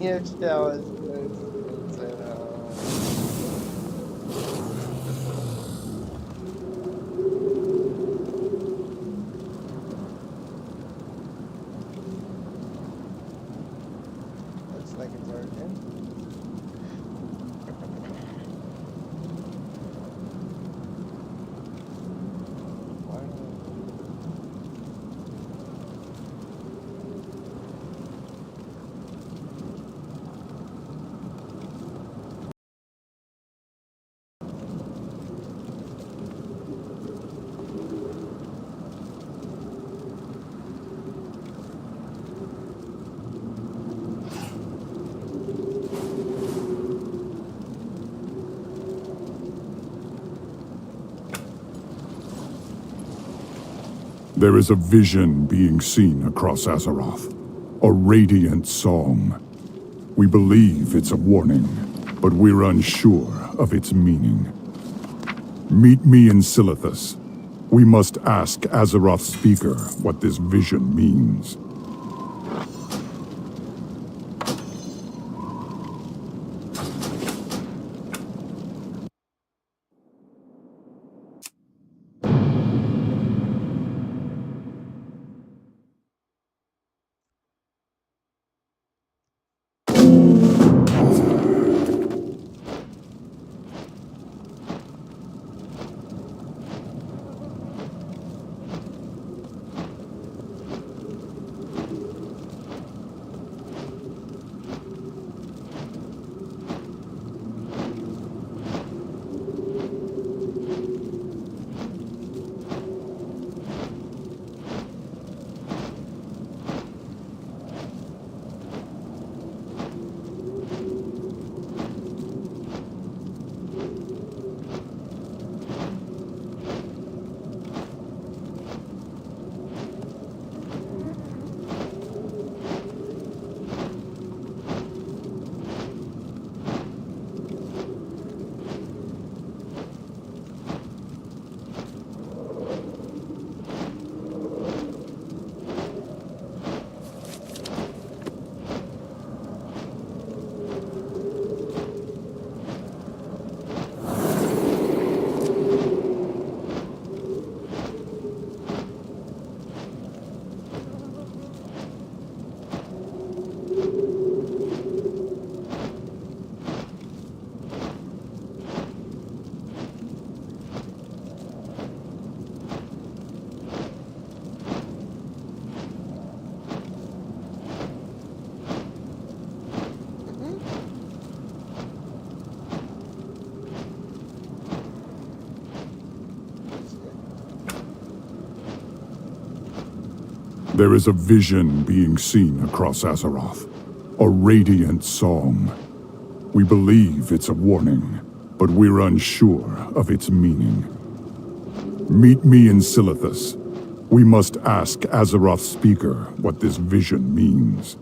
Yeah, it's looks like it's working. Why There is a vision being seen across Azeroth. A radiant song. We believe it's a warning, but we're unsure of its meaning. Meet me in Silithus. We must ask Azeroth's speaker what this vision means. There is a vision being seen across Azeroth. A radiant song. We believe it's a warning, but we're unsure of its meaning. Meet me in Silithus. We must ask Azeroth's speaker what this vision means.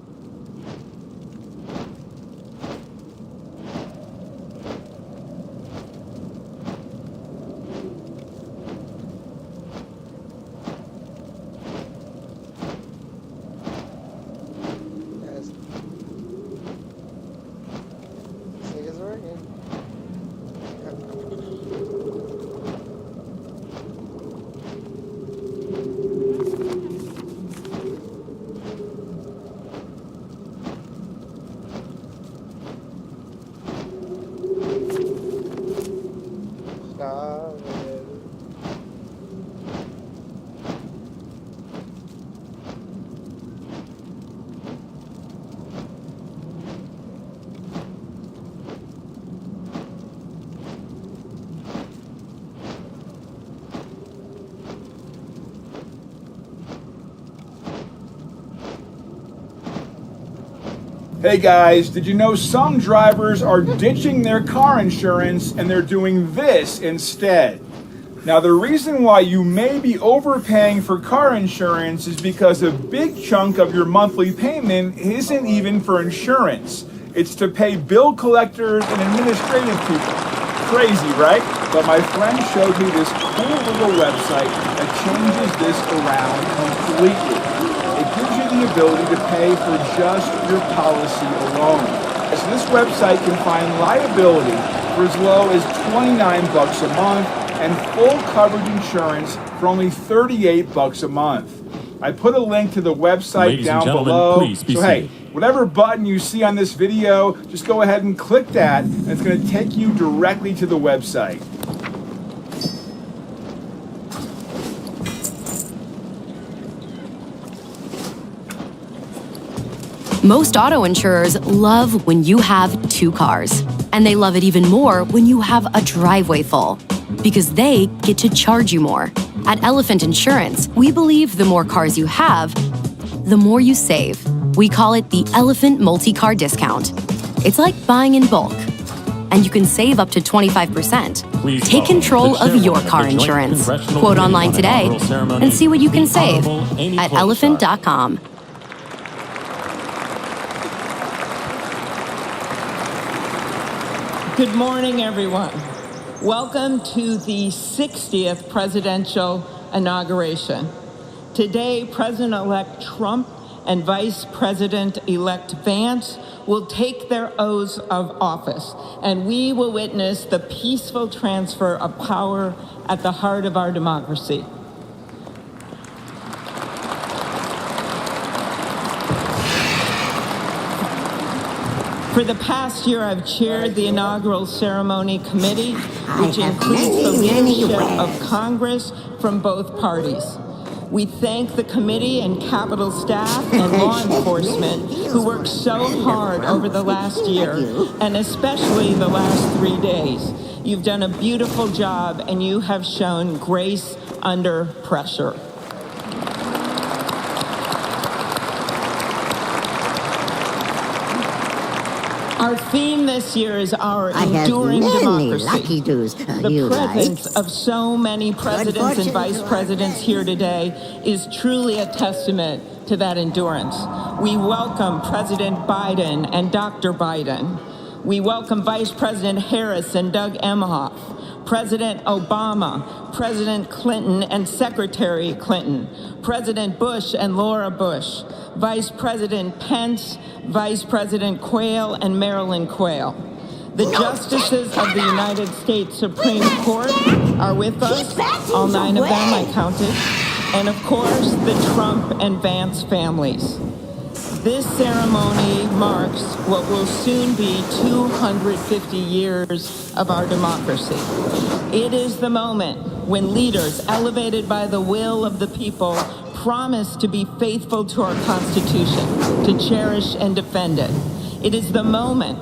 Hey guys, did you know some drivers are ditching their car insurance and they're doing this instead? Now the reason why you may be overpaying for car insurance is because a big chunk of your monthly payment isn't even for insurance. It's to pay bill collectors and administrative people. Crazy, right? But my friend showed me this cool little website that changes this around completely. It gives you the ability to pay for just your policy alone. So this website can find liability for as low as $29 a month and full coverage insurance for only $38 a month. I put a link to the website down below. Please be so hey, seated. whatever button you see on this video, just go ahead and click that, and it's going to take you directly to the website. Most auto insurers love when you have 2 cars, and they love it even more when you have a driveway full, because they get to charge you more. At Elephant Insurance, we believe the more cars you have, the more you save. We call it the Elephant Multi-Car Discount. It's like buying in bulk, and you can save up to 25%. Please Take welcome control the of your chairman car of the Joint insurance. Congressional Quote Committee online on today Inaugural Ceremony, and see what you can the save Honorable Amy at Klobuchar. elephant.com. Good morning, everyone. Welcome to the 60th presidential inauguration. Today, President-elect Trump and Vice President-elect Vance will take their oaths of office, and we will witness the peaceful transfer of power at the heart of our democracy. For the past year, I've chaired the inaugural ceremony committee, which includes the leadership of Congress from both parties. We thank the committee and Capitol staff and law enforcement who worked so hard over the last year, and especially the last 3 days. You've done a beautiful job, and you have shown grace under pressure. Our theme this year is our enduring democracy. The presence of so many presidents and vice presidents here today is truly a testament to that endurance. We welcome President Biden and Dr. Biden. We welcome Vice President Harris and Doug Emhoff, President Obama, President Clinton and Secretary Clinton, President Bush and Laura Bush, Vice President Pence, Vice President Quayle and Marilyn Quayle. The justices of the United States Supreme Court are with us, all 9 of them I counted, and of course the Trump and Vance families. This ceremony marks what will soon be 250 years of our democracy. It is the moment when leaders elevated by the will of the people promise to be faithful to our Constitution, to cherish and defend it. It is the moment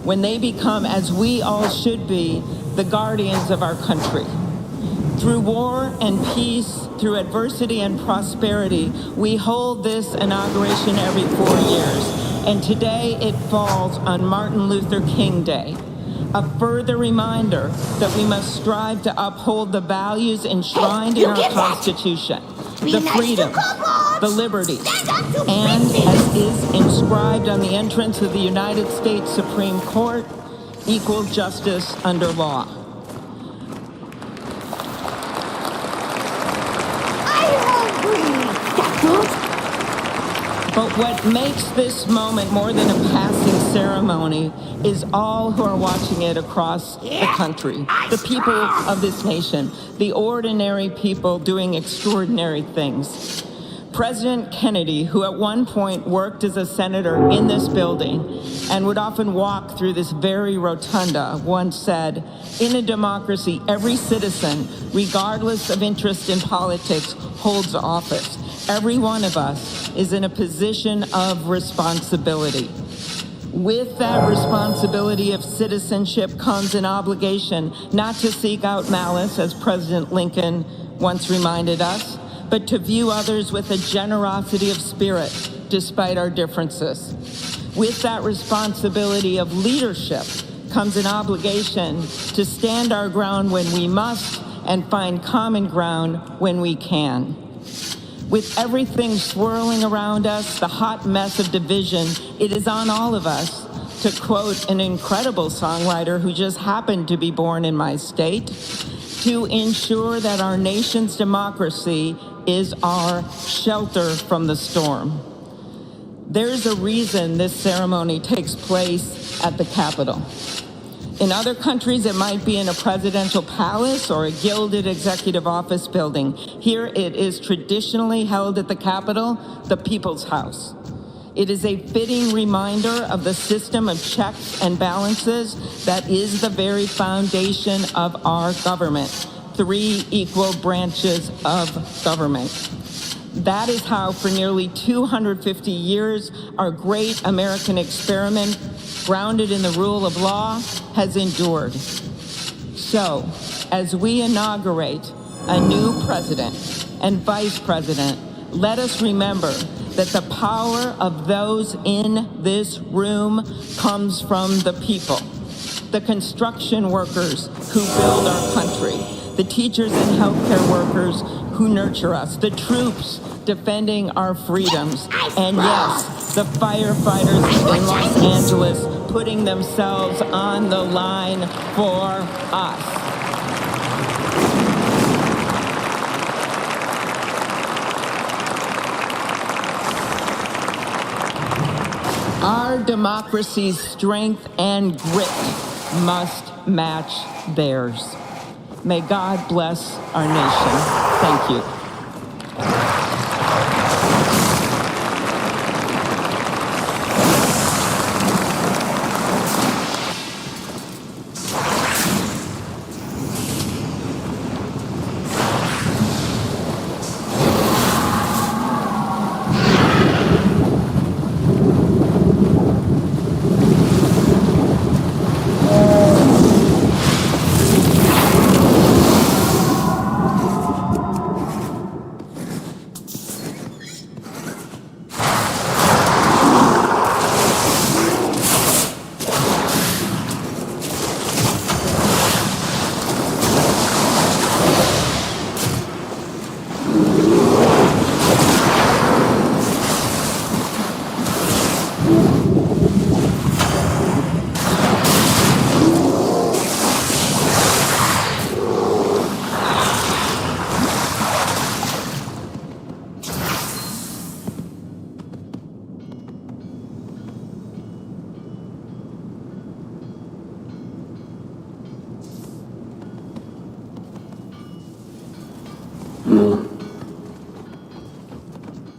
when they become, as we all should be, the guardians of our country. Through war and peace, through adversity and prosperity, we hold this inauguration every 4 years. And today it falls on Martin Luther King Day, a further reminder that we must strive to uphold the values enshrined in our Constitution, the freedom, the liberties, and as is inscribed on the entrance of the United States Supreme Court, equal justice under law. But what makes this moment more than a passing ceremony is all who are watching it across the country, the people of this nation, the ordinary people doing extraordinary things. President Kennedy, who at one point worked as a senator in this building and would often walk through this very rotunda, once said, "In a democracy, every citizen, regardless of interest in politics, holds office. Every one of us is in a position of responsibility." With that responsibility of citizenship comes an obligation not to seek out malice, as President Lincoln once reminded us, but to view others with a generosity of spirit despite our differences. With that responsibility of leadership comes an obligation to stand our ground when we must and find common ground when we can. With everything swirling around us, the hot mess of division, it is on all of us, to quote an incredible songwriter who just happened to be born in my state, to ensure that our nation's democracy is our shelter from the storm. There's a reason this ceremony takes place at the Capitol. In other countries, it might be in a presidential palace or a gilded executive office building. Here, it is traditionally held at the Capitol, the People's House. It is a fitting reminder of the system of checks and balances that is the very foundation of our government. 3 equal branches of government. That is how, for nearly 250 years, our great American experiment, grounded in the rule of law, has endured. So, as we inaugurate a new president and vice president, let us remember that the power of those in this room comes from the people. The construction workers who build our country, the teachers and healthcare workers who nurture us, the troops defending our freedoms, and yes, the firefighters in Los Angeles putting themselves on the line for us. Our democracy's strength and grit must match theirs. May God bless our nation. Thank you.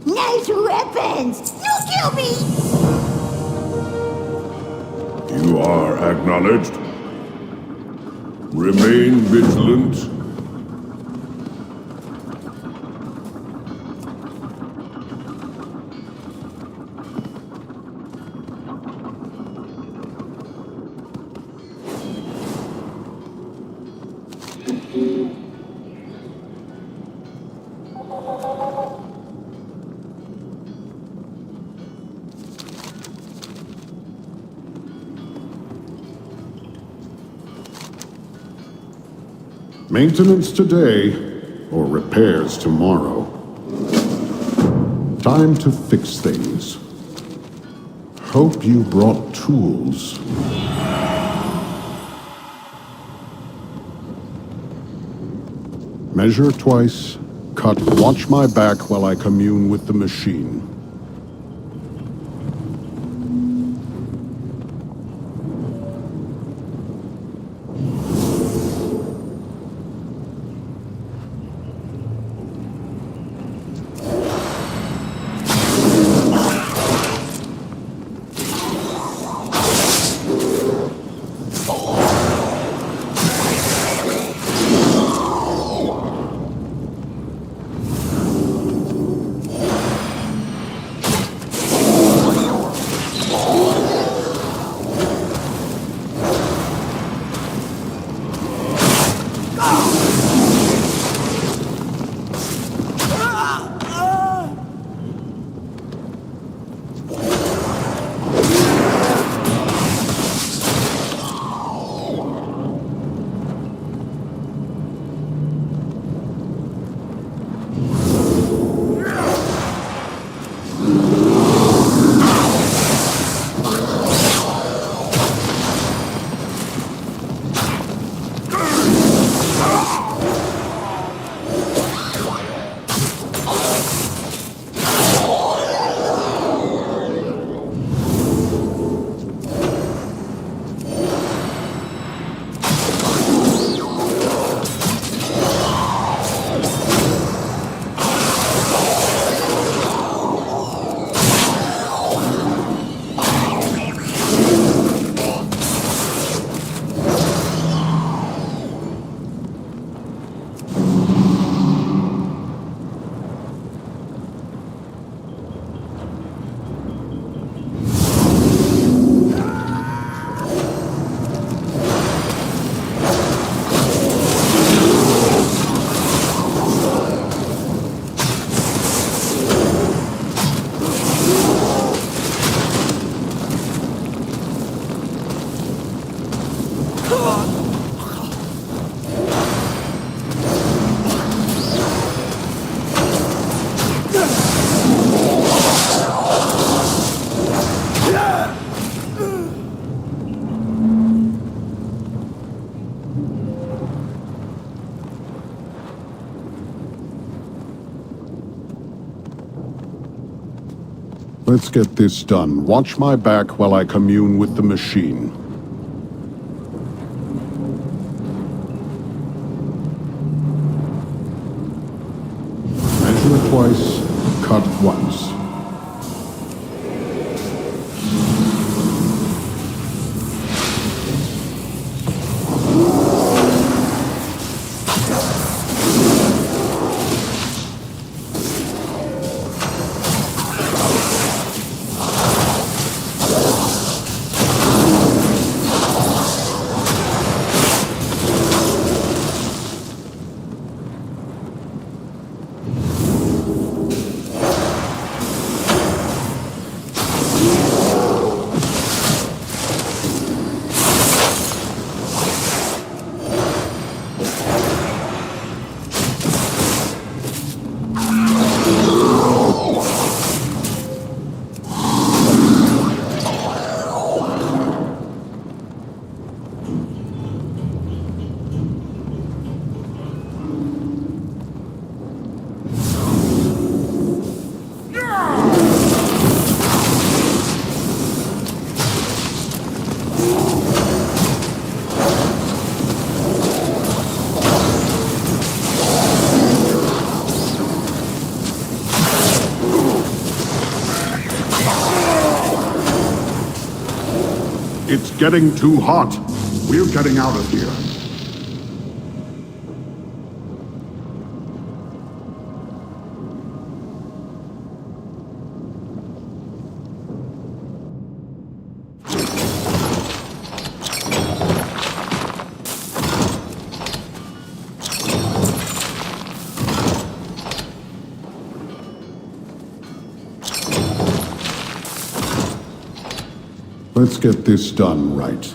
Nice weapons! You kill me! You are acknowledged. Remain vigilant. Maintenance today, or repairs tomorrow. Time to fix things. Hope you brought tools. Measure twice, cut, watch my back while I commune with the machine. Let's get this done. Watch my back while I commune with the machine. Measure twice, cut once. It's getting too hot. We're getting out of here. Let's get this done right.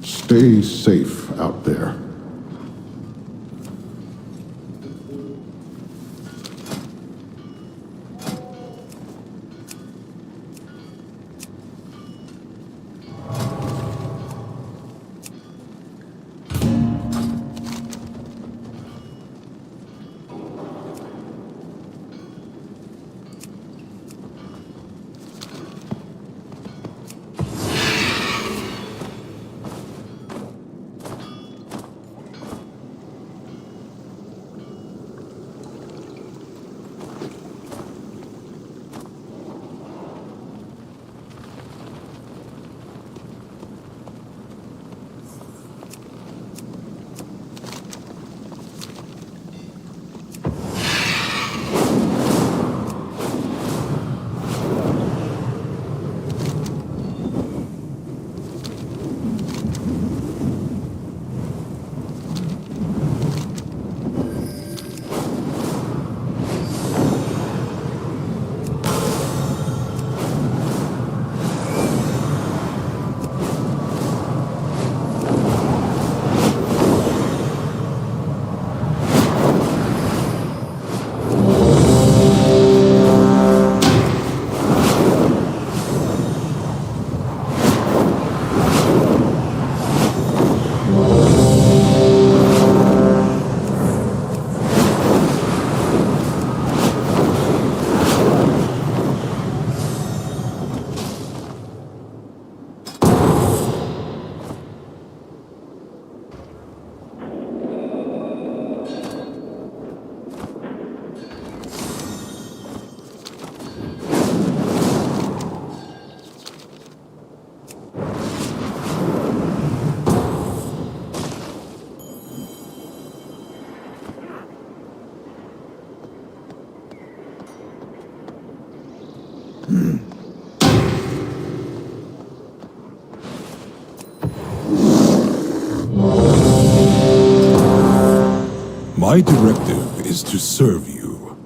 Stay safe out there. My directive is to serve you.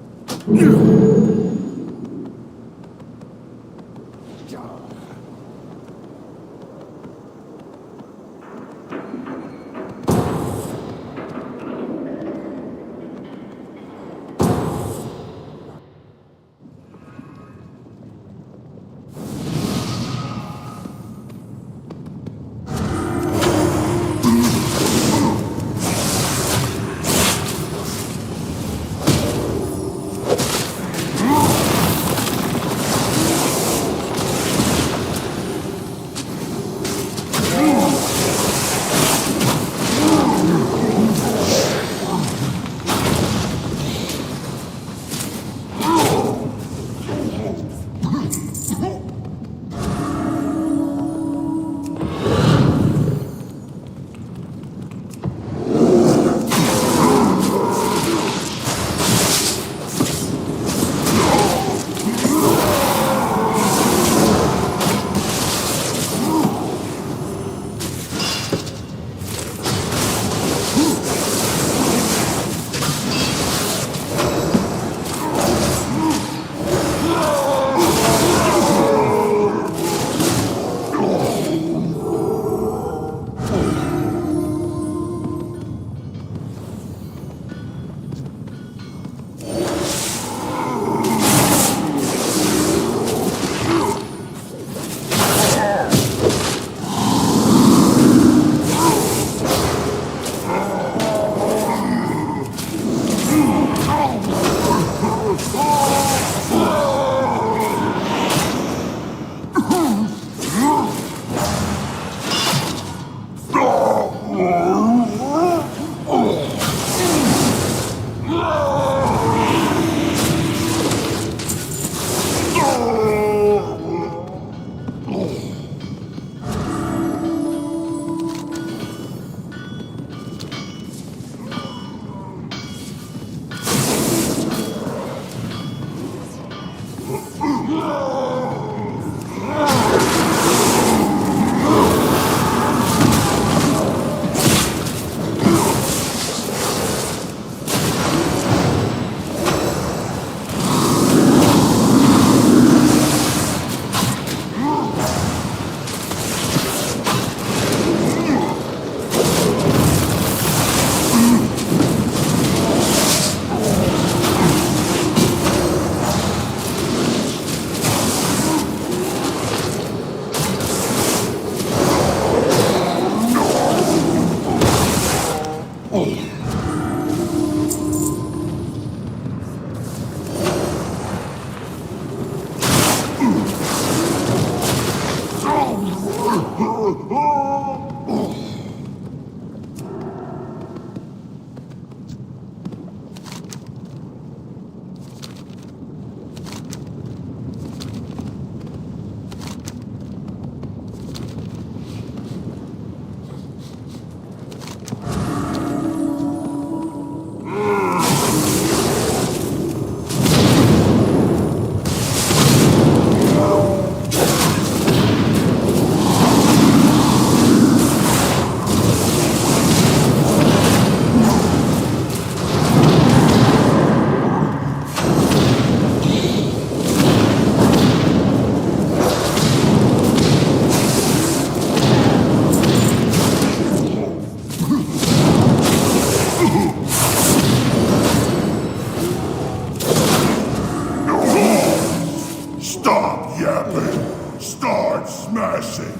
trespassing!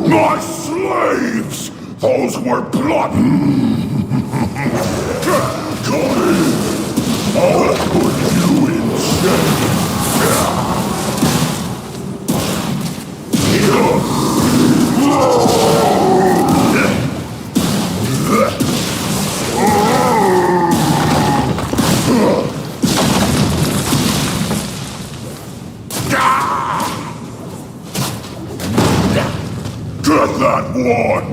My slaves! Those were blood! I'll put you in check! Get that one!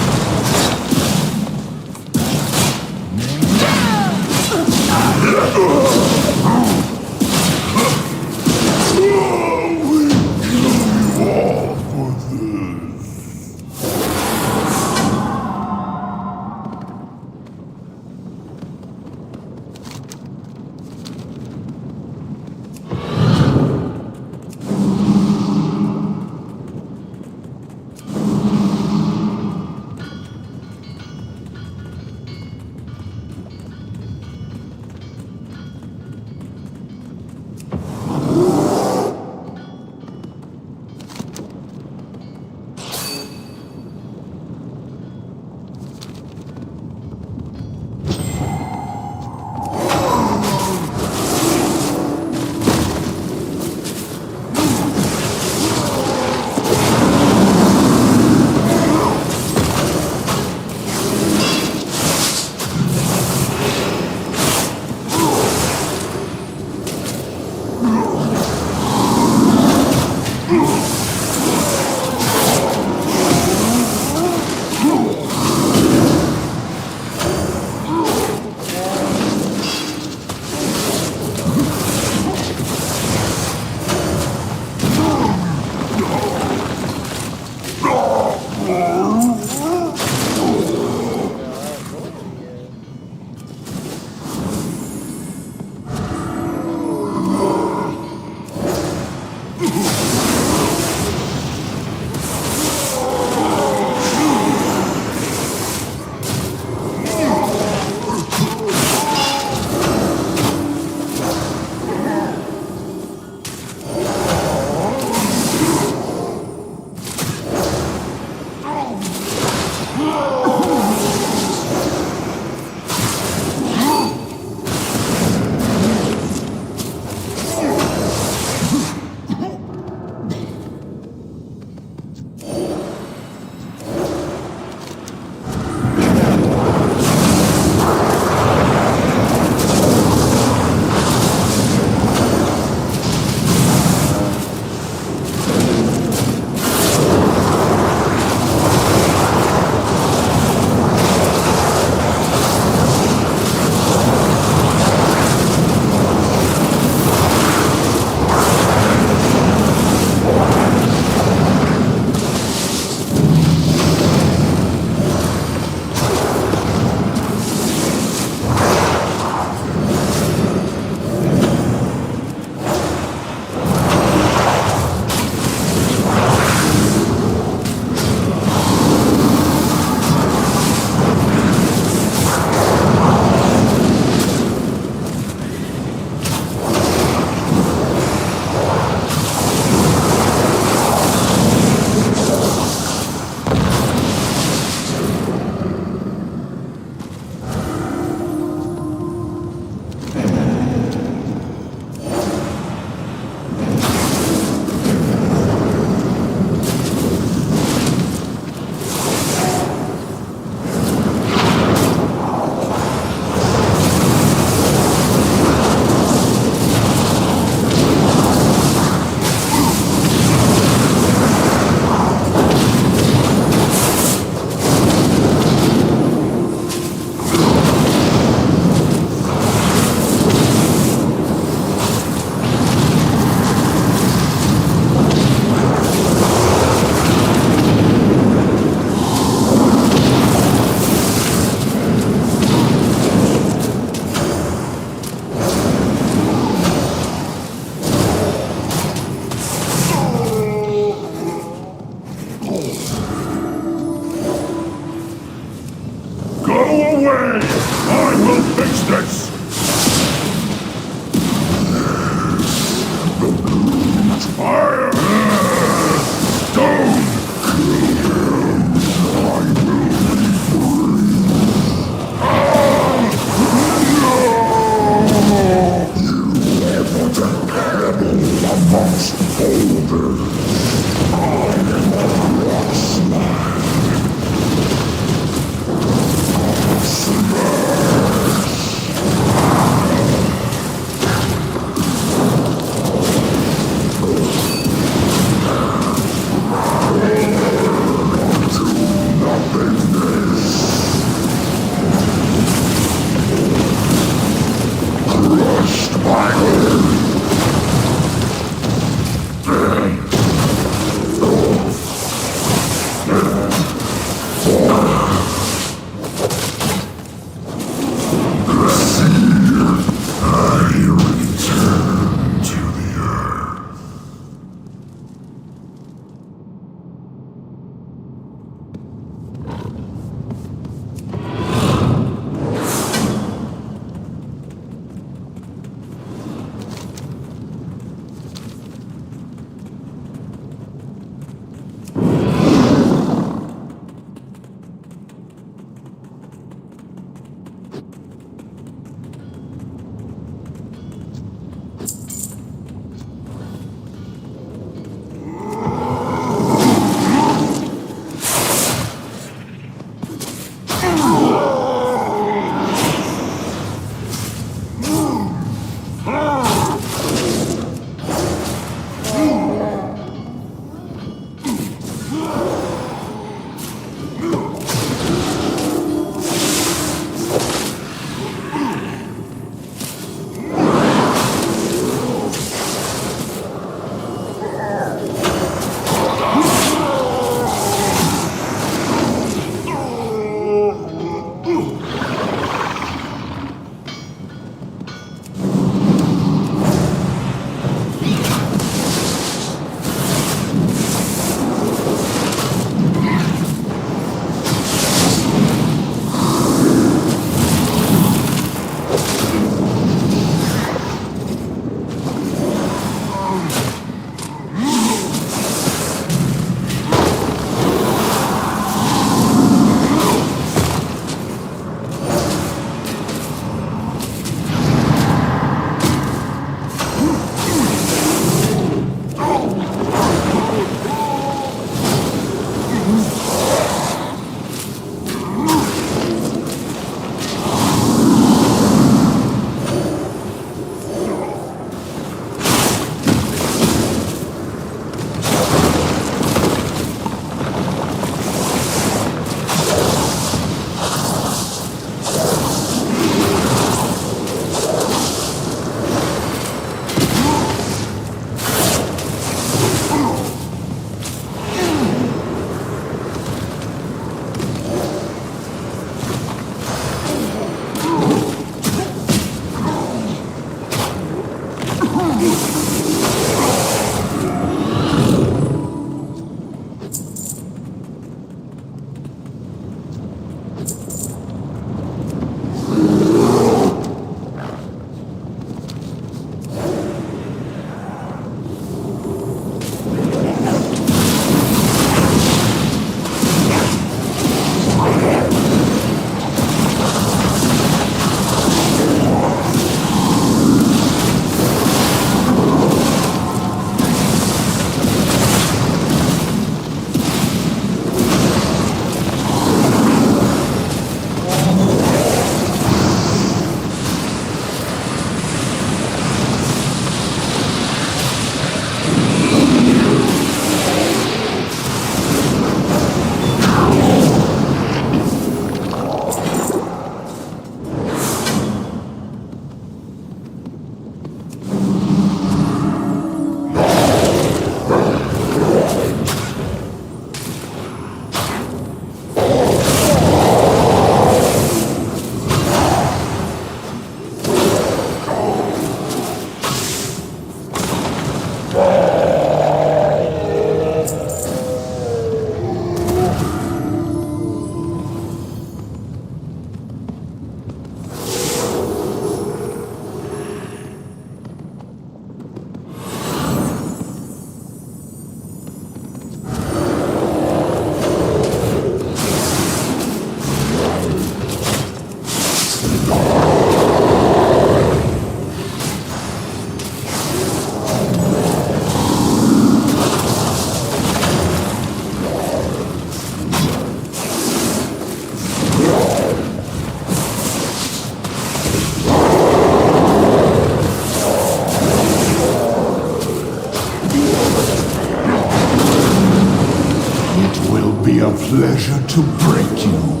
be a pleasure to break you.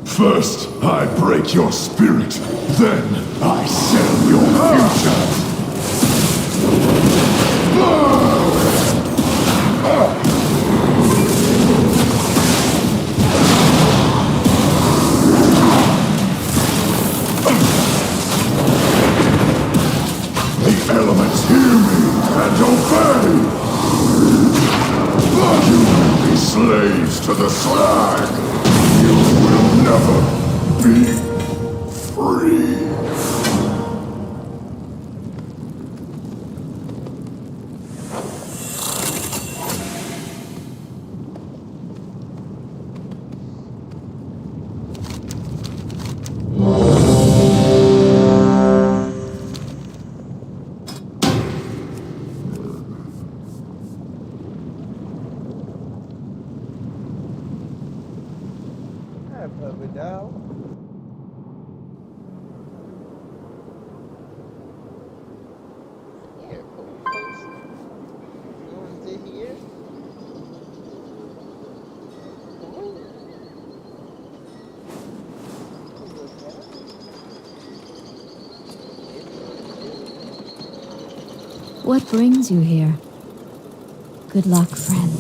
First, I break your spirit. Then, I sell your future. The elements hear me and obey! You will be slaves to the slag! You will never be free. I put it down. Here, folks. Going to here. What brings you here? Good luck, friend.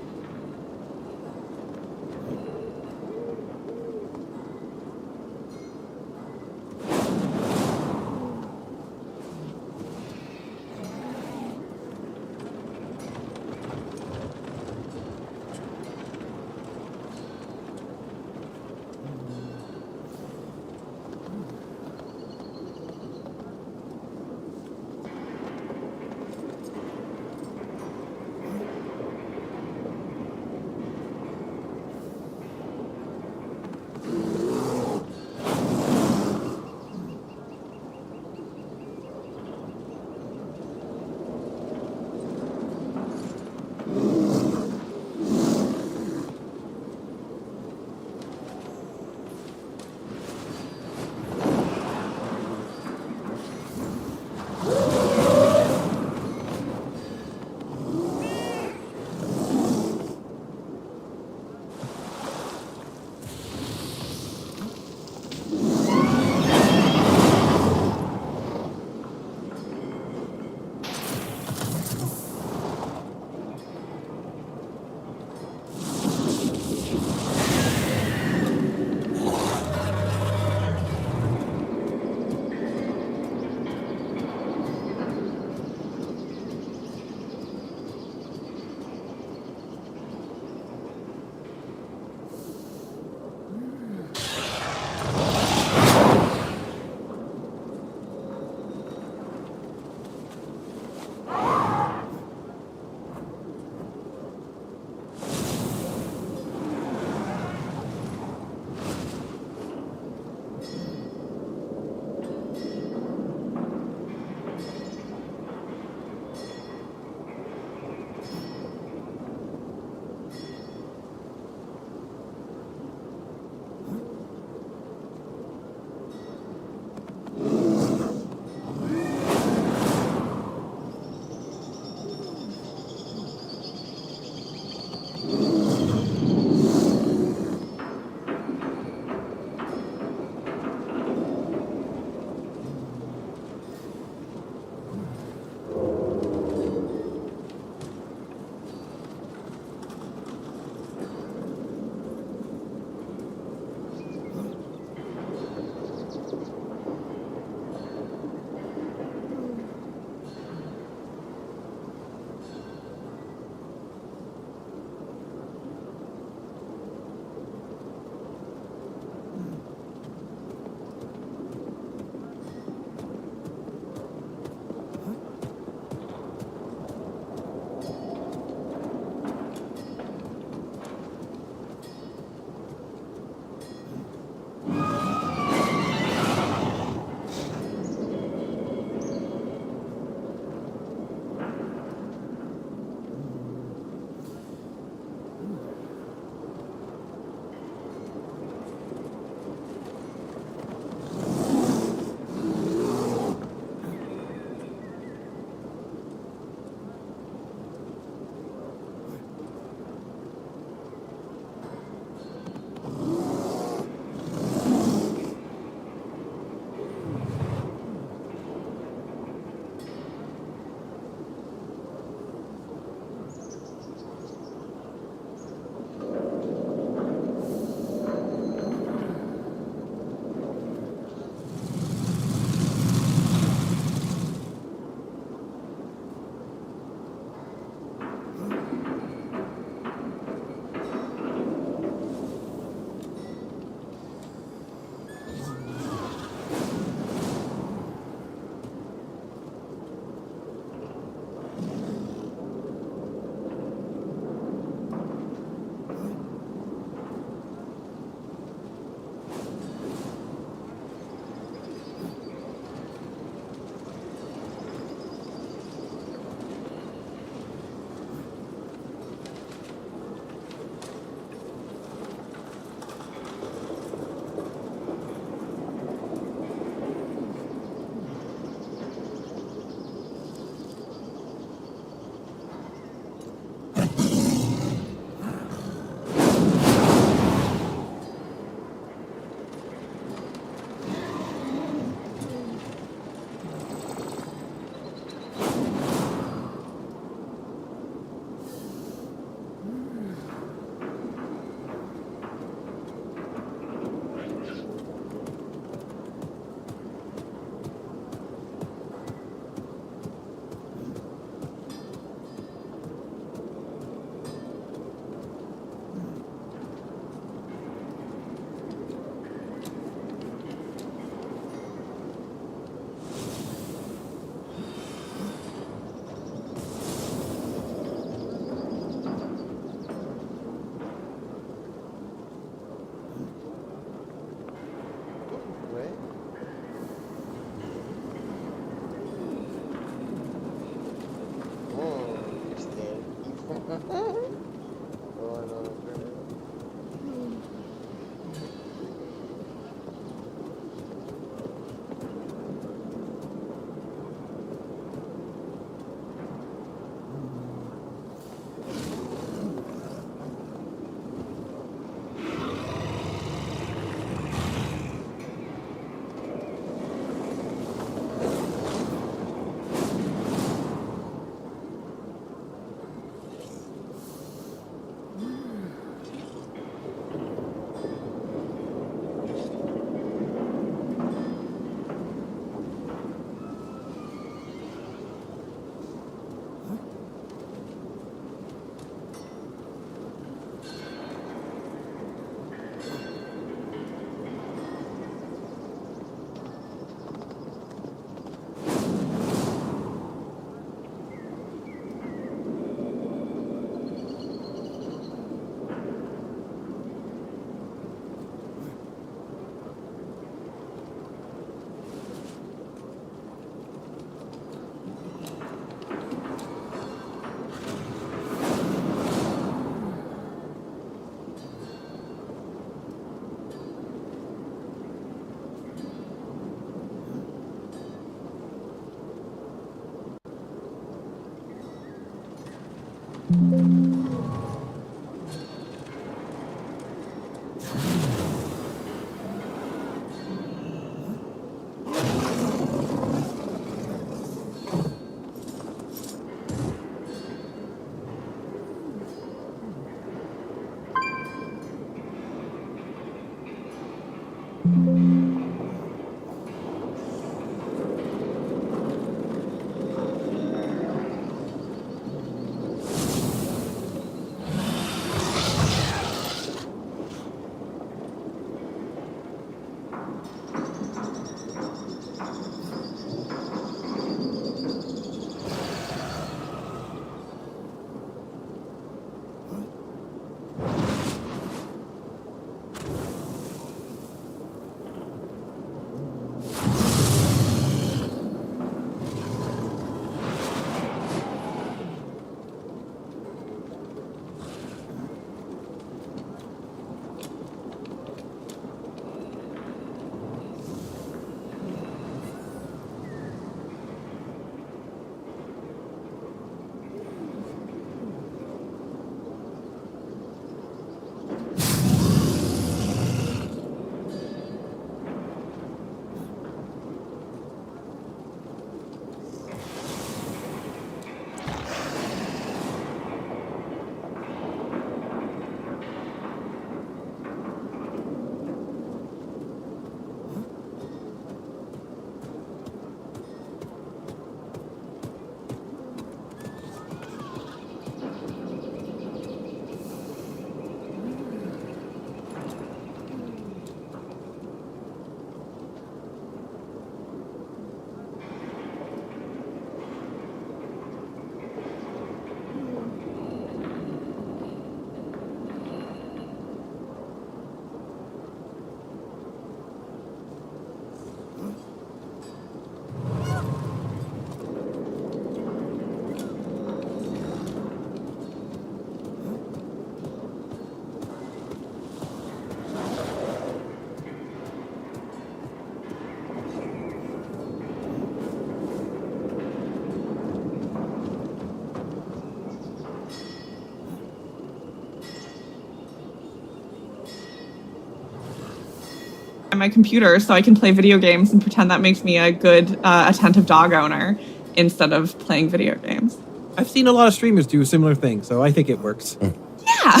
my computer so I can play video games and pretend that makes me a good, attentive dog owner instead of playing video games. I've seen a lot of streamers do a similar thing, so I think it works. Yeah.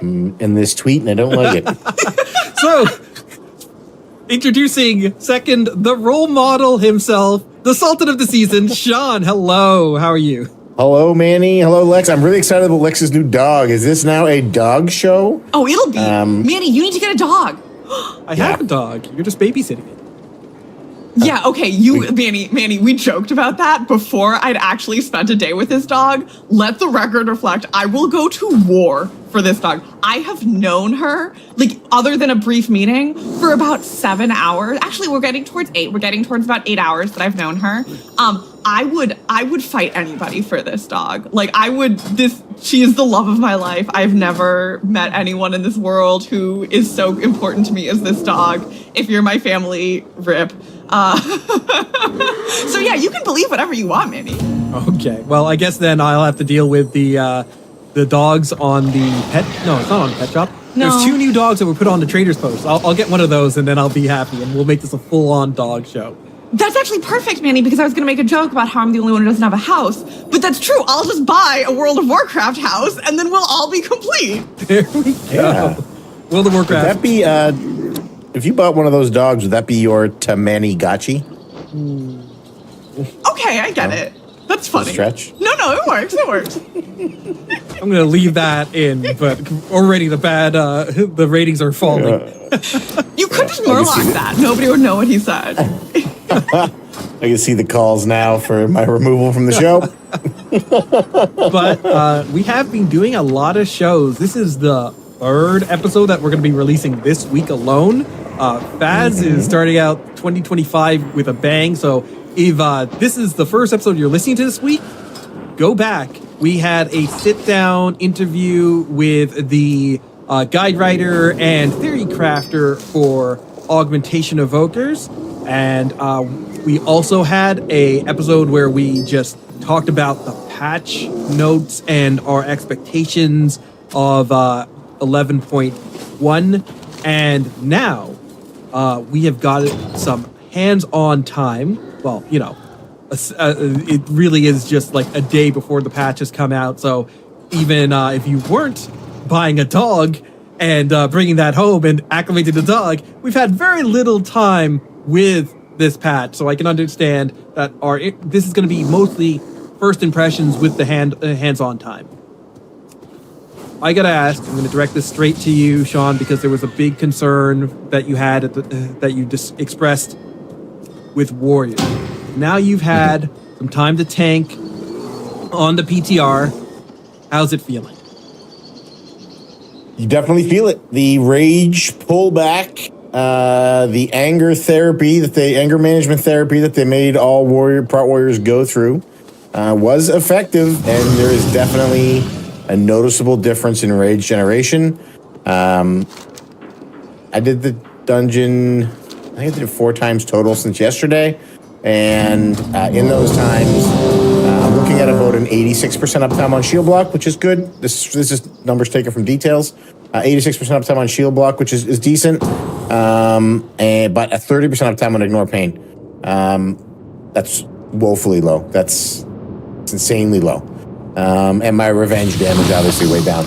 In this tweet, and I don't like it. So, introducing second, the role model himself, the Sultan of the Season, Sean. Hello, how are you? Hello, Manny. Hello, Lex. I'm really excited about Lex's new dog. Is this now a dog show? Oh, it'll be. Manny, you need to get a dog. I have a dog. You're just babysitting it. Yeah, okay, Manny, we joked about that before I'd actually spent a day with this dog. Let the record reflect, I will go to war for this dog. I have known her, like, other than a brief meeting, for about 7 hours. Actually, we're getting towards 8. We're getting towards about 8 hours that I've known her. I would fight anybody for this dog. Like, she is the love of my life. I've never met anyone in this world who is so important to me as this dog. If you're my family, rip. So yeah, you can believe whatever you want, Manny. Okay, well, I guess then I'll have to deal with the dogs on the pet. No, it's not on Pet Shop. No. There's 2 new dogs that were put on the Trader's Post. I'll get one of those and then I'll be happy and we'll make this a full-on dog show. That's actually perfect, Manny, because I was going to make a joke about how I'm the only one who doesn't have a house. But that's true. I'll just buy a World of Warcraft house and then we'll all be complete. There we go. Yeah. World of Warcraft. Would that be, if you bought one of those dogs, would that be your Tamani-Gachi? Okay, I get it. That's funny. Stretch? No, it works. It works. I'm going to leave that in, but already the ratings are falling. You could just Murloc that. Nobody would know what he said. I can see the calls now for my removal from the show. But we have been doing a lot of shows. This is the 3rd episode that we're going to be releasing this week alone. Faz is starting out 2025 with a bang. So if this is the first episode you're listening to this week, go back. We had a sit-down interview with the guide writer and theory crafter for Augmentation Evokers. And We also had a episode where we just talked about the patch notes and our expectations of 11.1, and now we have got some hands-on time. Well, you know, it really is just like a day before the patch has come out, so even if you weren't buying a dog and bringing that home and acclimating the dog, we've had very little time with this patch, so I can understand that this is going to be mostly first impressions with the hands-on time. I gotta ask, I'm going to direct this straight to you, Sean, because there was a big concern that you had that you expressed with Warrior. Now you've had some time to tank on the PTR. How's it feeling? You definitely feel it. The rage pullback, the anger management therapy that they made all part warriors go through was effective, and there is definitely a noticeable difference in rage generation. I did the dungeon, I think I did it 4 times total since yesterday, and in those times, I'm looking at about an 86% uptime on shield block, which is good. This is numbers taken from details. 86% uptime on shield block, which is decent, but a 30% uptime on ignore pain. That's woefully low. It's insanely low. And my revenge damage obviously way down.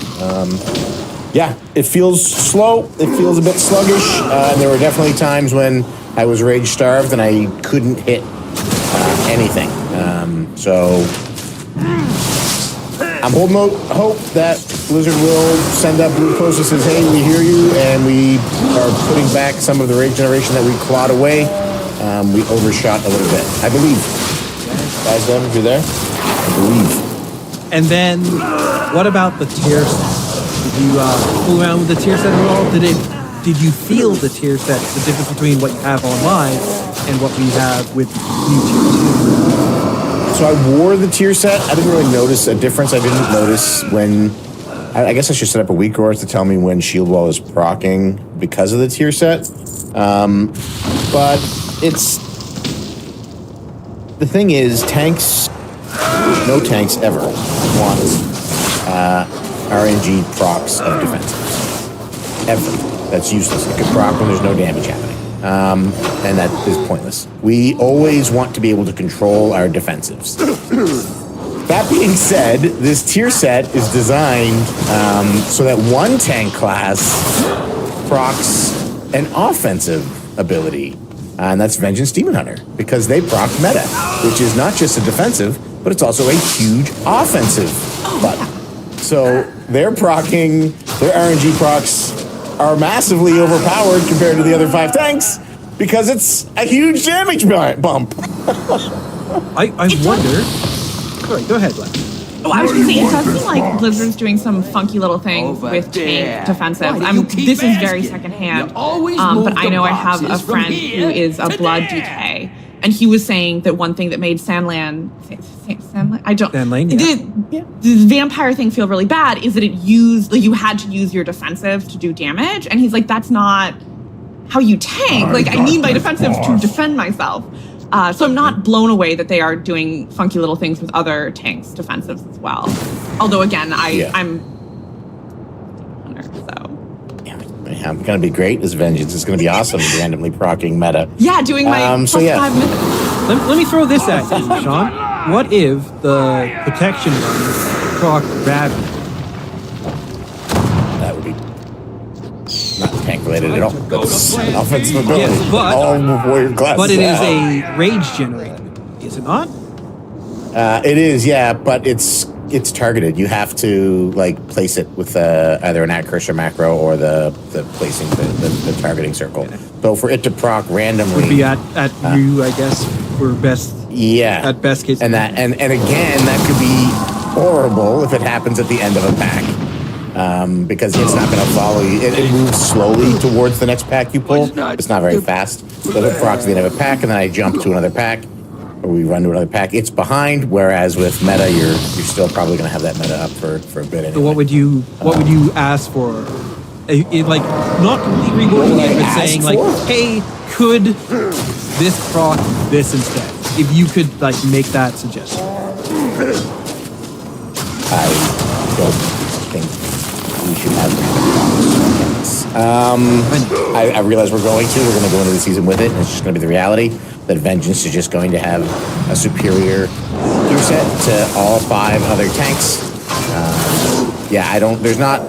Yeah, it feels slow. It feels a bit sluggish. And there were definitely times when I was rage starved and I couldn't hit anything. So I'm holding out hope that Blizzard will send up blue post that says, hey, we hear you, and we are putting back some of the rage generation that we clawed away. We overshot a little bit, I believe. Guys, Devin, you there? I believe. And then, what about the tier set? Did you fool around with the tier set at all? Did you feel the tier set, the difference between what you have online and what we have with new tier 2? So I wore the tier set. I didn't really notice a difference. I didn't notice when... I guess I should set up a weak roar to tell me when shield wall is proccing because of the tier set. But it's... The thing is, no tanks ever want RNG procs of defensives. Ever. That's useless. It could proc when there's no damage happening. And that is pointless. We always want to be able to control our defensives. That being said, this tier set is designed so that one tank class procs an offensive ability. And that's Vengeance Demon Hunter, because they proc meta, which is not just a defensive, but it's also a huge offensive button. So their RNG procs are massively overpowered compared to the other 5 tanks because it's a huge damage bump. I wonder... Sorry, go ahead, Lex. Oh, I was going to say, it does seem like Blizzard's doing some funky little things with tank defensive. This is very secondhand, but I know I have a friend who is a blood DK, and he was saying that one thing that made Sandlane, the vampire thing feel really bad is that you had to use your defensive to do damage, and he's like, that's not how you tank. I need my defensive to defend myself. So I'm not blown away that they are doing funky little things with other tanks' defensives as well. Although again, I'm so. Yeah, I'm gonna be great as Vengeance. It's gonna be awesome randomly procking meta. Yeah, doing my +5 minutes. Let me throw this at you, Sean. What if the protection runs proc gravity? That would be not tank related at all. That's offensive ability. Yes, all warrior classes. But it is a rage generator, is it not? It is, yeah, but it's targeted. You have to place it with either an at cursor macro or the placing the targeting circle. So for it to proc randomly, would be at you, I guess, for best. Yeah, at best case. And again, that could be horrible if it happens at the end of a pack. Because it's not going to follow you. It moves slowly towards the next pack you pull. It's not very fast. So it procs at the end of a pack, and then I jump to another pack, or we run to another pack. It's behind, whereas with meta, you're still probably going to have that meta up for a bit anyway. So what would you ask for? Not completely rewarding it, but saying hey, could this proc this instead? If you could like make that suggestion. I don't think we should have procs. I realize we're going to go into the season with it, and it's just going to be the reality that Vengeance is just going to have a superior gear set to all 5 other tanks. There's not,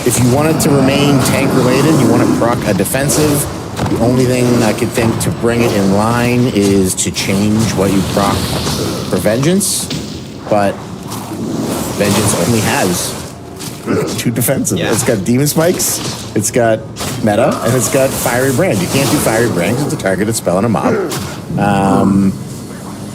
if you wanted to remain tank related, you want to proc a defensive, the only thing I could think to bring it in line is to change what you proc for Vengeance, but Vengeance only has 2 defensive. Yeah. It's got Demon Spikes, it's got Meta, and it's got Fiery Brand. You can't do Fiery Brand because it's a targeted spell on a mob.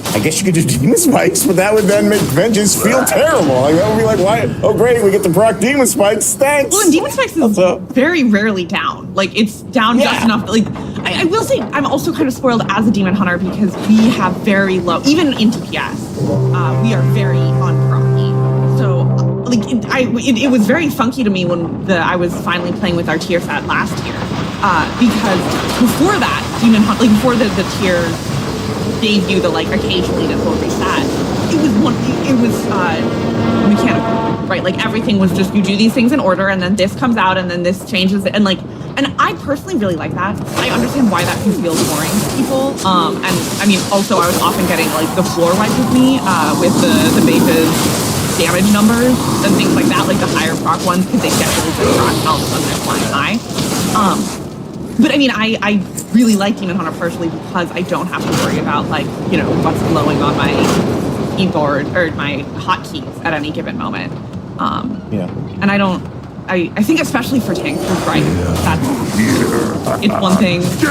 I guess you could do Demon Spikes, but that would then make Vengeance feel terrible. Like, that would be like, why? Oh, great, we get to proc Demon Spikes. Thanks. Well, and Demon Spikes is very rarely down. Like, it's down just enough. Like, I will say, I'm also kind of spoiled as a Demon Hunter because we have very low, even in DPS, we are very unprocky. So, like, it was very funky to me when I was finally playing with our tier set last year, because before that, Demon Hunter, like, before the tiers gave you the like occasionally that will reset. It was mechanical, right? Like everything was just you do these things in order, and then this comes out, and then this changes, and I personally really like that. I understand why that can feel boring to people. And I mean, also I was often getting like the floor wipe with me with the mage's damage numbers and things like that, like the higher proc ones, because they get really good proc, and all of a sudden they're flying high. But I mean, I really like Demon Hunter personally because I don't have to worry about like, you know, what's glowing on my keyboard or my hotkeys at any given moment. And I think especially for tanks with Bright, it's one thing with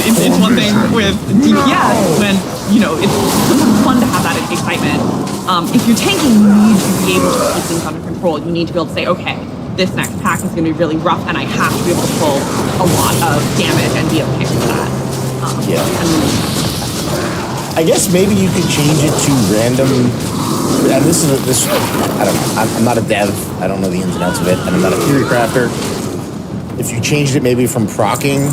it's one thing with DPS when, you know, it's fun to have that excitement. If you're tanking, you need to be able to keep things under control. You need to be able to say, okay, this next pack is going to be really rough, and I have to be able to pull a lot of damage and be okay with that. I guess maybe you could change it to random. And this I don't know. I'm not a dev. I don't know the ins and outs of it, and I'm not a theory crafter. If you changed it maybe from procking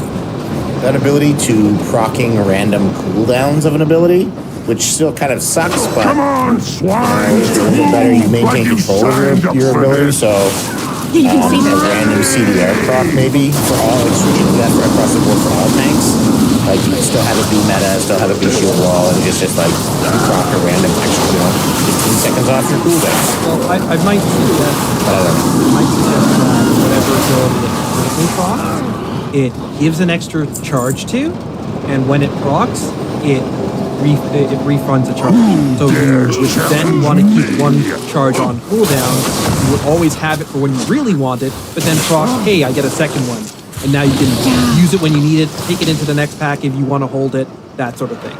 that ability to procking random cooldowns of an ability, which still kind of sucks, but come on, swine! It's a little better. You maintain control of your ability, so. A random CDR proc maybe for all, like switching to that across the board for all tanks. Like you still have it be meta, still have it be shield wall, and it's just like proc a random extra, 15 seconds off your cooldown. Well, I might suggest whatever ability it currently procs, it gives an extra charge to, and when it procs, it refunds a charge. So you would then want to keep one charge on cooldown. You would always have it for when you really want it, but then proc, hey, I get a second one. And now you can use it when you need it, take it into the next pack if you want to hold it, that sort of thing.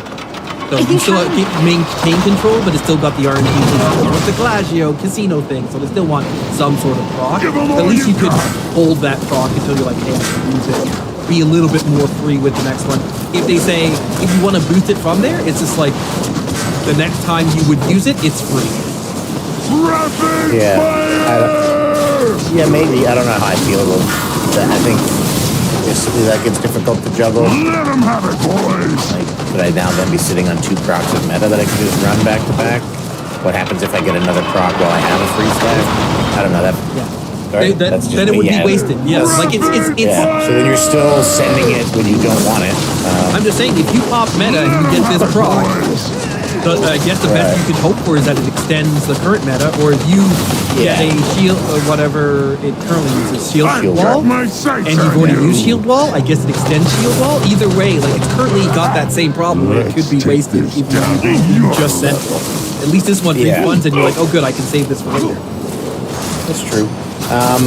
So you still maintain control, but it's still got the RNG with the Glagio casino thing, so they still want some sort of proc. At least you could hold that proc until you're like, hey, I can use it. Be a little bit more free with the next one. If they say, if you want to boost it from there, it's just like, the next time you would use it, it's free. Yeah, maybe. I don't know how I feel about that. I think that gets difficult to juggle. Let him have it, boys! Like, could I now then be sitting on 2 procs of meta that I could just run back to back? What happens if I get another proc while I have a free stack? I don't know. Then it would be wasted. Yes, like it's. So then you're still sending it when you don't want it. I'm just saying, if you pop meta and you get this proc, I guess the best you could hope for is that it extends the current meta, or if you get a shield or whatever it currently uses, shield wall, and you've already used shield wall, I guess it extends shield wall. Either way, like it's currently got that same problem where it could be wasted if you just sent it. At least this one refunds, and you're like, oh good, I can save this for later. That's true. I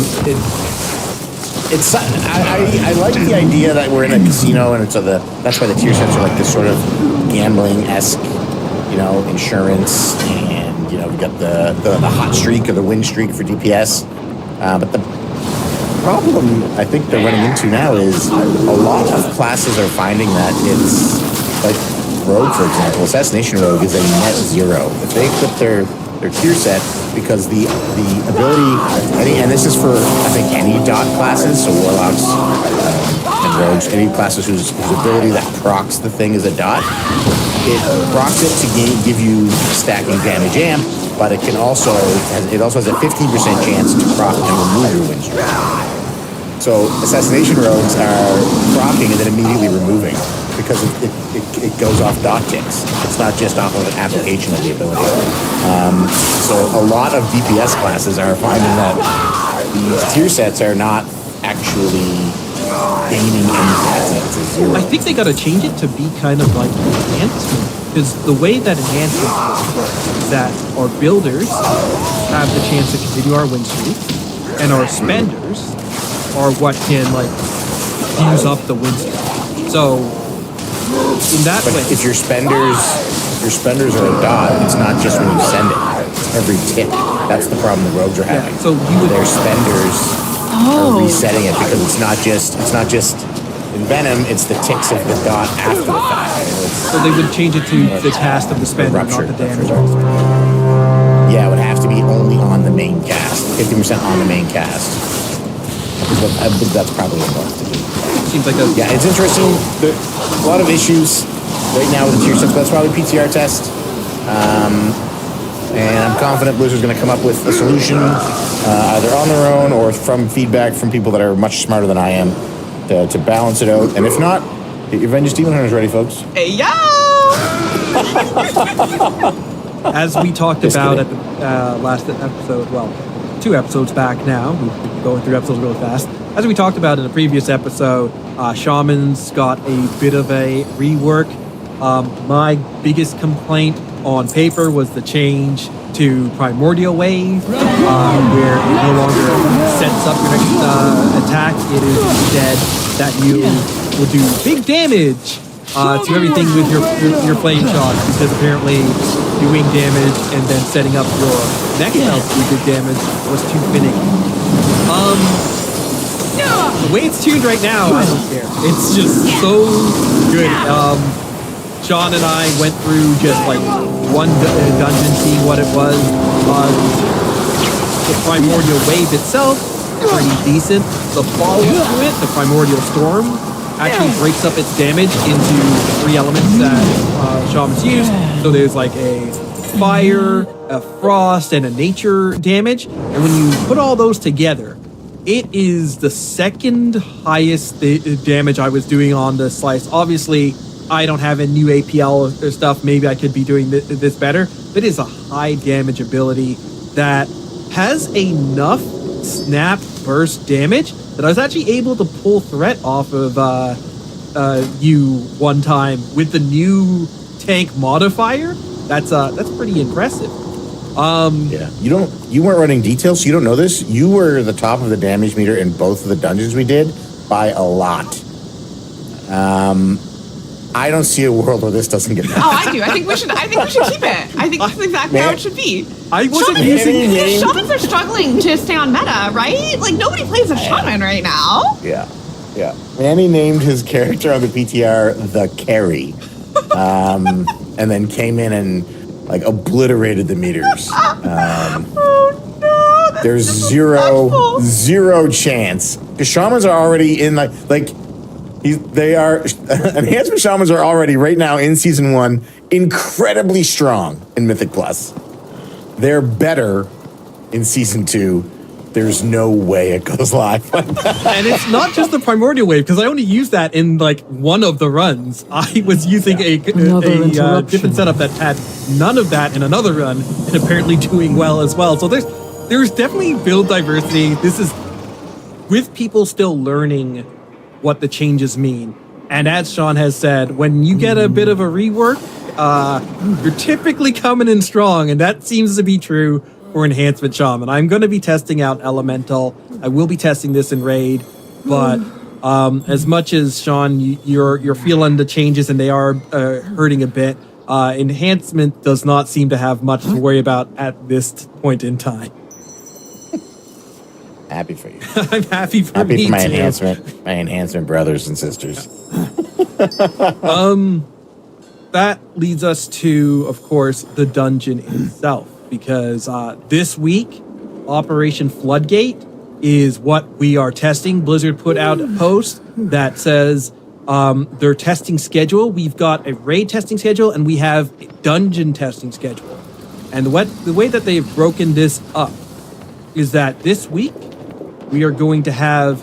like the idea that we're in a casino, and that's why the tier sets are like this sort of gambling-esque, insurance, and we've got the hot streak or the win streak for DPS. But the problem I think they're running into now is a lot of classes are finding that it's like Rogue, for example. Assassination Rogue is a net 0. If they put their tier set, because the ability, and this is for I think any dot classes, so warlocks and rogues, any classes whose ability that procs the thing is a dot. It procs it to give you stacking damage amp, but it also has a 15% chance to proc and remove your wind streak. So assassination rogues are proccing and then immediately removing because it goes off dot ticks. It's not just off of an application of the ability. So a lot of DPS classes are finding that these tier sets are not actually gaining anything. It's a zero. I think they got to change it to be kind of like enhancement, because the way that enhancement works is that our builders have the chance to continue our win streak, and our spenders are what can like use up the win streak. So in that way, if your spenders are a dot, it's not just when you send it; it's every tick. That's the problem the rogues are having. So their spenders are resetting it because it's not just in Venom. It's the ticks of the dot after the fact. So they would change it to the cast of the spender, not the damage. Yeah, it would have to be only on the main cast, 50% on the main cast. I think that's probably enough to do. Seems like yeah, it's interesting. A lot of issues right now with the tier sets. That's probably PTR test. And I'm confident Blizzard's going to come up with a solution, either on their own or from feedback from people that are much smarter than I am, to balance it out. And if not, get your Avengers Demon Hunters ready, folks. Hey, yo! As we talked about at the last episode, well, 2 episodes back now, we've been going through episodes really fast. As we talked about in a previous episode, Shaman's got a bit of a rework. My biggest complaint on paper was the change to Primordial Wave, where it no longer sets up your next attack. It is instead that you will do big damage to everything with your flame shots, because apparently doing damage and then setting up your next spell to do big damage was too finicky. The way it's tuned right now, I don't care. It's just so good. Sean and I went through just like one dungeon, seeing what it was. The Primordial Wave itself, pretty decent. The follow to it, the Primordial Storm, actually breaks up its damage into the 3 elements that Shaman's used. So there's like a fire, a frost, and a nature damage. And when you put all those together, it is the second highest damage I was doing on the slice. Obviously, I don't have a new APL or stuff. Maybe I could be doing this better. But it is a high damage ability that has enough snap burst damage that I was actually able to pull threat off of you one time with the new tank modifier. That's pretty impressive. Yeah, you weren't running details, so you don't know this. You were the top of the damage meter in both of the dungeons we did by a lot. I don't see a world where this doesn't get done. Oh, I do. I think we should keep it. I think that's exactly how it should be. Shamans are struggling to stay on meta, right? Like, nobody plays a shaman right now. Yeah. Manny named his character on the PTR the Carry, and then came in and like obliterated the meters. Oh no! There's zero chance, because shamans are already in enhancement shamans are already right now in season 1 incredibly strong in Mythic Plus. They're better in season 2. There's no way it goes live. And it's not just the Primordial Wave, because I only used that in like one of the runs. I was using a different setup that had none of that in another run, and apparently doing well as well. So there's definitely build diversity. This is with people still learning what the changes mean. And as Sean has said, when you get a bit of a rework, you're typically coming in strong, and that seems to be true for Enhancement Shaman. I'm going to be testing out Elemental. I will be testing this in Raid, but as much as Sean, you're feeling the changes and they are hurting a bit, Enhancement does not seem to have much to worry about at this point in time. Happy for you. I'm happy for my too. enhancement brothers and sisters. That leads us to, of course, the dungeon itself, because this week, Operation Floodgate is what we are testing. Blizzard put out a post that says their testing schedule. We've got a raid testing schedule and we have a dungeon testing schedule. And the way that they've broken this up is that this week we are going to have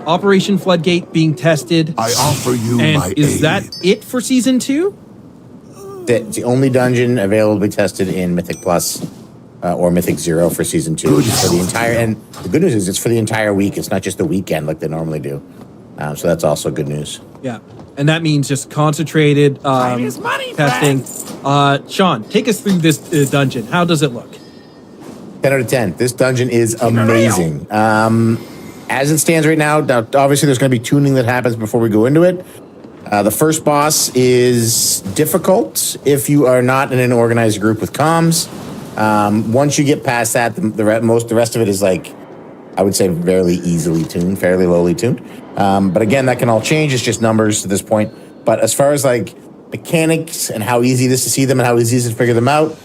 Operation Floodgate being tested. I offer you and my is aid. that it for Season 2? It's the only dungeon available to be tested in Mythic Plus or Mythic Zero for Season 2. It's for the entire, and the good news is it's for the entire week. It's not just the weekend like they normally do. So that's also good news. Yeah. And that means just concentrated testing. Sean, take us through this dungeon. How does it look? 10 out of 10. This dungeon is amazing. As it stands right now, obviously there's going to be tuning that happens before we go into it. The first boss is difficult if you are not in an organized group with comms. Once you get past that, the rest of it is like, I would say, fairly easily tuned, fairly lowly tuned. But again, that can all change. It's just numbers to this point. But as far as like mechanics and how easy it is to see them and how easy it is to figure them out,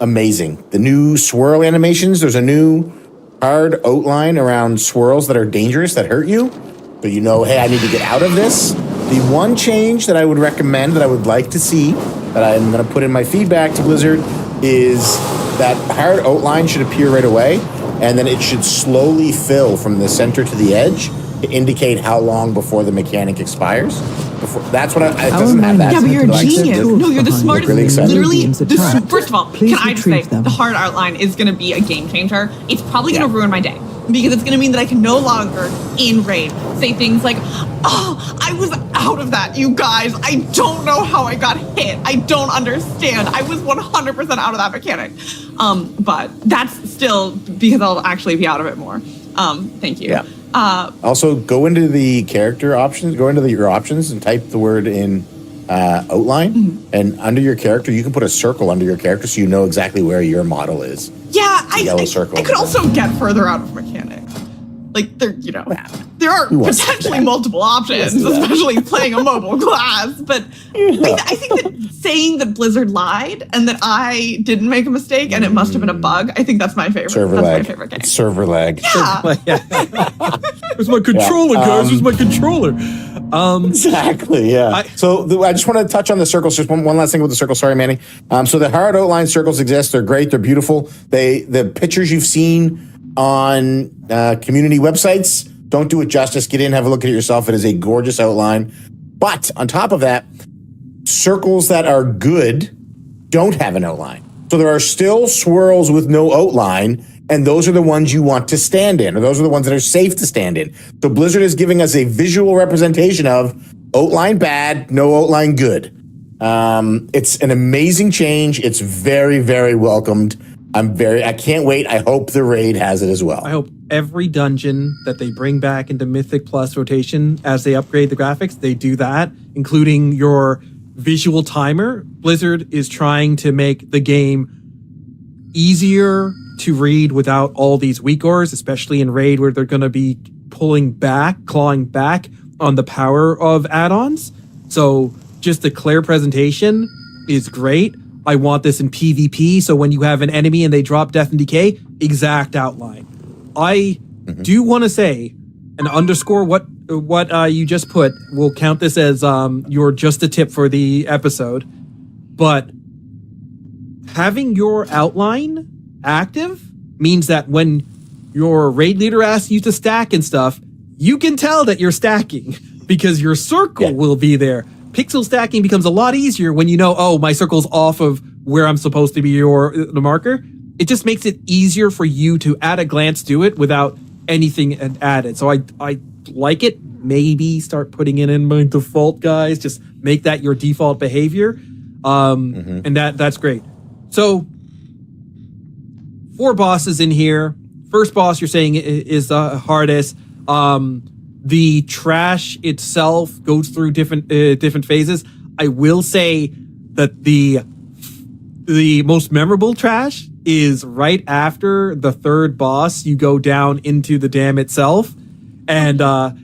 amazing. The new swirl animations, there's a new hard outline around swirls that are dangerous, that hurt you. So you know, hey, I need to get out of this. The one change that I would recommend, that I would like to see, that I'm going to put in my feedback to Blizzard, is that hard outline should appear right away, and then it should slowly fill from the center to the edge to indicate how long before the mechanic expires. That's what it doesn't have that. Yeah, but you're a genius. No, you're the smartest. Really excited. Literally, first of all, can I just say, the hard outline is going to be a game changer. It's probably going to ruin my day, because it's going to mean that I can no longer, in raid, say things like, oh, I was out of that, you guys. I don't know how I got hit. I don't understand. I was 100% out of that mechanic. But that's still because I'll actually be out of it more. Thank you. Yeah. Also, go into the character options, your options and type the word in outline. And under your character, you can put a circle under your character so you know exactly where your model is. Yeah, I circle. I could also get further out of mechanics. Like, there are potentially multiple options, especially playing a mobile class. But I think that saying that Blizzard lied and that I didn't make a mistake and it must have been a bug, I think that's my favorite. My favorite game. Server lag. Yeah. Where's my controller, guys? Where's my controller? Exactly, yeah. So I just want to touch on the circles. Just one last thing with the circles. Sorry, Manny. So the hard outline circles exist. They're great. They're beautiful. The pictures you've seen on community websites don't do it justice. Get in, have a look at it yourself. It is a gorgeous outline. But on top of that, circles that are good don't have an outline. So there are still swirls with no outline, and those are the ones you want to stand in, or those are the ones that are safe to stand in. So Blizzard is giving us a visual representation of outline bad, no outline good. It's an amazing change. It's very, very welcomed. I can't wait. I hope the raid has it as well. I hope every dungeon that they bring back into Mythic Plus rotation as they upgrade the graphics, they do that, including your visual timer. Blizzard is trying to make the game easier to read without all these weak ores, especially in raid where they're going to be clawing back on the power of add-ons. So just the clear presentation is great. I want this in PvP, so when you have an enemy and they drop Death and Decay, exact outline. I do want to say and underscore what you just put. We'll count this as your just a tip for the episode. But having your outline active means that when your raid leader asks you to stack and stuff, you can tell that you're stacking because your circle will be there. Pixel stacking becomes a lot easier when you know, oh, my circle's off of where I'm supposed to be the marker. It just makes it easier for you to at a glance do it without anything added. So I like it. Maybe start putting it in my default, guys. Just make that your default behavior. And that's great. So 4 bosses in here. First boss you're saying is the hardest. The trash itself goes through different phases. I will say that the most memorable trash is right after the third boss. You go down into the dam itself, and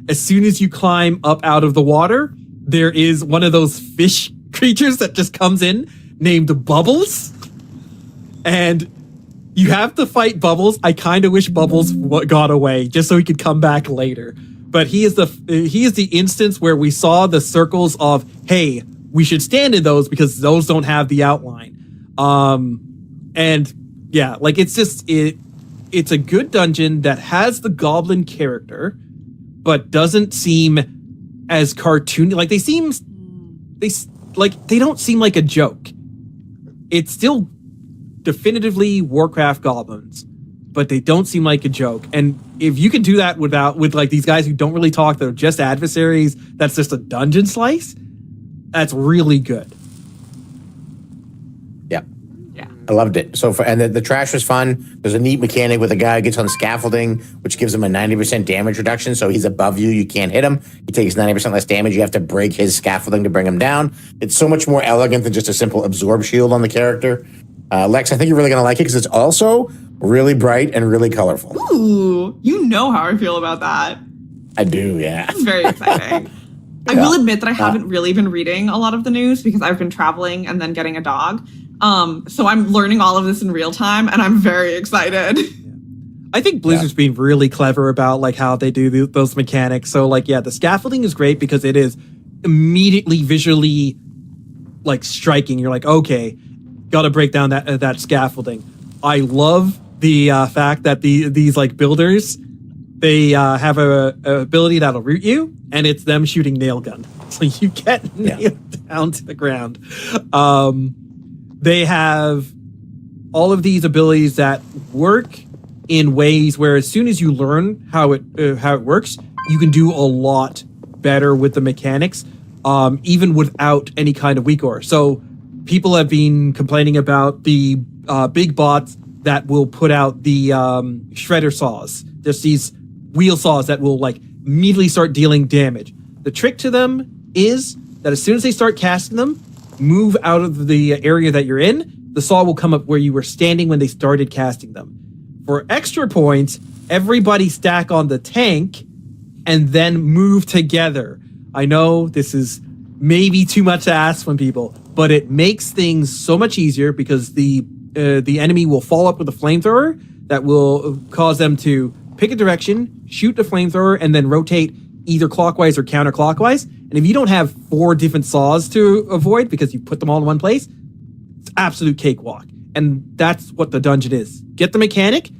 as soon as you climb up out of the water, there is one of those fish creatures that just comes in named Bubbles, and You have to fight Bubbles. I kind of wish Bubbles got away just so he could come back later. But he is the instance where we saw the circles of, hey, we should stand in those because those don't have the outline. And yeah, like it's a good dungeon that has the goblin character, but doesn't seem as cartoony. Like they don't seem like a joke. It's still definitively Warcraft goblins, but they don't seem like a joke. And if you can do that with like these guys who don't really talk, they're just adversaries, that's just a dungeon slice, that's really good. Yeah. I loved it. And the trash was fun. There's a neat mechanic with a guy who gets on scaffolding, which gives him a 90% damage reduction. So he's above you. You can't hit him. He takes 90% less damage. You have to break his scaffolding to bring him down. It's so much more elegant than just a simple absorb shield on the character. Lex, I think you're really going to like it because it's also really bright and really colorful. Ooh, you know how I feel about that. I do, yeah. It's very exciting. I will admit that I haven't really been reading a lot of the news because I've been traveling and then getting a dog. So I'm learning all of this in real time, and I'm very excited. I think Blizzard's being really clever about like how they do those mechanics. So like, yeah, the scaffolding is great because it is immediately visually like striking. You're like, okay, got to break down that scaffolding. I love the fact that these like builders, they have a ability that'll root you, and it's them shooting nail gun. So you get nailed down to the ground. They have all of these abilities that work in ways where as soon as you learn how it works, you can do a lot better with the mechanics, even without any kind of weak ore. So people have been complaining about the big bots that will put out the shredder saws. There's these wheel saws that will like immediately start dealing damage. The trick to them is that as soon as they start casting them, move out of the area that you're in, the saw will come up where you were standing when they started casting them. For extra points, everybody stack on the tank and then move together. I know this is maybe too much to ask from people, but it makes things so much easier because the enemy will fall up with a flamethrower that will cause them to pick a direction, shoot the flamethrower, and then rotate either clockwise or counterclockwise. And if you don't have 4 different saws to avoid because you put them all in one place, it's absolute cakewalk. And that's what the dungeon is. Get the mechanic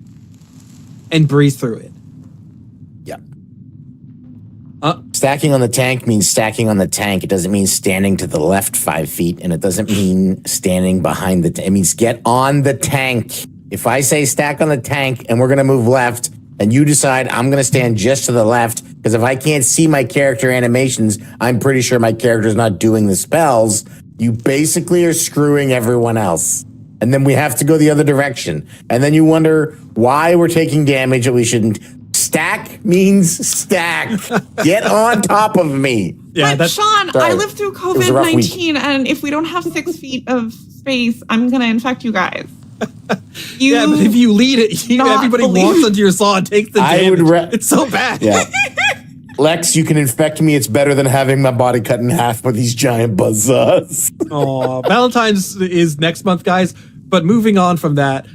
and breeze through it. Yeah. Stacking on the tank means stacking on the tank. It doesn't mean standing to the left 5 feet, and it doesn't mean standing behind the tank. It means get on the tank. If I say stack on the tank and we're going to move left, and you decide I'm going to stand just to the left, because if I can't see my character animations, I'm pretty sure my character's not doing the spells, you basically are screwing everyone else. And then we have to go the other direction. And then you wonder why we're taking damage that we shouldn't. Stack means stack. Get on top of me. Yeah, but Sean, I lived through COVID-19, and if we don't have 6 feet of space, I'm going to infect you guys. Yeah, but if you lead it, everybody walks onto your saw and takes the damage. It's so bad. Yeah. Lex, you can infect me. It's better than having my body cut in half by these giant buzzsaws. Oh, Valentine's is next month, guys. But moving on from that,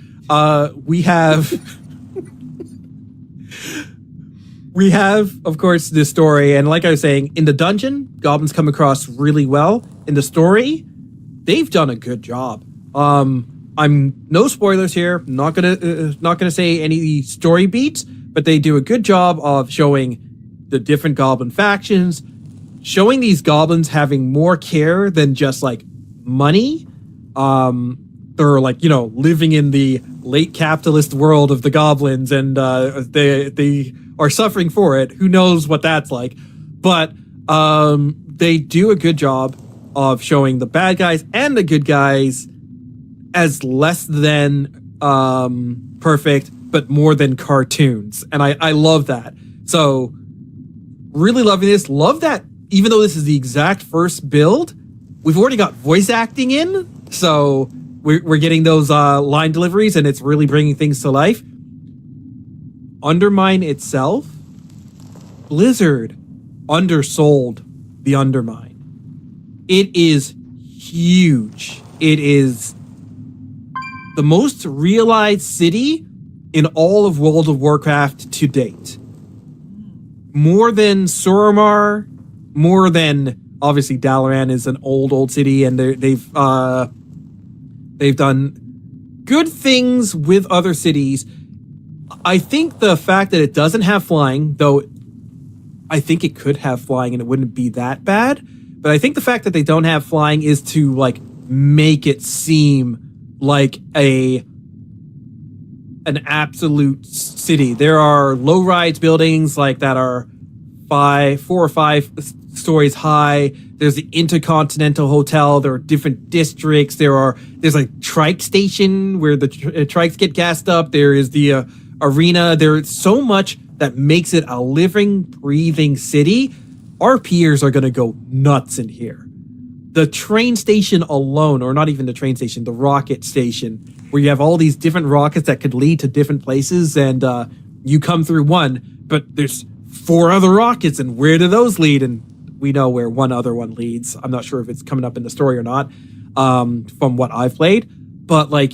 we have, of course, this story. And like I was saying, in the dungeon, goblins come across really well. In the story, they've done a good job. I'm no spoilers here. Not gonna say any story beats, but they do a good job of showing the different goblin factions, showing these goblins having more care than just like money. They're like, living in the late capitalist world of the goblins, and they are suffering for it. Who knows what that's like? But they do a good job of showing the bad guys and the good guys as less than perfect, but more than cartoons. And I love that. So really loving this. Love that even though this is the exact first build, we've already got voice acting in. So we're getting those line deliveries, and it's really bringing things to life. Undermine itself, Blizzard undersold the Undermine. It is huge. It is the most realized city in all of World of Warcraft to date. More than Suramar, more than obviously Dalaran is an old city, and they've done good things with other cities. I think the fact that it doesn't have flying, though I think it could have flying and it wouldn't be that bad, but I think the fact that they don't have flying is to like make it seem like an absolute city. There are low-rise buildings like that are 4 or 5 stories high. There's the Intercontinental Hotel. There are different districts. There's a trike station where the trikes get gassed up. There is the arena. There's so much that makes it a living, breathing city. Our peers are going to go nuts in here. The train station alone, or not even the train station, the rocket station, where you have all these different rockets that could lead to different places, and you come through one, but there's 4 other rockets, and where do those lead? And we know where one other one leads. I'm not sure if it's coming up in the story or not, from what I've played, but like,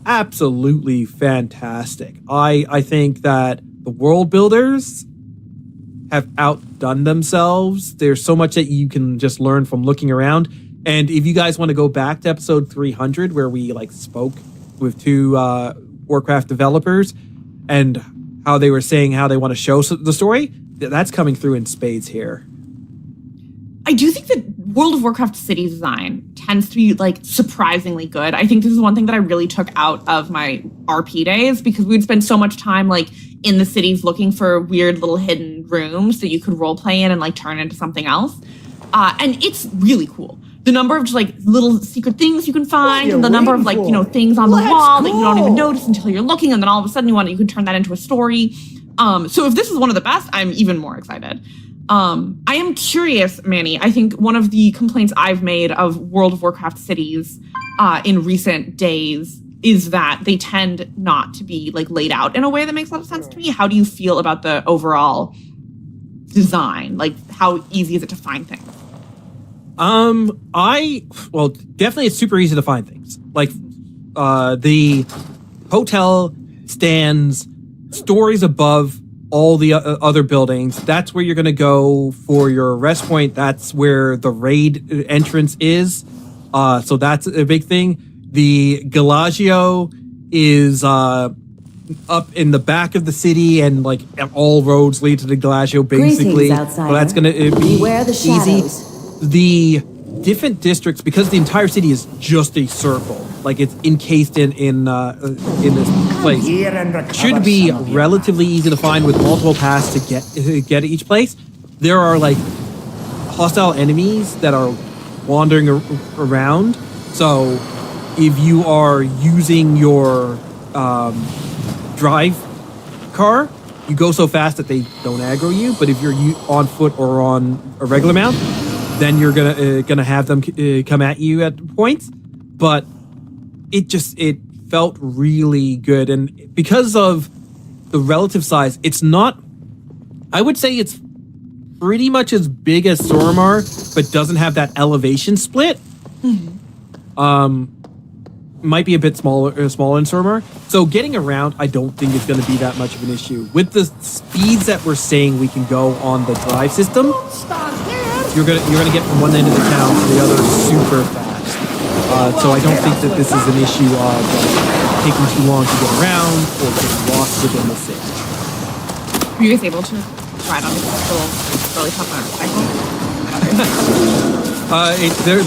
absolutely fantastic. I think that the world builders have outdone themselves. There's so much that you can just learn from looking around. And if you guys want to go back to episode 300, where we like spoke with 2 Warcraft developers and how they were saying how they want to show the story, that's coming through in spades here. I do think that World of Warcraft city design tends to be like surprisingly good. I think this is one thing that I really took out of my RP days, because we'd spend so much time like in the cities looking for weird little hidden rooms that you could role play in and like turn into something else. And it's really cool. The number of just like little secret things you can find, and the number of like, you know, things on the wall that you don't even notice until you're looking, and then all of a sudden you can turn that into a story. So if this is one of the best, I'm even more excited. I am curious, Manny. I think one of the complaints I've made of World of Warcraft cities in recent days is that they tend not to be like laid out in a way that makes a lot of sense to me. How do you feel about the overall design? Like, how easy is it to find things? Definitely it's super easy to find things. Like, the hotel stands stories above all the other buildings. That's where you're going to go for your rest point. That's where the raid entrance is. So that's a big thing. The Galagio is up in the back of the city, and like all roads lead to the Galagio, basically. So that's going to be Beware the easy. shadows. The different districts, because the entire city is just a circle, like it's encased in this place, should be relatively easy to find with multiple paths to get to each place. There are like hostile enemies that are wandering around, so if you are using your drive car, you go so fast that they don't aggro you. But if you're on foot or on a regular mount, then you're gonna have them come at you at points. But it felt really good, and because of the relative size, it's not. I would say it's pretty much as big as Suramar, but doesn't have that elevation split. Might be a bit smaller in Suramar. So getting around, I don't think it's going to be that much of an issue. With the speeds that we're saying we can go on the drive system, you're gonna get from one end of the town to the other super fast. So I don't think that this is an issue of taking too long to get around or getting lost within the city. Were you guys able to ride on this little really tough motorcycle?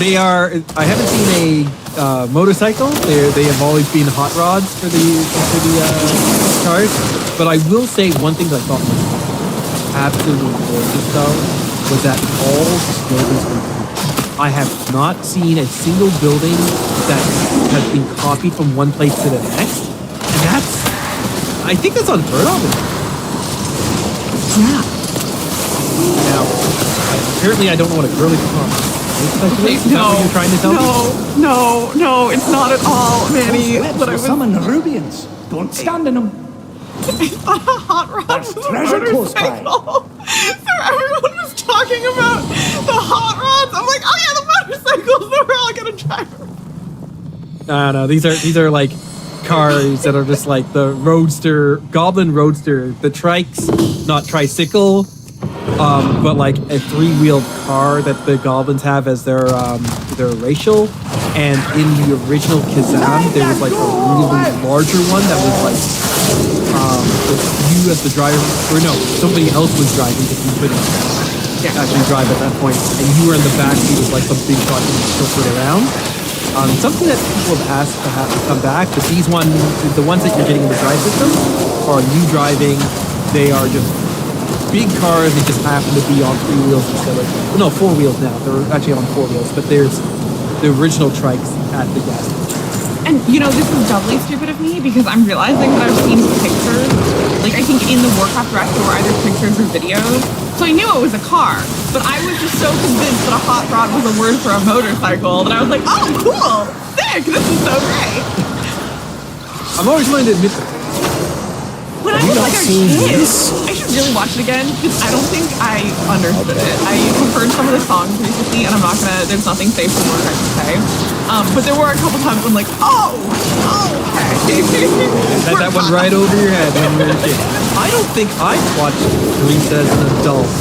They are. I haven't seen a motorcycle. They have always been hot rods for the cars. But I will say one thing that I thought was absolutely gorgeous, though, was that all buildings were beautiful. I have not seen a single building that has been copied from one place to the next, and I think that's unheard of. Yeah. Now, apparently, I don't know what a girly car. Okay, is that what you're trying to tell me? No, it's not at all, Manny. But I was summon the Rubians. Don't stand in them. I thought a hot rod was a treasure close by. motorcycle. So everyone was talking about the hot rods. I'm like, oh yeah, the motorcycles that we're all gonna drive. I don't know. These are like cars that are just like the Roadster, Goblin Roadster, the trikes, not tricycle, but like a three-wheeled car that the goblins have as their racial. And in the original Kazan, there was like a really larger one that was like you as the driver, or no, somebody else was driving because you couldn't actually drive at that point, and you were in the back seat of like some big truck and tilted around. Something that people have asked to have to come back, but these ones, the ones that you're getting in the drive system, are you driving. They are just big cars. They just happen to be on three wheels instead of four wheels now. They're actually on four wheels, but there's the original trikes at the gas station. And this is doubly stupid of me because I'm realizing that I've seen pictures. Like I think in the Warcraft Direct there were either pictures or videos. So I knew it was a car, but I was just so convinced that a hot rod was a word for a motorcycle that I was like, oh, cool, sick, this is so great. I'm always willing to admit that. When I was like a kid, I should really watch it again because I don't think I understood it. I have heard some of the songs recently, and I'm not gonna. There's nothing safe for work I can say. But there were a couple times when I'm like, oh, okay. Had that one right over your head when you were a kid. I don't think I've watched Grease as an adult.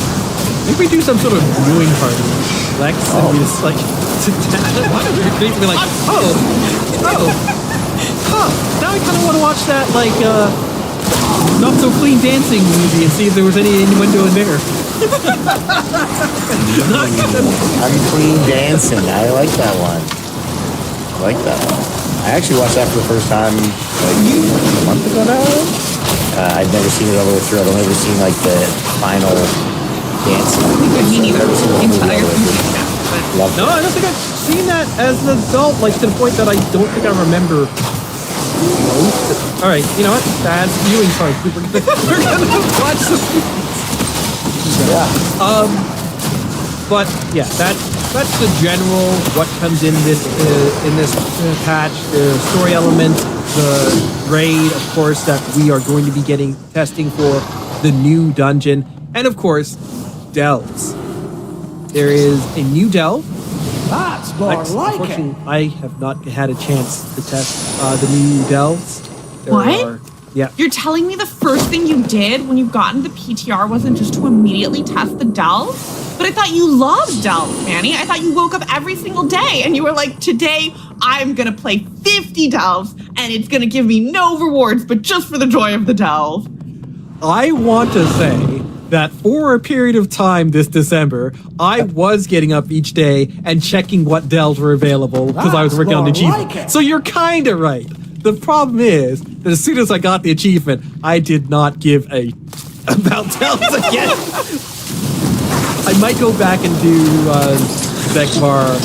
Maybe we do some sort of viewing party, Lex, and we just like sit down and watch it. Be like, now I kind of want to watch that like. Not So Clean Dancing movie and see if there was any innuendo in there. Unclean Dancing. I like that one. I actually watched that for the first time like a month ago now. I'd never seen it all the way through. I've only ever seen like the final dancing. Me neither. No, I don't think I've seen that as an adult, like to the point that I don't think I remember. All right, you know what? Bad viewing party. We're gonna watch some movies. Yeah. But yeah, that's the general what comes in this patch. The story element, the raid, of course, that we are going to be testing for the new dungeon, and of course, delves. There is a new delve. That's more like it. Unfortunately, I have not had a chance to test the new delves. What? Yeah. You're telling me the first thing you did when you got into the PTR wasn't just to immediately test the delves? But I thought you loved delves, Manny. I thought you woke up every single day and you were like, today I'm gonna play 50 delves and it's gonna give me no rewards, but just for the joy of the delve. I want to say that for a period of time this December, I was getting up each day and checking what delves were available because I was working on the achievement. Like so you're kind of right. The problem is that as soon as I got the achievement, I did not give a about delves again. I might go back and do Zekmar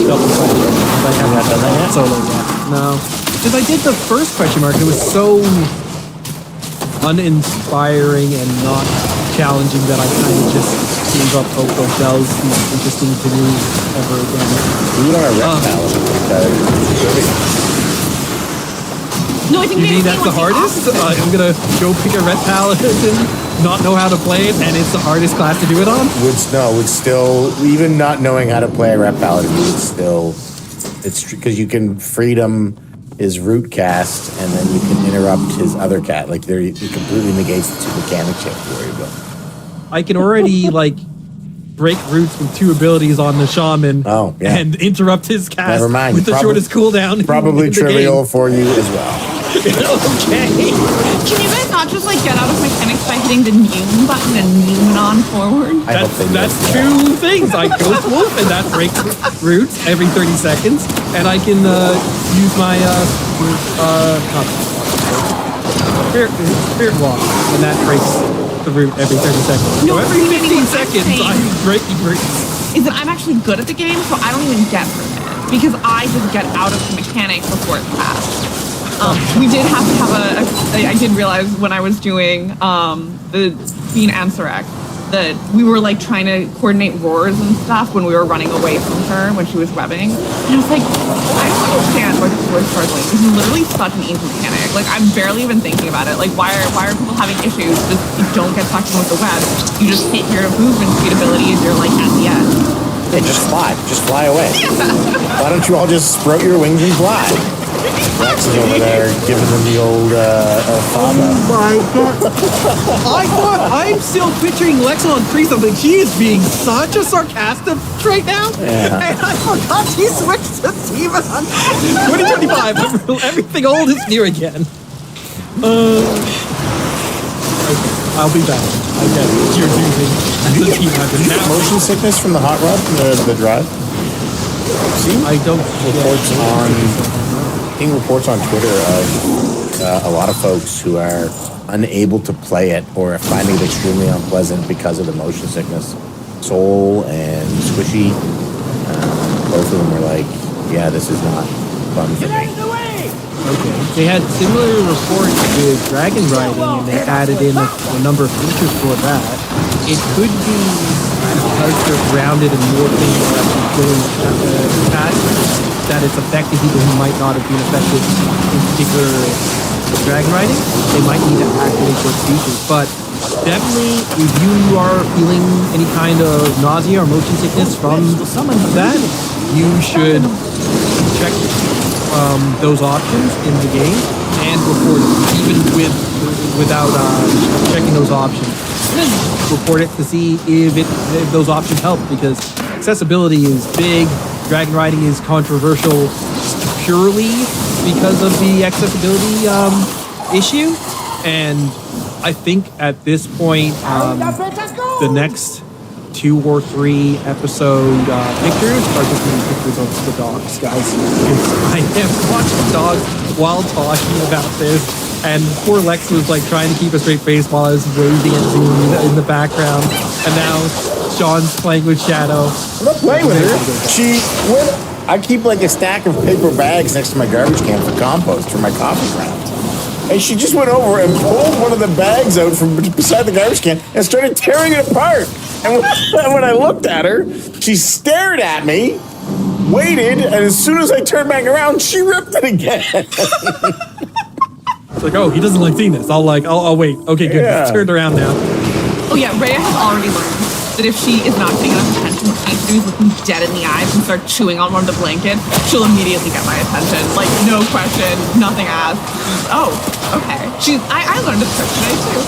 double question. I have not done that solo yet. No, because I did the first question mark. It was so uninspiring and not challenging that I kind of just gave up hope of delves being interesting to me ever again. We don't have No, I think you mean that's the hardest? I'm gonna go pick a red palette and not know how to play it, and it's the hardest class to do it on? Would still, even not knowing how to play a red palette, it's because you can freedom his root cast, and then you can interrupt his other cat. Like, it completely negates the two mechanics you have to worry about. I can already, break roots with two abilities on the shaman and interrupt his cast Never mind. with the shortest cooldown. Probably trivial for you as well. Okay. Can you guys not just get out of mechanics by hitting the new button and move on forward? That's two things. I Ghost Wolf and that breaks roots every 30 seconds, and I can use my Spirit Walk, and that breaks the root every 30 seconds. No, so every 15 seconds, I'm breaking roots. Is that I'm actually good at the game, so I don't even get through it because I just get out of the mechanic before it's passed. We did have to have I did realize when I was doing the Queen Ansarek that we were trying to coordinate roars and stuff when we were running away from her when she was webbing. And I was like, I don't understand why people are struggling. This is literally such an easy mechanic. I'm barely even thinking about it. Why are people having issues? Just you don't get sucked in with the web. You just hit your movement speed ability and you're at the end. Yeah, just fly. Just fly away. Why don't you all just sprout your wings and fly? Rex is over there giving them the old father. Oh my god. I'm still picturing Lex on Frieza, but she is being such a sarcastic right now. Yeah. And I forgot she switched to Steven. 2025, everything old is new again. Okay, I'll be back. I guess you're using the T-100 now. Motion sickness from the hot rod, from the drive? See? I don't Seeing reports on Twitter of a lot of folks who are unable to play it or are finding it extremely unpleasant because of the motion sickness. Soul and Squishy, both of them were like, yeah, this is not fun for me. Okay. They had similar reports with dragon riding, and they added in a number of features for that. It could be because they're grounded and more things are actually going past that it's affecting people who might not have been affected in particular dragon riding. They might need to activate those features. But definitely, if you are feeling any kind of nausea or motion sickness from that, you should check those options in the game and report it, even without checking those options. Report it to see if those options help, because accessibility is big. Dragon riding is controversial purely because of the accessibility issue, and I think at this point the next 2 or 3 episode pictures are just going to be pictures of the dogs, guys. I have watched dogs while talking about this, and poor Lex was like trying to keep a straight face while I was waving at Zoom in the background, and now Sean's playing with Shadow. I'm not playing with her. I keep like a stack of paper bags next to my garbage can for compost for my coffee grounds. And she just went over and pulled one of the bags out from beside the garbage can and started tearing it apart. And when I looked at her, she stared at me, waited, and as soon as I turned back around, she ripped it again. It's like, oh, he doesn't like seeing this. I'll wait. Okay, good. Yeah. It's turned around now. Oh yeah, Rhea has already learned that if she is not paying enough attention to Anthony's looking dead in the eyes and start chewing on one of the blankets, she'll immediately get my attention. Like, no question, nothing asked. Oh, okay. I learned a trick today too.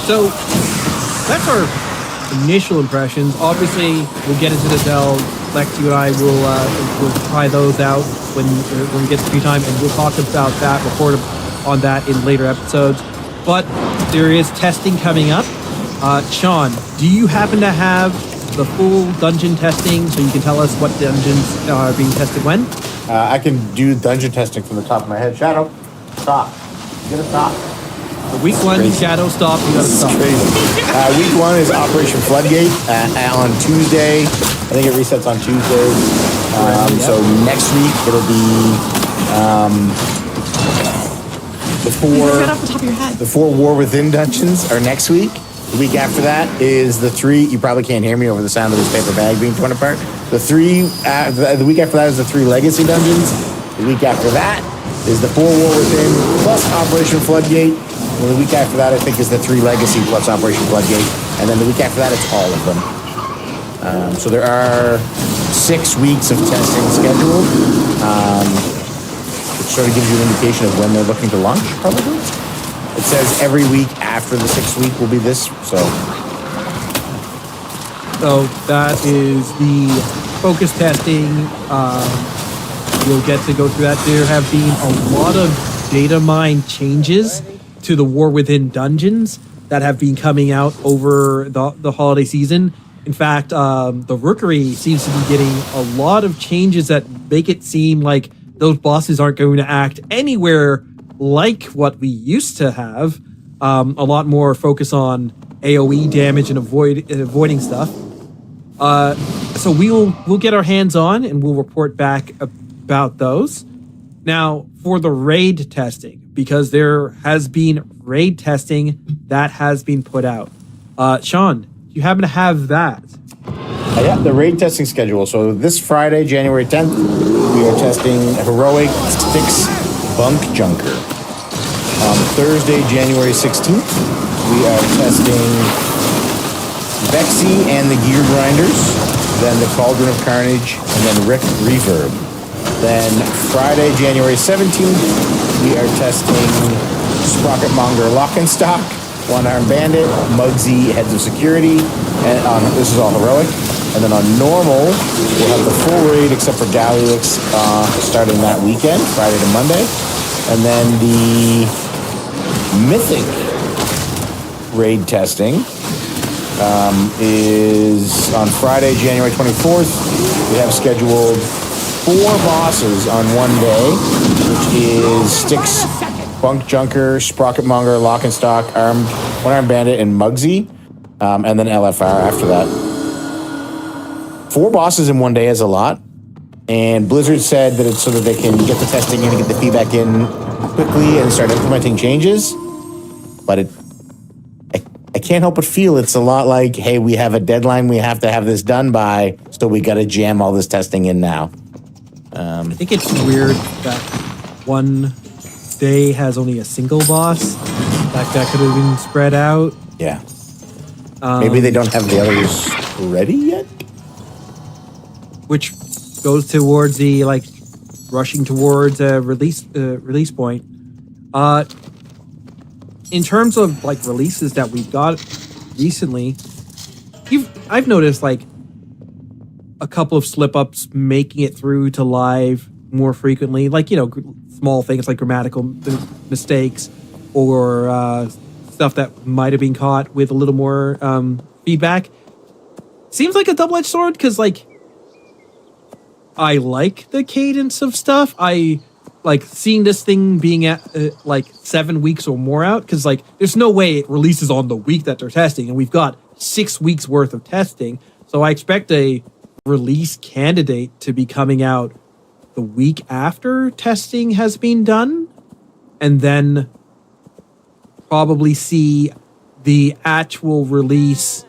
So that's our initial impressions. Obviously, we'll get into the delve. Lex, you and I will try those out when we get to free time, and we'll talk about that, report on that in later episodes. But there is testing coming up. Sean, do you happen to have the full dungeon testing so you can tell us what dungeons are being tested when? I can do dungeon testing from the top of my head. Shadow, stop. Get a stop. Week 1, Shadow, stop. You gotta stop. Week 1 is Operation Floodgate on Tuesday. I think it resets on Tuesday. So next week it'll be Right off the top of your head. the 4 War Within dungeons are next week. The week after that is the 3. You probably can't hear me over the sound of this paper bag being torn apart. The week after that is the 3 Legacy dungeons. The week after that is the 4 War Within plus Operation Floodgate. And the week after that, I think, is the 3 Legacy plus Operation Floodgate. And then the week after that, it's all of them. So there are 6 weeks of testing scheduled. Which sort of gives you an indication of when they're looking to launch, probably. It says every week after the 6th week will be this, so that is the focus testing. You'll get to go through that. There have been a lot of data mine changes to the War Within dungeons that have been coming out over the holiday season. In fact, the Rookery seems to be getting a lot of changes that make it seem like those bosses aren't going to act anywhere like what we used to have. A lot more focus on AoE damage and avoiding stuff. So we'll get our hands on and we'll report back about those. Now, for the raid testing, because there has been raid testing that has been put out. Sean, do you happen to have that? Yeah, the raid testing schedule. So this Friday, January 10th, we are testing Heroic Styx Bunk Junker. On Thursday, January 16th, we are testing Bexy and the Gear Grinders, then the Cauldron of Carnage, and then Rick Reverb. Then Friday, January 17th, we are testing Sprocketmonger Lock and Stock, One Arm Bandit, Muggsy Heads of Security, and this is all heroic. And then on normal, we'll have the full raid except for Galliux starting that weekend, Friday to Monday. And then the Mythic raid testing is on Friday, January 24th. We have scheduled 4 bosses on one day, which is Styx, Bunk Junker, Sprocketmonger, Lock and Stock, One Arm Bandit, and Muggsy, and then LFR after that. 4 bosses in one day is a lot, and Blizzard said that it's so that they can get the testing in and get the feedback in quickly and start implementing changes, but I can't help but feel it's a lot like, hey, we have a deadline we have to have this done by, so we got to jam all this testing in now. I think it's weird that one day has only a single boss. That could have been spread out. Yeah. Maybe they don't have the others ready yet? Which goes towards the, rushing towards a release point. In terms of, releases that we've got recently, I've noticed, a couple of slip-ups making it through to live more frequently. Small things like grammatical mistakes or stuff that might have been caught with a little more feedback. Seems like a double-edged sword, because, I like the cadence of stuff. I like seeing this thing being at 7 weeks or more out, because there's no way it releases on the week that they're testing, and we've got 6 weeks worth of testing. So I expect a release candidate to be coming out the week after testing has been done, and then probably see the actual release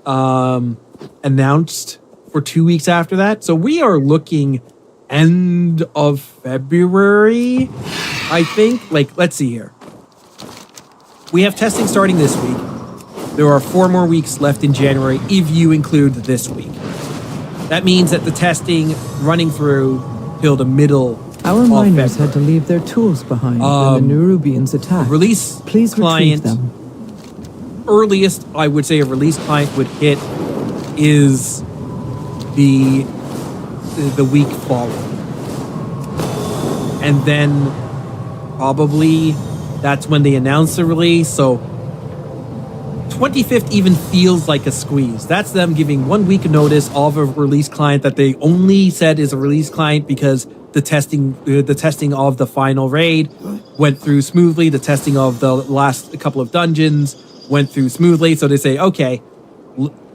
announced for 2 weeks after that. So we are looking end of February, I think. Let's see here. We have testing starting this week. There are 4 more weeks left in January if you include this week. That means that the testing running through till the middle Our of miners February. had to leave their tools behind when the Nerubians attacked. Release Please client, retrieve them. earliest I would say a release client would hit is the week following. And then probably that's when they announce the release. So 25th even feels like a squeeze. That's them giving 1 week notice of a release client that they only said is a release client because the testing of the final raid went through smoothly. The testing of the last couple of dungeons went through smoothly. So they say, okay,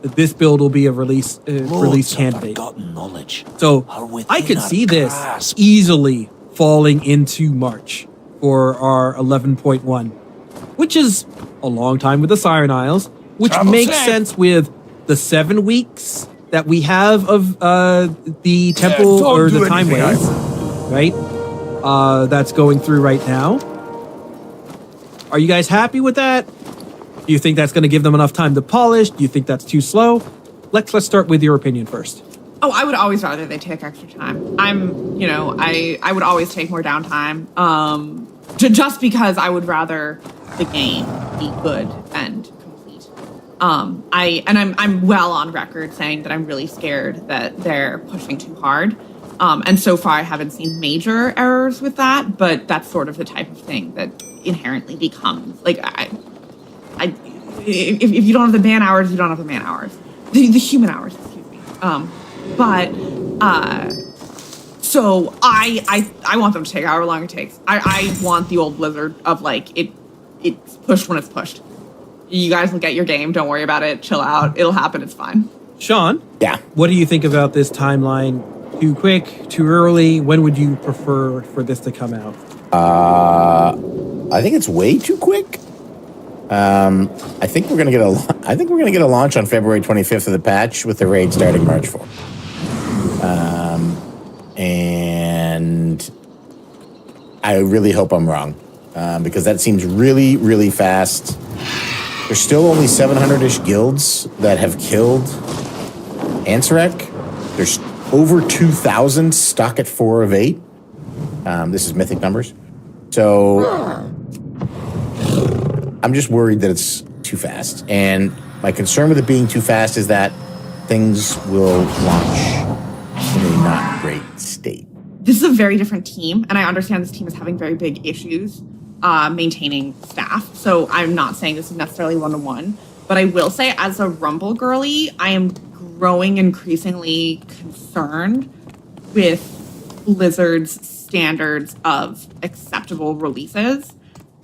this build will be a release candidate. Knowledge So I could see this easily falling into March for our 11.1, which is a long time with the Siren Isles, which makes sense with the 7 weeks that we have of the temple or the time wave, right? That's going through right now. Are you guys happy with that? Do you think that's going to give them enough time to polish? Do you think that's too slow? Let's start with your opinion first. Oh, I would always rather they take extra time. I would always take more downtime. Just because I would rather the game be good and complete. I'm well on record saying that I'm really scared that they're pushing too hard. And so far I haven't seen major errors with that, but that's sort of the type of thing that inherently becomes if you don't have the man hours, you don't have the man hours. The human hours, excuse me. So I want them to take however long it takes. I want the old Blizzard of it's pushed when it's pushed. You guys will get your game. Don't worry about it. Chill out. It'll happen. It's fine. Sean? Yeah. What do you think about this timeline? Too quick? Too early? When would you prefer for this to come out? I think it's way too quick. I think we're gonna get a launch on February 25th of the patch with the raid starting March 4th. And I really hope I'm wrong, because that seems really, really fast. there's still only 700-ish guilds that have killed Ansarek. There's over 2,000 stuck at 4 of 8. This is mythic numbers. So I'm just worried that it's too fast. And my concern with it being too fast is that things will launch in a not great state. This is a very different team, and I understand this team is having very big issues maintaining staff. So I'm not saying this is necessarily one-to-one, but I will say as a Rumble girly, I am growing increasingly concerned with Blizzard's standards of acceptable releases.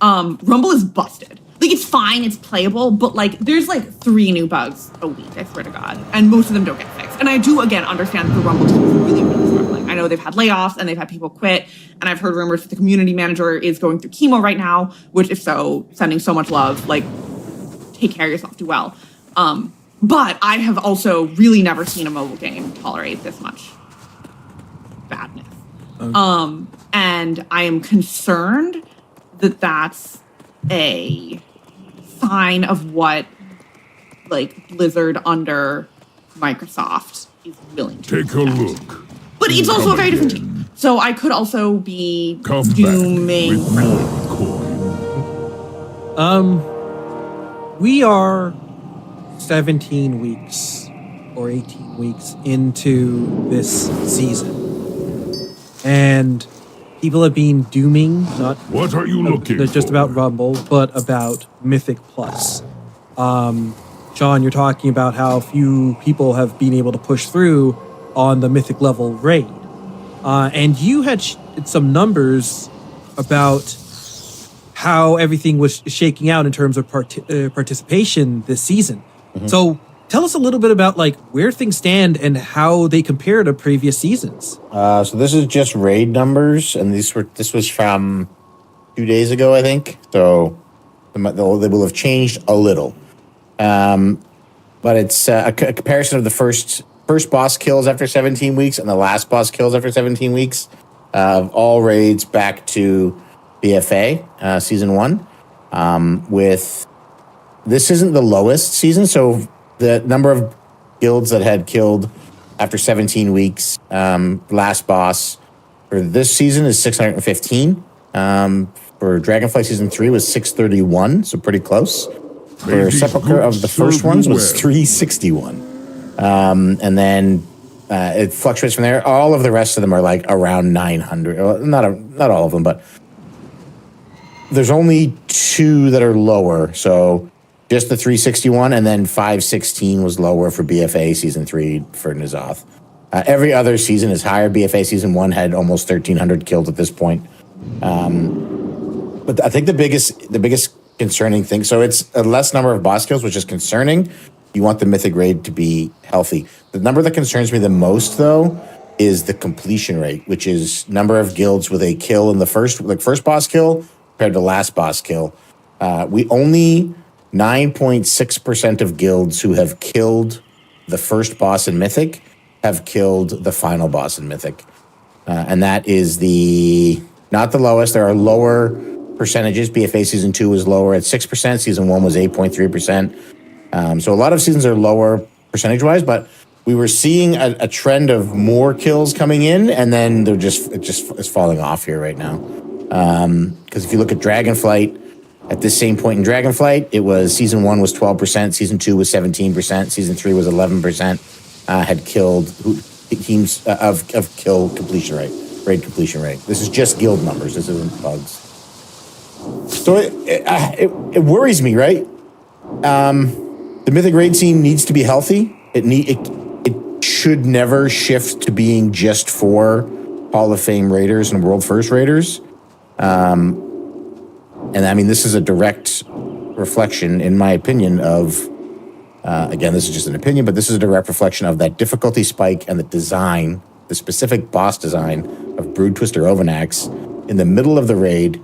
Rumble is busted. Like, it's fine, it's playable, but like there's like 3 new bugs a week, I swear to God, and most of them don't get fixed. And I do again understand that the Rumble team is really, really struggling. I know they've had layoffs and they've had people quit, and I've heard rumors that the community manager is going through chemo right now, which, if so, sending so much love. Like, take care of yourself, do well. But I have also really never seen a mobile game tolerate this much badness. Okay. And I am concerned that that's a sign of what, like, Blizzard under Microsoft is willing to take accept. a look. But it's also a very different team. So I could also be dooming. We are 17 weeks or 18 weeks into this season. And people have been dooming, not what are you looking just for? about Rumble, but about Mythic Plus. Sean, you're talking about how few people have been able to push through on the Mythic level raid. And you had some numbers about how everything was shaking out in terms of participation this season. Mm-hmm. So tell us a little bit about like where things stand and how they compare to previous seasons. So this is just raid numbers, and this was from 2 days ago, I think. So they will have changed a little, but it's a comparison of the first boss kills after 17 weeks and the last boss kills after 17 weeks of all raids back to BFA season 1. With this isn't the lowest season, so the number of guilds that had killed after 17 weeks, last boss for this season is 615. For Dragonflight Season 3 was 631, so pretty close. For Sepulchre of the first ones was 361. And then it fluctuates from there. All of the rest of them are like around 900. Well, not all of them, but there's only 2 that are lower. So just the 361, and then 516 was lower for BFA Season 3 for N'Zoth. Every other season is higher. BFA Season 1 had almost 1,300 killed at this point. But I think the biggest concerning thing, so it's a less number of boss kills, which is concerning. You want the Mythic raid to be healthy. The number that concerns me the most, though, is the completion rate, which is number of guilds with a kill in the first boss kill compared to last boss kill. We only 9.6% of guilds who have killed the first boss in Mythic have killed the final boss in Mythic. And that is not the lowest. There are lower percentages. BFA Season 2 was lower at 6%. Season 1 was 8.3%. So a lot of seasons are lower percentage-wise, but we were seeing a trend of more kills coming in, and then it's falling off here right now. Because if you look at Dragonflight, at this same point in Dragonflight, it was Season 1 was 12%, Season 2 was 17%, Season 3 was 11%, had killed teams of kill completion rate, raid completion rate. This is just guild numbers. This isn't bugs. So it worries me, right? The Mythic raid scene needs to be healthy. It should never shift to being just for Hall of Fame raiders and World First raiders. And I mean, this is a direct reflection, in my opinion, of, again, this is just an opinion, but this is a direct reflection of that difficulty spike and the design, the specific boss design of Brood Twister Ovanax in the middle of the raid,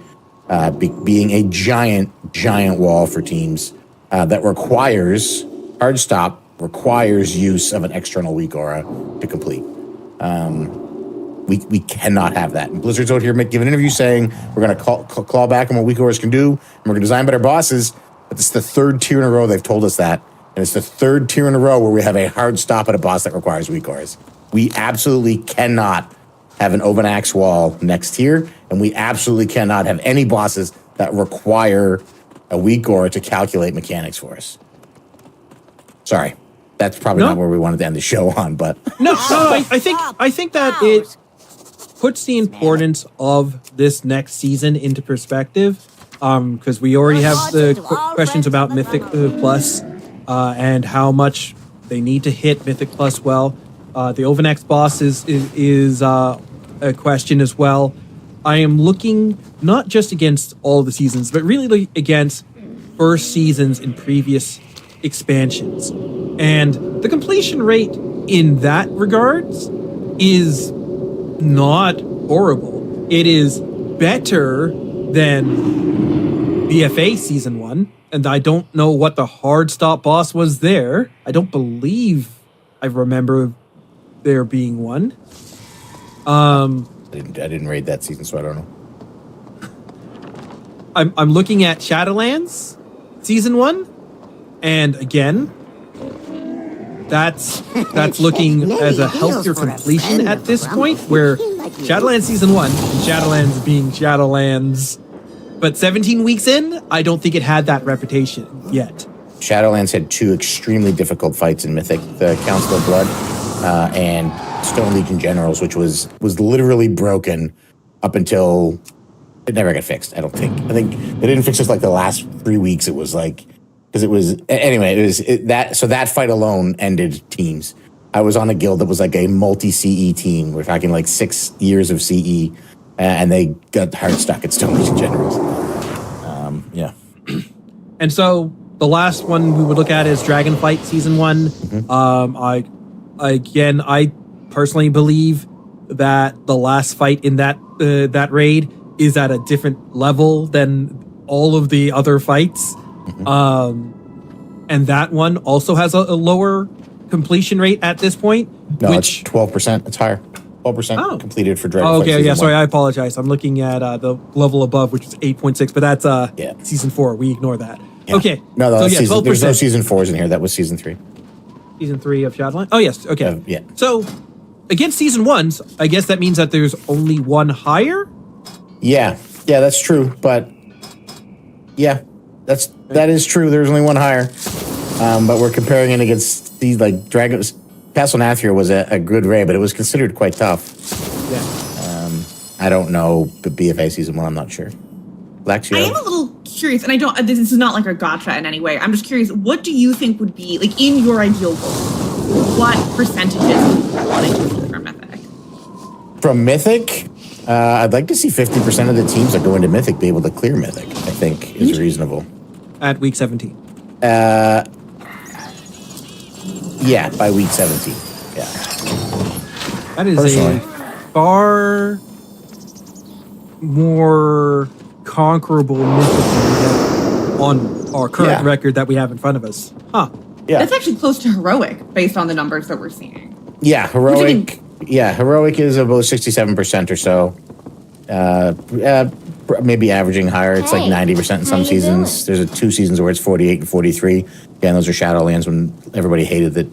being a giant wall for teams that requires, hard stop, requires use of an external weak aura to complete. We cannot have that. And Blizzard's out here give an interview saying we're going to claw back on what weak auras can do, and we're going to design better bosses. It's the third tier in a row they've told us that. And it's the third tier in a row where we have a hard stop at a boss that requires weak cores. We absolutely cannot have an open axe wall next tier, and we absolutely cannot have any bosses that require a weak core to calculate mechanics for us. Sorry. That's probably not where we wanted to end the show on, but I think that it puts the importance of this next season into perspective, because we already have the questions about Mythic Plus and how much they need to hit Mythic Plus well. The Overnext boss is a question as well. I am looking not just against all the seasons, but really against first seasons in previous expansions. And the completion rate in that regards is not horrible. It is better than BFA Season 1, and I don't know what the hard stop boss was there. I don't believe I remember there being one. I didn't raid that season, so I don't know. I'm looking at Shadowlands Season 1, and again, that's looking as a healthier completion at this point, where Shadowlands Season 1 and Shadowlands being Shadowlands, but 17 weeks in, I don't think it had that reputation yet. Shadowlands had two extremely difficult fights in Mythic, the Council of Blood and Stone Legion Generals, which was literally broken up until it never got fixed, I don't think. I think they didn't fix it like the last 3 weeks. It was like, because it was, anyway, so that fight alone ended teams. I was on a guild that was like a multi-CE team. We're talking like 6 years of CE, and they got hard stuck at Stone Legion Generals. Yeah. And so the last one we would look at is Dragonfight Season 1. Mm-hmm. I personally believe that the last fight in that raid is at a different level than all of the other fights. Mm-hmm. And that one also has a lower completion rate at this point. No, it's 12%. It's higher. 12% completed for Dragonfight. Oh, okay, yeah, sorry, I apologize. I'm looking at the level above, which is 8.6, but that's Season 4. We ignore that. Yeah. Okay. No, so season, there's no Season 4s in here. That was Season 3. Season 3 of Shadowlands? Oh, yes, okay. Yeah. So, against Season 1s, I guess that means that there's only one higher? Yeah, that's true, but yeah, that is true. There's only one higher, but we're comparing it against these like Dragons. Castle Nathria was a good raid, but it was considered quite tough. Yeah. I don't know the BFA Season 1. I'm not sure. Lex, I am a little curious, and I don't. This is not like a gotcha in any way. I'm just curious. What do you think would be like in your ideal world? What percentages would you want to see from Mythic? From Mythic, I'd like to see 50% of the teams that go into Mythic be able to clear Mythic. I think is reasonable. At week 17. Yeah, by week 17. Yeah. That is a far more conquerable Mythic than we have on our current record that we have in front of us. Huh. Yeah. That's actually close to heroic based on the numbers that we're seeing. Yeah, heroic. Yeah, heroic is about 67% or so. Maybe averaging higher. It's like 90% in some seasons. There's 2 seasons where it's 48 and 43. Again, those are Shadowlands when everybody hated it.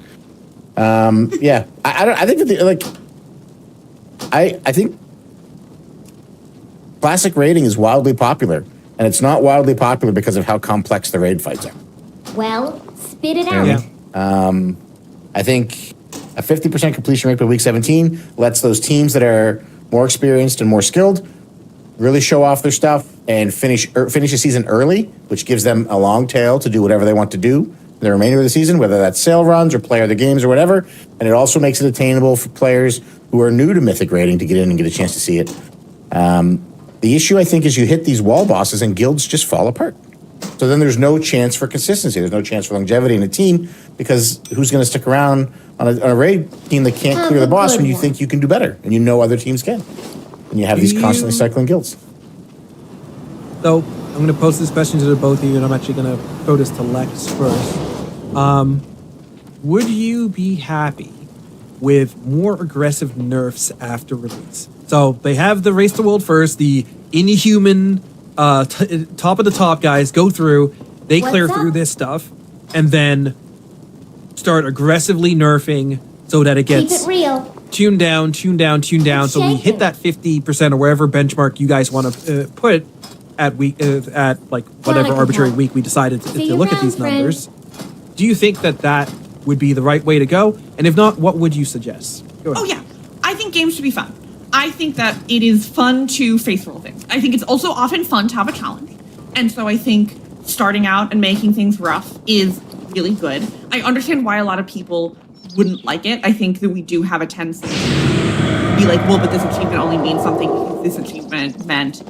Yeah, I think that I think classic raiding is wildly popular, and it's not wildly popular because of how complex the raid fights are. Well, spit it out. Yeah. I think a 50% completion rate by week 17 lets those teams that are more experienced and more skilled really show off their stuff and finish a season early, which gives them a long tail to do whatever they want to do the remainder of the season, whether that's sale runs or play other games or whatever. And it also makes it attainable for players who are new to Mythic raiding to get in and get a chance to see it. The issue, I think, is you hit these wall bosses and guilds just fall apart. So then there's no chance for consistency. There's no chance for longevity in a team, because who's going to stick around on a raid team that can't clear the boss when you think you can do better and you know other teams can? And you have these constantly cycling guilds. So I'm going to pose this question to the both of you, and I'm actually going to throw this to Lex first. Would you be happy with more aggressive nerfs after release? So they have the Race the World first, the Inhuman top of the top guys go through, they What's clear up? through this stuff, and then start aggressively nerfing so that it Keep gets it real. tuned down, so we hit that 50% or wherever benchmark you guys want to put at week at like whatever arbitrary week we decided to look at these numbers. Do you think that would be the right way to go? And if not, what would you suggest? Go ahead. Oh yeah, I think games should be fun. I think that it is fun to face roll things. I think it's also often fun to have a challenge. And so I think starting out and making things rough is really good. I understand why a lot of people wouldn't like it. I think that we do have a tendency to be like, well, but this achievement only means something because this achievement meant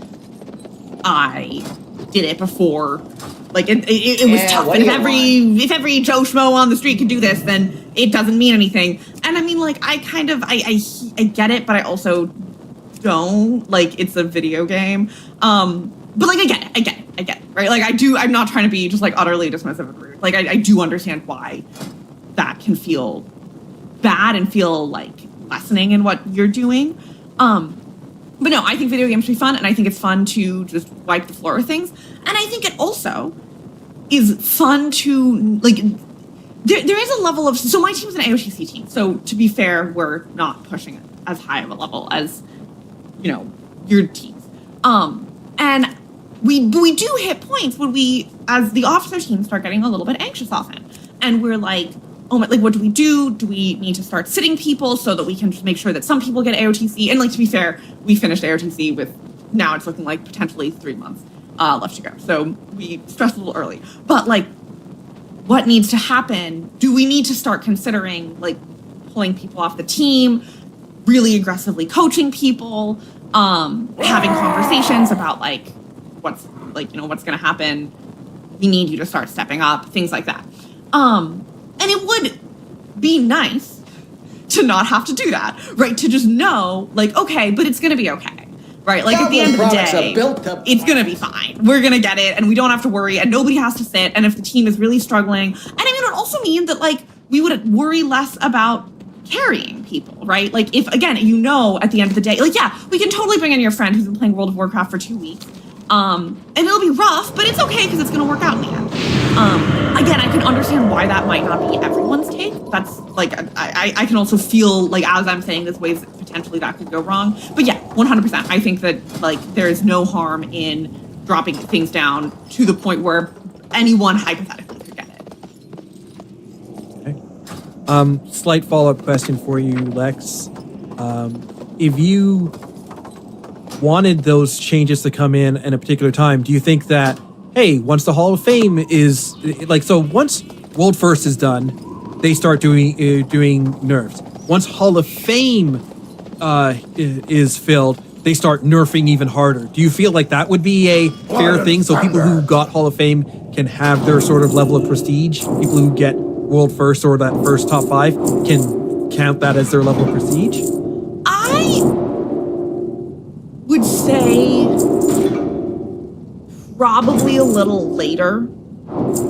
I did it before. Like it was tough. And if every Joe Schmo on the street can do this, then it doesn't mean anything. And I mean, like, I get it, but I also don't. Like, it's a video game. But like, I get it, right? Like, I'm not trying to be just like utterly dismissive and rude. Like, I do understand why that can feel bad and feel like lessening in what you're doing. But no, I think video games should be fun, and I think it's fun to just wipe the floor with things. And I think it also is fun to, like, there is a level of, so my team's an AOTC team, so to be fair, we're not pushing it as high of a level as, you know, your teams. And we do hit points when we, as the officer team, start getting a little bit anxious often. And we're like, oh my, like, what do we do? Do we need to start sitting people so that we can just make sure that some people get AOTC? And like, to be fair, we finished AOTC with, now it's looking like potentially 3 months left to go. So we stressed a little early. But like, what needs to happen? Do we need to start considering like pulling people off the team, really aggressively coaching people, having conversations about like, what's going to happen? We need you to start stepping up, things like that. And it would be nice to not have to do that, right? To just know, like, okay, but it's going to be okay, right? Like, at the end of the day, it's going to be fine. We're going to get it, and we don't have to worry, and nobody has to sit. And if the team is really struggling, and I mean, it would also mean that, like, we would worry less about carrying people, right? Like, if, again, you know, at the end of the day, like, yeah, we can totally bring in your friend who's been playing World of Warcraft for 2 weeks. And it'll be rough, but it's okay because it's going to work out in the end. Again, I can understand why that might not be everyone's take. That's like, I can also feel like, as I'm saying, there's ways that potentially that could go wrong. But yeah, 100%. I think that like there is no harm in dropping things down to the point where anyone hypothetically could get it. Okay. Slight follow-up question for you, Lex. If you wanted those changes to come in a particular time, do you think that, hey, once the Hall of Fame is like, so once World First is done, they start doing nerfs. Once Hall of Fame is filled, they start nerfing even harder. Do you feel like that would be a fair thing, so people who got Hall of Fame can have their sort of level of prestige? People who get World First or that first top 5 can count that as their level of prestige? I would say probably a little later.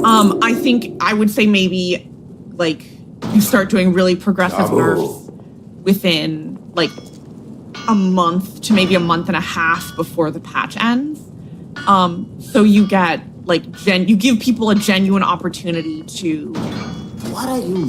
I think I would say maybe like you start doing really progressive nerfs within like a month to maybe a month and a half before the patch ends. So you get like you give people a genuine opportunity to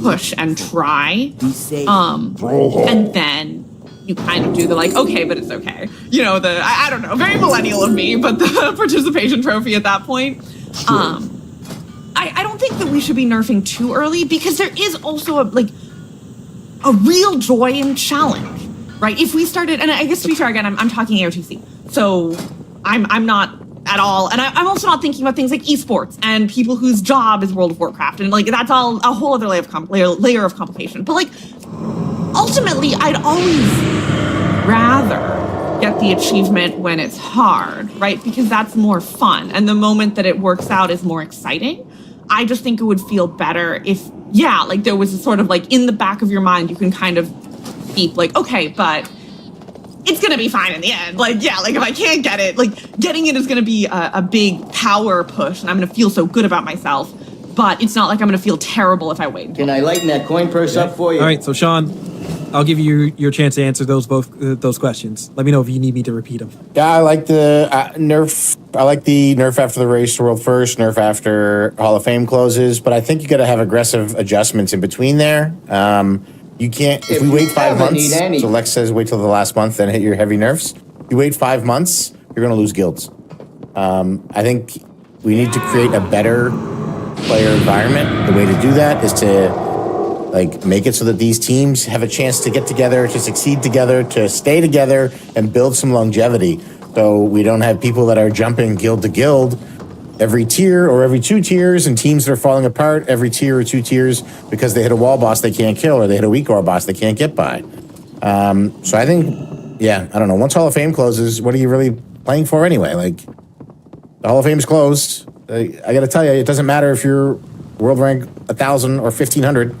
push and try. And then you kind of do the like, okay, but it's okay. You know, the, I don't know, very millennial of me, but the participation trophy at that point. I don't think that we should be nerfing too early because there is also a real joy and challenge, right? If we started, and I guess to be fair, again, I'm talking AOTC. So I'm not at all, and I'm also not thinking about things like esports and people whose job is World of Warcraft, and like that's all a whole other layer of complication. But like, ultimately, I'd always rather get the achievement when it's hard, right? Because that's more fun. And the moment that it works out is more exciting. I just think it would feel better if, yeah, like there was a sort of like in the back of your mind, you can kind of keep like, okay, but it's going to be fine in the end. Like, yeah, like if I can't get it, like getting it is going to be a big power push and I'm going to feel so good about myself. But it's not like I'm going to feel terrible if I wait. Can I lighten that coin purse up for you? All right, so Sean, I'll give you your chance to answer those questions. Let me know if you need me to repeat them. Yeah, I like the nerf like the nerf after the race to world first, nerf after Hall of Fame closes, but I think you got to have aggressive adjustments in between there. You can't, if we wait 5 months, so Lex says wait till the last month, then hit your heavy nerfs. You wait 5 months, you're going to lose guilds. I think we need to create a better player environment. The way to do that is to like make it so that these teams have a chance to get together, to succeed together, to stay together, and build some longevity. So we don't have people that are jumping guild to guild every tier or every 2 tiers, and teams that are falling apart every tier or 2 tiers because they hit a wall boss they can't kill or they hit a weak ore boss they can't get by. So I think, yeah, I don't know. Once Hall of Fame closes, what are you really playing for anyway? Like, the Hall of Fame's closed. I got to tell you, it doesn't matter if you're world rank 1,000 or 1,500.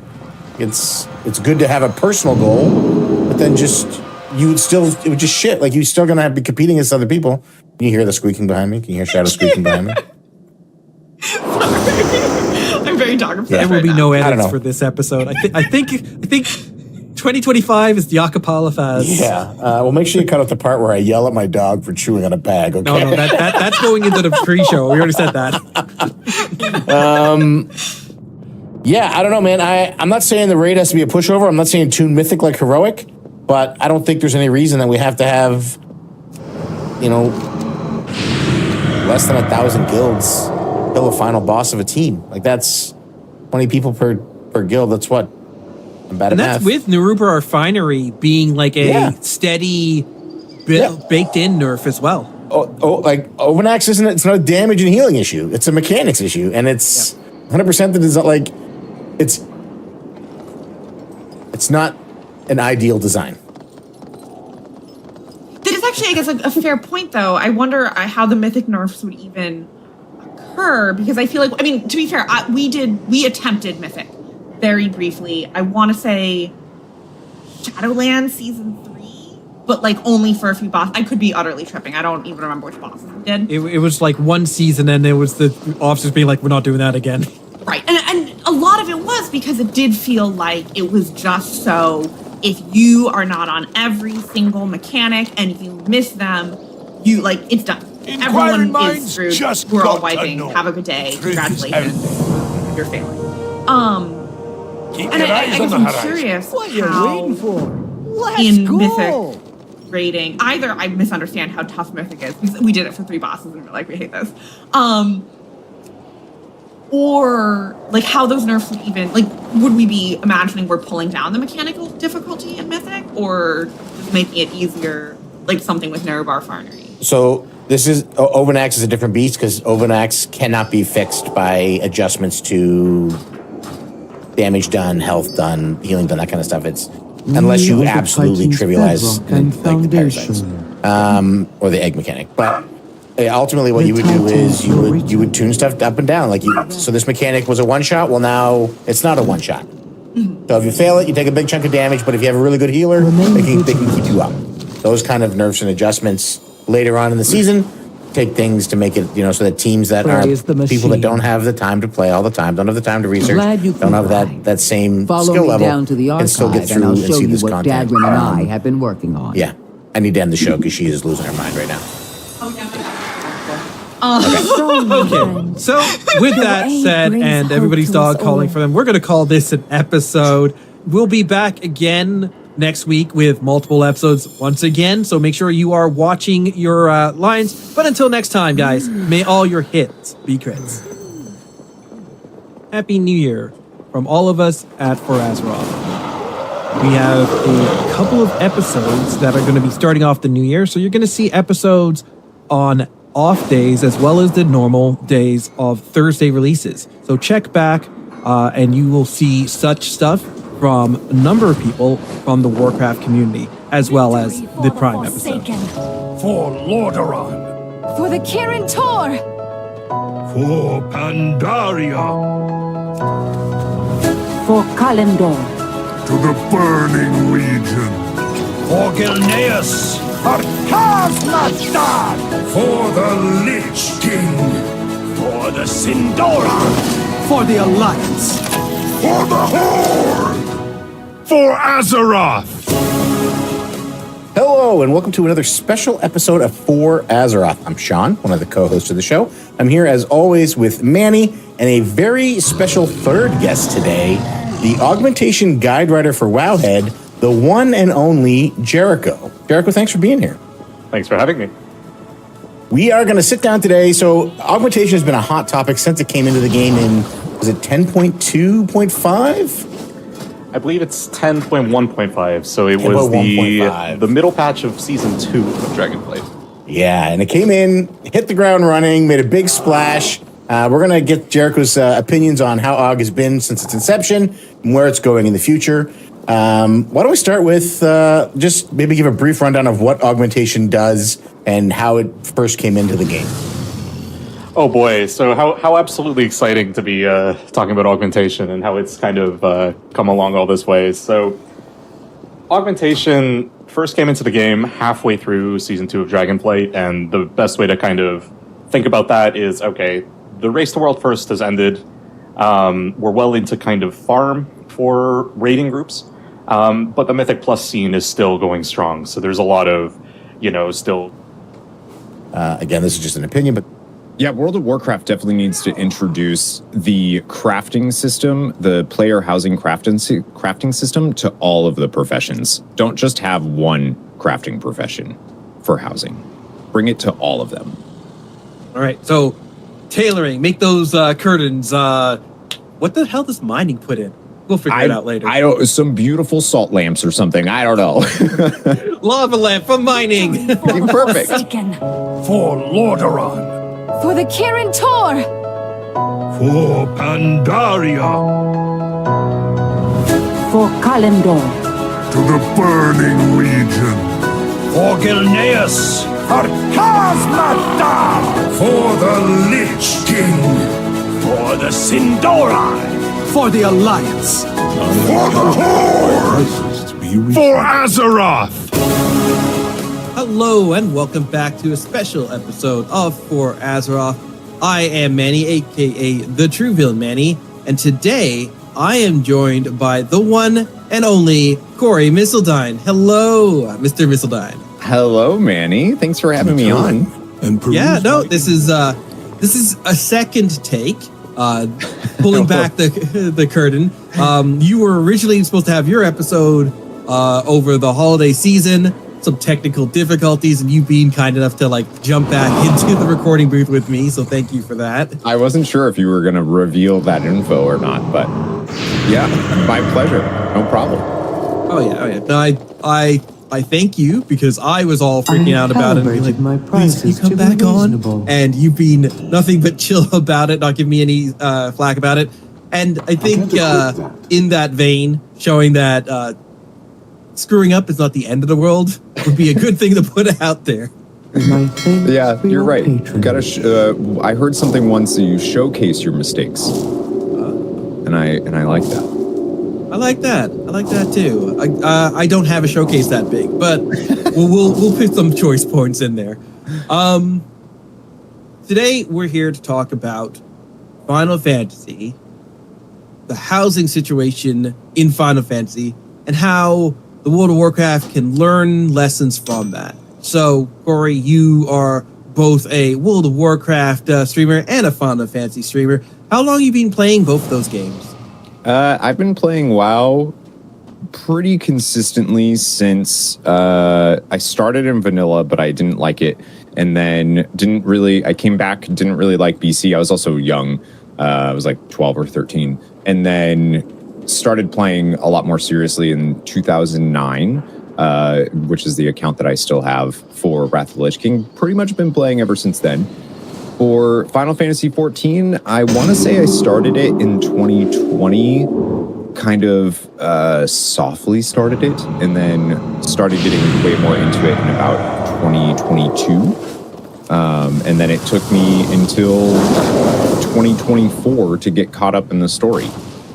It's good to have a personal goal, but then just it would just shit. Like, you're still gonna have to be competing against other people. Can you hear the squeaking behind me? Can you hear Shadow squeaking behind me? I'm very dog obsessed. There will be no edits for this episode. I think 2025 is the acapella phase. Yeah. Well, make sure you cut out the part where I yell at my dog for chewing on a bag. Okay. No, that's going into the pre-show. We already said that. Yeah, I don't know, man. I'm not saying the raid has to be a pushover. I'm not saying tune mythic like heroic, but I don't think there's any reason that we have to have, less than 1,000 guilds kill a final boss of a team. Like, that's 20 people per guild. That's what? I'm bad at math. And that's with Naruba Refinery being like a steady, baked-in nerf as well. Like, Overnax it's not a damage and healing issue. It's a mechanics issue, and it's 100% the design. Like, it's not an ideal design. That is actually, I guess, a fair point, though. I wonder how the mythic nerfs would even occur, because I feel like, I mean, to be fair, we attempted mythic very briefly. I want to say Shadowlands Season 3, but like only for a few bosses. I could be utterly tripping. I don't even remember which bosses we did. It was like one season, and it was the officers being like, we're not doing that again. Right. And a lot of it was because it did feel like it was just so if you are not on every single mechanic and you miss them, you like, it's done. Everyone is screwed. We're all wiping. Have a good day. Congratulations. You're failing. Keep and I guess I'm curious what you're waiting for. Let's in go. Mythic rating, either I misunderstand how tough Mythic is, because we did it for 3 bosses and we're like, we hate this. Or like how those nerfs would even, like, would we be imagining we're pulling down the mechanical difficulty in Mythic, or just making it easier, like something with Narrowbar Farnery? So this is, Overnax is a different beast, because Overnax cannot be fixed by adjustments to damage done, health done, healing done, that kind of stuff. It's unless you absolutely trivialize like the parasites, or the egg mechanic. But ultimately, what you would do is you would tune stuff up and down. Like, so this mechanic was a one shot. Well, now it's not a one shot. So if you fail it, you take a big chunk of damage. But if you have a really good healer, they can keep you up. Those kind of nerfs and adjustments later on in the season take things to make it, so that teams that are people that don't have the time to play all the time, don't have the time to research, don't have that same skill level, down to the can still get through and see this content. Dadwin and I have been working on. Yeah, I need to end the show because she is losing her mind right now. Okay, so with that said, and everybody's dog calling for them, we're going to call this an episode. We'll be back again next week with multiple episodes once again, so make sure you are watching your lines. But until next time, guys, may all your hits be crits. Happy New Year from all of us at For Azeroth. We have a couple of episodes that are going to be starting off the new year, so you're going to see episodes on off days as well as the normal days of Thursday releases. So check back and you will see such stuff from a number of people from the Warcraft community, as well as the Prime episode. For Lordaeron. For the Kirin Tor. For Pandaria. For Kalendor. To the Burning Legion. For Gilneas. For Khazad-dûm. For the Lich King. For the Sindora. For the Alliance. For the Horde. For Azeroth. Hello Hello, and welcome to another special episode of For Azeroth. I'm Sean, one of the co-hosts of the show. I'm here, as always, with Manny, and a very special third guest today, the augmentation guide writer for Wowhead, the one and only Jericho. Jericho, thanks for being here. Thanks for having me. We are going to sit down today. So augmentation has been a hot topic since it came into the game in, was it 10.2.5? I believe it's 10.1.5. So it was the middle patch of Season 2 of Dragonflight. Yeah, and it came in, hit the ground running, made a big splash. We're going to get Jericho's opinions on how AUG has been since its inception and where it's going in the future. Why don't we start with just maybe give a brief rundown of what augmentation does and how it first came into the game. Oh boy, so how absolutely exciting to be talking about augmentation and how it's kind of come along all this way. So augmentation first came into the game halfway through Season 2 of Dragonflight, and the best way to kind of think about that is, okay, the Race to World First has ended. We're well into kind of farm for raiding groups, but the Mythic Plus scene is still going strong. So there's a lot of, still... Again, this is just an opinion, but... Yeah, World of Warcraft definitely needs to introduce the crafting system, the player housing crafting system to all of the professions. Don't just have one crafting profession for housing. Bring it to all of them. All right, so tailoring, make those curtains. What the hell does mining put in? We'll figure it out later. Some beautiful salt lamps or something. I don't know. Lava lamp for mining. Perfect. For Lordaeron. For the Kirin Tor! For Pandaria. For Kalimdor. To the Burning Legion. For Gilneas. For Khazad-dûr. For the Lich King. For the Sindorai. For the Alliance. For the Horde. For Azeroth. Hello and welcome back to a special episode of For Azeroth. I am Manny, aka the True Villain Manny, and today I am joined by the one and only Corey Missildine. Hello, Mr. Missildine. Hello, Manny. Thanks for having me on. Yeah, no, this is a second take. Pulling back the curtain. You were originally supposed to have your episode over the holiday season. Some technical difficulties, and you being kind enough to jump back into the recording booth with me, so thank you for that. I wasn't sure if you were going to reveal that info or not, but yeah, my pleasure. No problem. Oh yeah. No, I thank you because I was all freaking out about it. And my please, can you come back on? And you've been nothing but chill about it, not giving me any flack about it. And I think in that vein, showing that screwing up is not the end of the world would be a good thing to put out there. Yeah, you're right. You gotta. I heard something once that you showcase your mistakes, and I like that. I like that. I like that too. I don't have a showcase that big, but we'll put some choice points in there. Today we're here to talk about Final Fantasy, the housing situation in Final Fantasy, and how the World of Warcraft can learn lessons from that. So, Corey, you are both a World of Warcraft streamer and a Final Fantasy streamer. How long have you been playing both of those games? I've been playing WoW pretty consistently since I started in vanilla, but I didn't like it. And then I came back, didn't really like BC. I was also young. I was like 12 or 13. And then started playing a lot more seriously in 2009, which is the account that I still have for Wrath of the Lich King. Pretty much been playing ever since then. For Final Fantasy XIV, I want to say I started it in 2020, kind of softly started it, and then started getting way more into it in about 2022. And then it took me until 2024 to get caught up in the story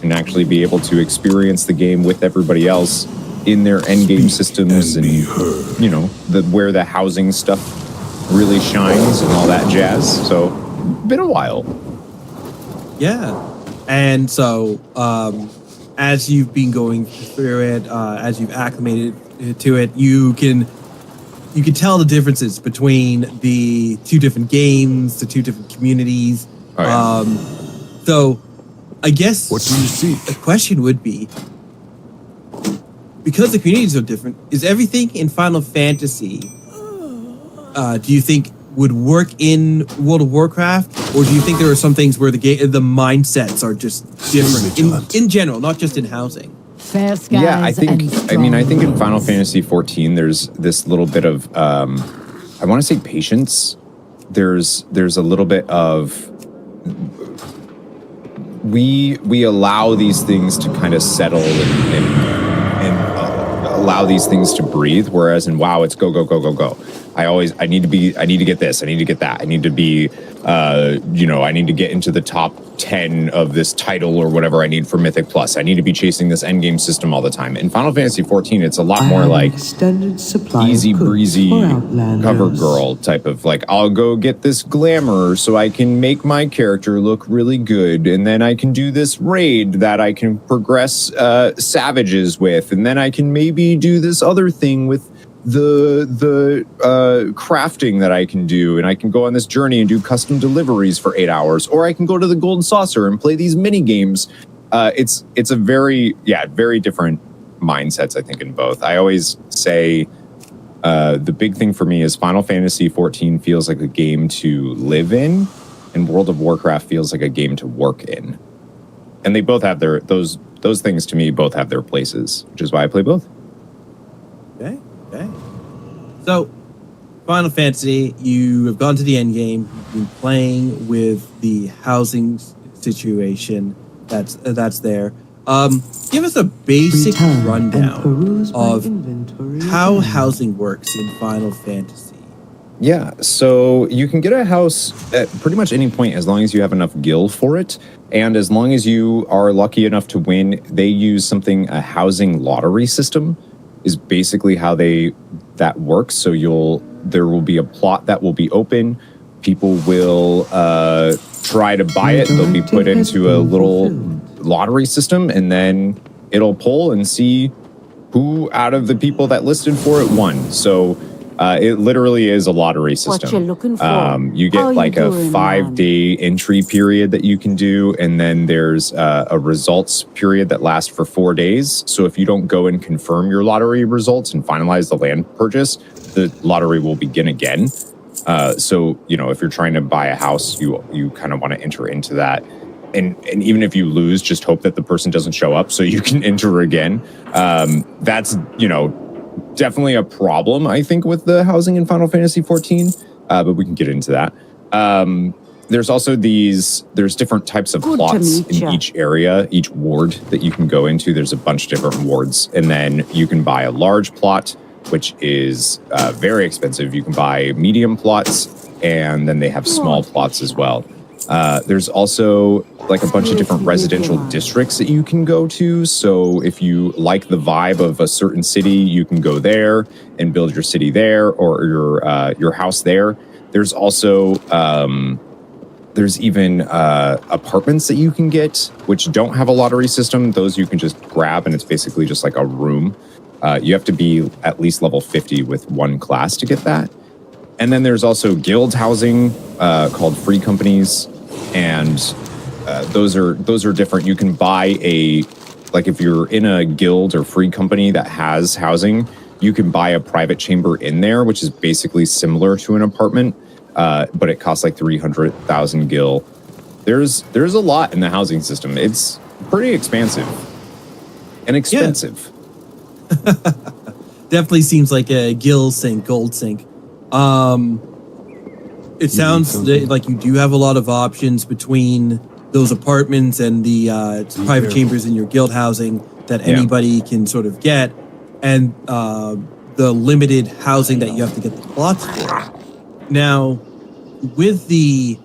and actually be able to experience the game with everybody else in their endgame systems and where the housing stuff really shines and all that jazz. So, been a while. Yeah. And so, as you've been going through it, as you've acclimated to it, you can you can tell the differences between the two different games, the two different communities. Oh, yeah. So I guess What do you see? the question would be, because the communities are different, is everything in Final Fantasy, do you think would work in World of Warcraft, or do you think there are some things where the mindsets are just different in general, not just in housing? Fair skies. Yeah, I think in Final Fantasy 14 there's this little bit of I want to say patience. There's a little bit of we allow these things to kind of settle and allow these things to breathe, whereas in WoW it's go go go go go. I need to get this, I need to get that, I need to be I need to get into the top 10 of this title or whatever I need for Mythic Plus. I need to be chasing this endgame system all the time. In Final Fantasy 14, it's a lot more like easy breezy cover girl type of like, I'll go get this glamour so I can make my character look really good, and then I can do this raid that I can progress savages with, and then I can maybe do this other thing with the crafting that I can do, and I can go on this journey and do custom deliveries for 8 hours, or I can go to the Golden Saucer and play these mini games. It's a very different mindsets, I think, in both. I always say the big thing for me is Final Fantasy 14 feels like a game to live in, and World of Warcraft feels like a game to work in. And they both have their those things to me both have their places, which is why I play both. Okay. So, Final Fantasy, you have gone to the end game. You've been playing with the housing situation that's there. Give us a basic rundown of how housing works in Final Fantasy. Yeah, so you can get a house at pretty much any point as long as you have enough gil for it, and as long as you are lucky enough to win. They use a housing lottery system is basically how that works. So there will be a plot that will be open. People will try to buy it. They'll be put into a little lottery system, and then it'll pull and see who out of the people that listed for it won. So it literally is a lottery system. What you're looking for. You get like a 5-day entry period that you can do, and then there's a results period that lasts for 4 days. So if you don't go and confirm your lottery results and finalize the land purchase, the lottery will begin again. So if you're trying to buy a house, you kind of want to enter into that. And even if you lose, just hope that the person doesn't show up so you can enter again. That's definitely a problem, I think, with the housing in Final Fantasy 14, but we can get into that. There's also there's different types of plots in each area, each ward that you can go into. There's a bunch of different wards, and then you can buy a large plot, which is very expensive. You can buy medium plots, and then they have small plots as well. There's also like a bunch of different residential districts that you can go to. So if you like the vibe of a certain city, you can go there and build your city there, or your house there. There's also there's even apartments that you can get, which don't have a lottery system. Those you can just grab, and it's basically just like a room. You have to be at least level 50 with one class to get that. And then there's also guild housing called free companies, and those are different. You can buy if you're in a guild or free company that has housing, you can buy a private chamber in there, which is basically similar to an apartment, but it costs like 300,000 gil. There's a lot in the housing system. It's pretty expansive and expensive. Yeah. Definitely seems like a gil sink, gold sink. It sounds like you do have a lot of options between those apartments and the private chambers in your guild housing that anybody can sort of get, and the limited housing that you have to get the plots for. Now, with the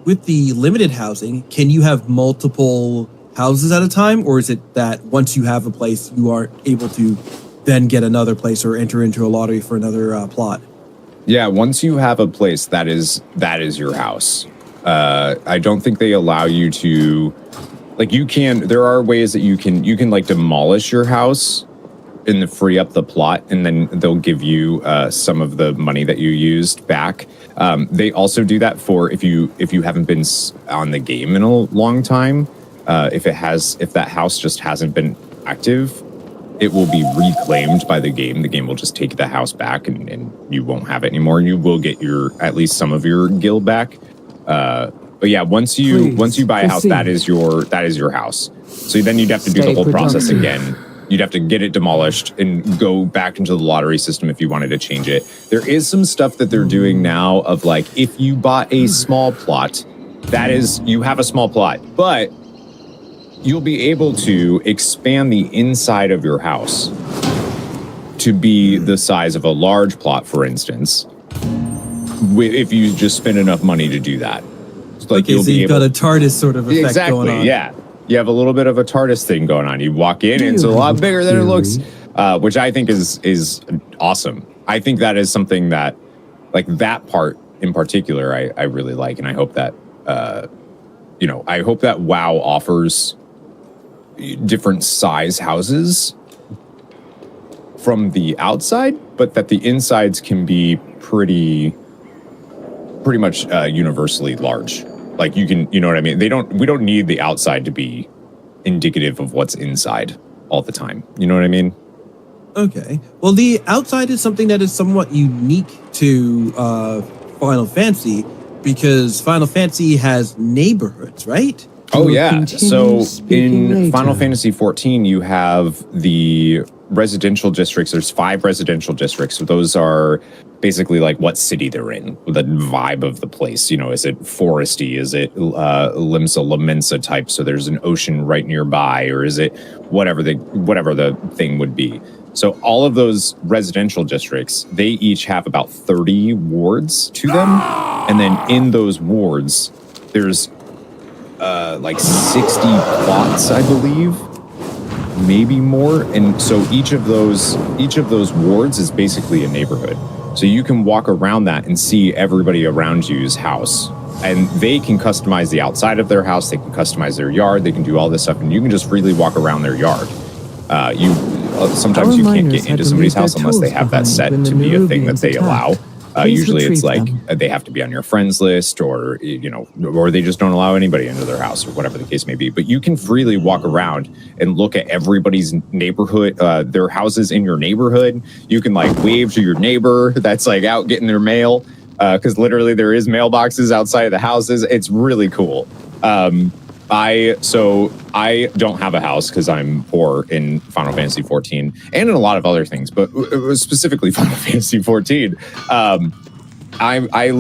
limited housing, can you have multiple houses at a time, or is it that once you have a place, you aren't able to then get another place or enter into a lottery for another plot? Yeah, once you have a place, that is your house. I don't think they allow you to, there are ways that you can like demolish your house free up the plot, and then they'll give you some of the money that you used back. They also do that for if you haven't been on the game in a long time. If that house just hasn't been active, it will be reclaimed by the game. The game will just take the house back, and you won't have it anymore. You will get at least some of your guild back. But yeah, once you buy a house, that is your house. So then you'd have to do the whole process again. You'd have to get it demolished and go back into the lottery system if you wanted to change it. There is some stuff that they're doing now of like, if you bought a small plot, you have a small plot, but you'll be able to expand the inside of your house to be the size of a large plot, for instance, if you just spend enough money to do that. Like okay, so you've got a TARDIS sort of effect going on. Yeah. You have a little bit of a TARDIS thing going on. You walk in, and it's a lot bigger than it looks, which I think is awesome. I think that is something that, like that part in particular, I really like, and I hope that, I hope that WoW offers different size houses from the outside, but that the insides can be pretty much universally large. Like you know what I mean? We don't need the outside to be indicative of what's inside all the time. You know what I mean? Okay. Well, the outside is something that is somewhat unique to Final Fantasy because Final Fantasy has neighborhoods, right? Oh yeah. So in Final Fantasy 14, you have the residential districts. There's 5 residential districts. So those are basically like what city they're in, the vibe of the place. You know, is it foresty? Is it Limsa Lamensa type? So there's an ocean right nearby, or is it whatever the thing would be? So all of those residential districts, they each have about 30 wards to them, and then in those wards, there's like 60 plots, I believe, maybe more. And so each of those wards is basically a neighborhood. So you can walk around that and see everybody around you's house. And they can customize the outside of their house. They can customize their yard. They can do all this stuff. And you can just freely walk around their yard. Sometimes you can't get into somebody's house unless they have that set to be a thing that they allow. Usually it's like they have to be on your friends list, or or they just don't allow anybody into their house, or whatever the case may be. But you can freely walk around and look at everybody's neighborhood, their houses in your neighborhood. You can like wave to your neighbor that's like out getting their mail, because literally there is mailboxes outside of the houses. It's really cool. I don't have a house because I'm poor in Final Fantasy 14 and in a lot of other things, but specifically Final Fantasy 14. I'm a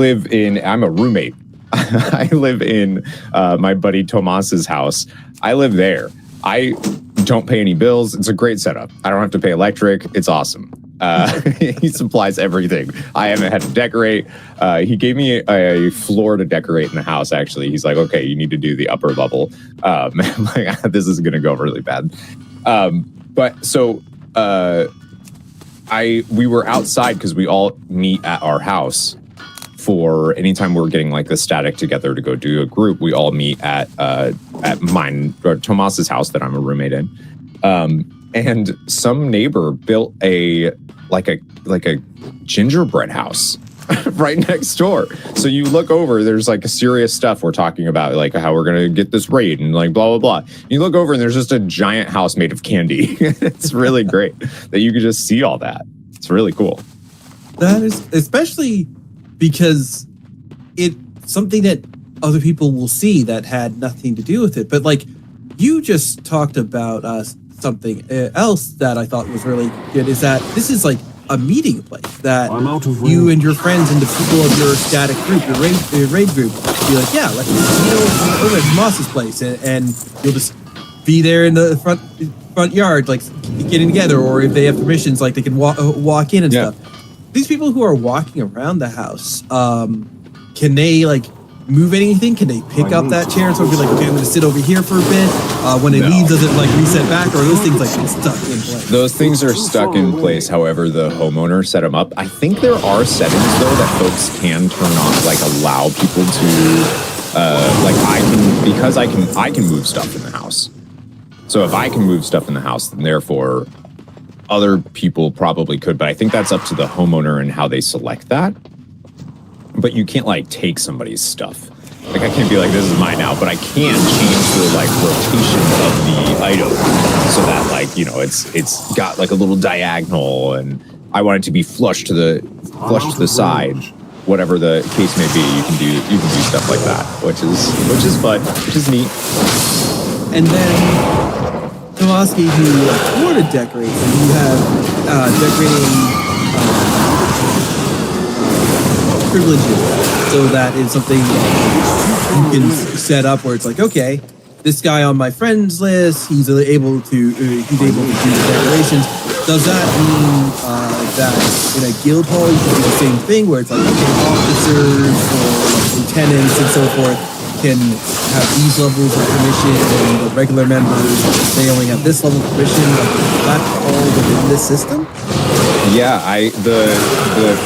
roommate. I live in my buddy Tomas's house. I live there. I don't pay any bills. It's a great setup. I don't have to pay electric. It's awesome. He supplies everything. I haven't had to decorate. He gave me a floor to decorate in the house, actually. He's like, okay, you need to do the upper level. I'm like, this is going to go really bad. We were outside because we all meet at our house for anytime we're getting like the static together to go do a group. We all meet at mine, or Tomas's house that I'm a roommate in. And some neighbor built a gingerbread house right next door. So you look over, there's like serious stuff we're talking about, like how we're gonna get this raid and like blah blah blah. You look over and there's just a giant house made of candy. It's really great that you can just see all that. It's really cool. That is, especially because it's something that other people will see that had nothing to do with it. But like you just talked about something else that I thought was really good is that this is like a meeting place that you and your friends and the people of your static group, your raid group, be like, yeah, let's meet over at Moss's place, and you'll just be there in the front yard, like getting together, or if they have permissions, like they can walk in and stuff. These people who are walking around the house, can they like move anything? Can they pick up that chair? So be like, okay, I'm going to sit over here for a bit. When it leaves, does it like reset back, or are those things like stuck in place? Those things are stuck in place. However, the homeowner set them up. I think there are settings though that folks can turn on, like allow people to, I can move stuff in the house. So if I can move stuff in the house, then therefore other people probably could, but I think that's up to the homeowner and how they select that. But you can't like take somebody's stuff. Like I can't be like, this is mine now, but I can change the like rotation of the item so that like, you know, it's got like a little diagonal, and I want it to be flush to the side. Whatever the case may be, you can do stuff like that, which is fun, which is neat. And then Tomasky, who wanted to decorate, and you have decorating privileges. So that is something you can set up where it's like, okay, this guy on my friends list, he's able to do the decorations. Does that mean that in a guild hall you can do the same thing where it's like officers or lieutenants and so forth can have these levels of permission, and the regular members, they only have this level of permission? That's all within this system? Yeah, the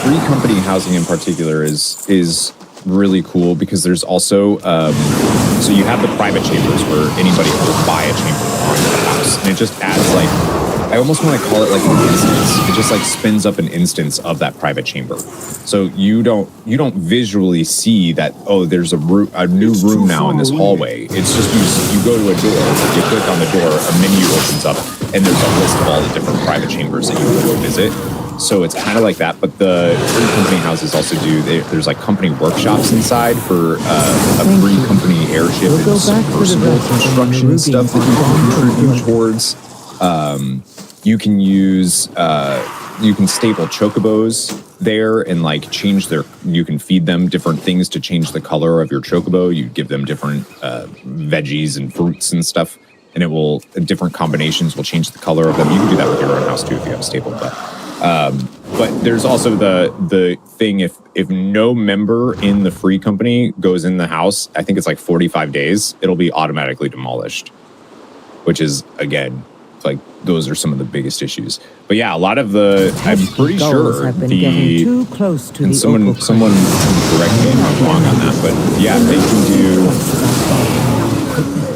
free company housing in particular is really cool because there's also so you have the private chambers where anybody will buy a chamber onto the house, and it just adds like, I almost want to call it like an instance. It just like spins up an instance of that private chamber. So you don't visually see that, oh, there's a new room now in this hallway. It's just you go to a door, you click on the door, a menu opens up, and there's a list of all the different private chambers that you can go visit. So it's kind of like that, but the free company houses also there's like company workshops inside for a free company airship and some personal construction stuff that you can contribute towards. You can use you can staple chocobos there and like you can feed them different things to change the color of your chocobo. You give them different veggies and fruits and stuff, and different combinations will change the color of them. You can do that with your own house too if you have a staple, but there's also the thing, if no member in the free company goes in the house, I think it's like 45 days, it'll be automatically demolished, which is, again, like those are some of the biggest issues. But yeah, a lot of I'm pretty sure too close to and someone correct me if I'm wrong on that, but yeah, they can do,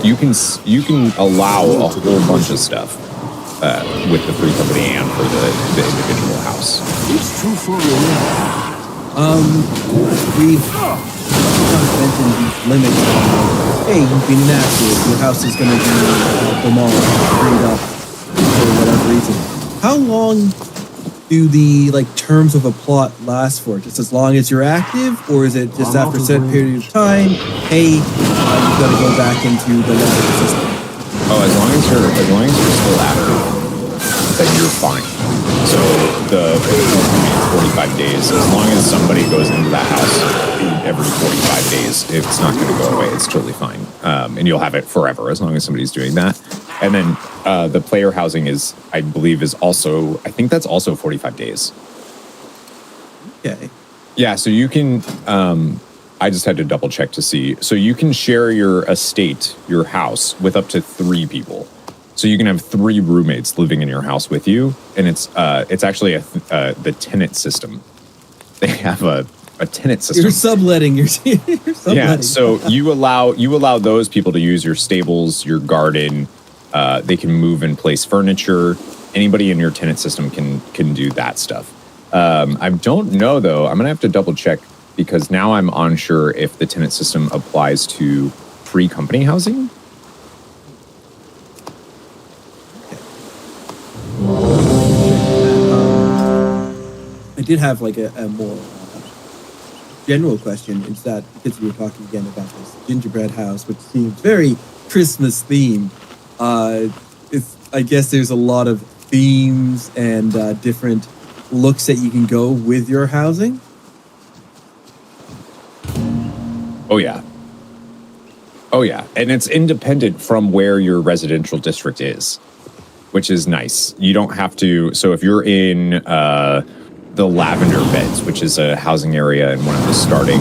you can allow a whole bunch of stuff with the free company and for the individual house. It's too far We've mentioned these limits. Hey, you've been inactive. Your house is going to be demolished, freed up for whatever reason. How long do the terms of a plot last for? Just as long as you're active, or is it just after a set period of time? Hey, you've got to go back into the level system. Oh, as long as you're still active, then you're fine. So the 45 days, as long as somebody goes into that house every 45 days, it's not going to go away. It's totally fine. And you'll have it forever as long as somebody's doing that. And then the player housing is, I believe, I think that's also 45 days. Okay. Yeah, so you can, I just had to double check to see. So you can share your estate, your house, with up to 3 people. So you can have 3 roommates living in your house with you, and it's actually the tenant system. They have a tenant system. You're subletting. You're subletting. Yeah. So you allow those people to use your stables, your garden. They can move and place furniture. Anybody in your tenant system can do that stuff. I don't know though. I'm gonna have to double check because now I'm unsure if the tenant system applies to free company housing. I did have a more general question. Is that because we were talking again about this gingerbread house, which seems very Christmas themed. I guess there's a lot of themes and different looks that you can go with your housing. Oh yeah, and it's independent from where your residential district is, which is nice. You don't have to. So if you're in the Lavender Beds, which is a housing area in one of the starting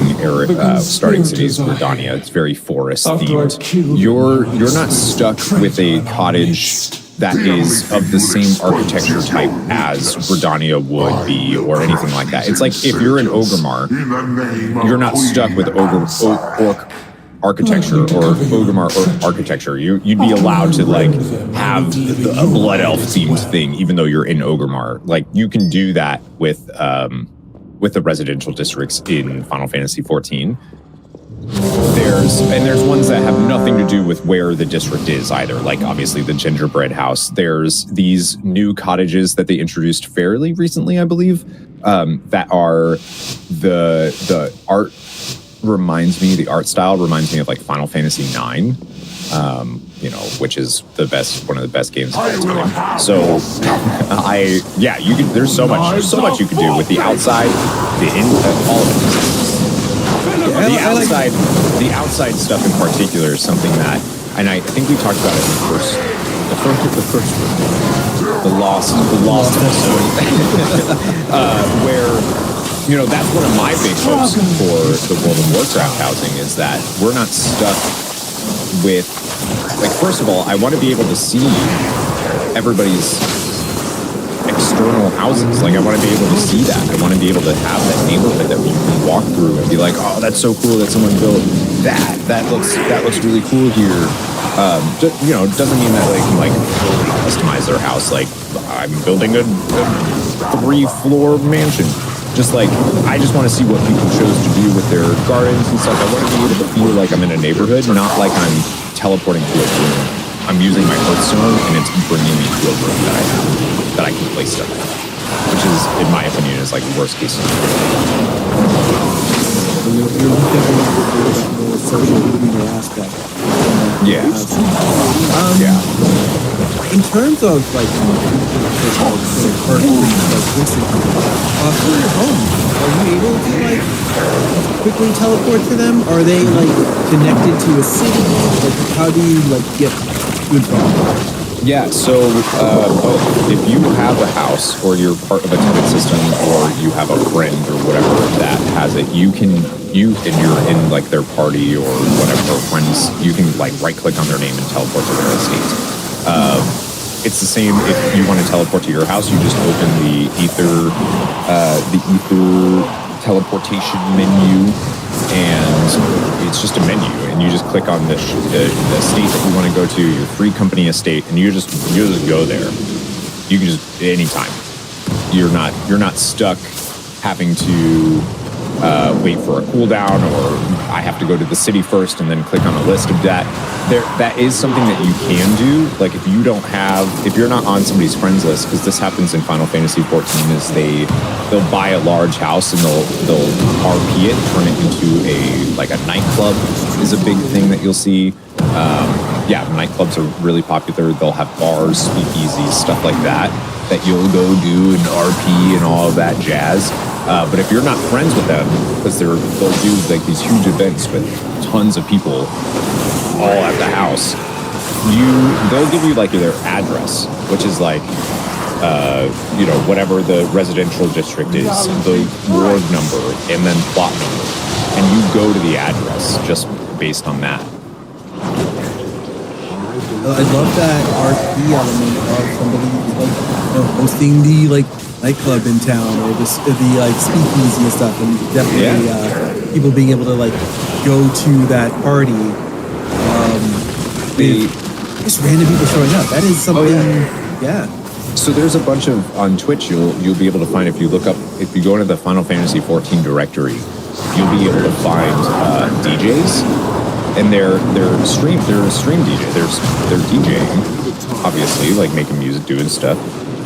cities, Redania. It's very forest themed. You're not stuck with a cottage that is of the same architecture type as Redania would be, or anything like that. It's like if you're in Orgrimmar, you're not stuck with architecture or Ogrimmar or architecture. You'd be allowed to like have a blood elf themed thing, even though you're in Ogrimmar. Like you can do that with the residential districts in Final Fantasy XIV. There's ones that have nothing to do with where the district is either. Like obviously the gingerbread house. There's these new cottages that they introduced fairly recently, I believe, that are the art reminds me, the art style reminds me of like Final Fantasy IX, which is one of the best games of all time. So there's so much you can do with the outside, all of it. The outside stuff in particular is something that, and I think we talked about it in the first the lost episode, where that's one of my big hopes for the World of Warcraft housing is that we're not stuck with, like, first of all, I want to be able to see everybody's external houses. Like I want to be able to see that. I want to be able to have that neighborhood that we can walk through and be like, oh, that's so cool that someone built that. That looks really cool here. Doesn't mean that they can like totally customize their house. Like I'm building a 3-floor mansion. Just like I just want to see what people chose to do with their gardens and stuff. I want to be able to feel like I'm in a neighborhood, not like I'm teleporting to a room. I'm using my Hearthstone and it's bringing me to a room that I can play stuff in, which is, in my opinion, is like the worst case scenario. Yeah. In terms of like, for your home, are you able to like quickly teleport to them? Are they like connected to a city? Like, how do you like get good from them? Yeah, so if you have a house or you're part of a tenant system or you have a friend or whatever that has it, and you're in like their party or whatever, friends, you can like right click on their name and teleport to their estate. It's the same if you want to teleport to your house, you just open the Ether teleportation menu, and it's just a menu, and you just click on the estate that you want to go to, your free company estate, and you just go there. You can just anytime. You're not stuck having to wait for a cooldown, or I have to go to the city first and then click on a list of that. That is something that you can do. Like if you're not on somebody's friends list, because this happens in Final Fantasy XIV, is they'll buy a large house and they'll RP it, turn it into a nightclub is a big thing that you'll see. Nightclubs are really popular. They'll have bars, speakeasies, stuff like that you'll go do and RP and all of that jazz. But if you're not friends with them, because they'll do like these huge events with tons of people all at the house, they'll give you like their address, which is like whatever the residential district is, the ward number, and then plot number, and you go to the address just based on that. I love that RP element of somebody hosting the nightclub in town, or the speakeasy and stuff, and definitely people being able to go to that party. Just random people showing up. That is something. Yeah. So there's a bunch of on Twitch. You'll be able to find if you go into the Final Fantasy XIV directory, you'll be able to find DJs. And they're stream DJ. They're DJing, obviously, like making music, doing stuff.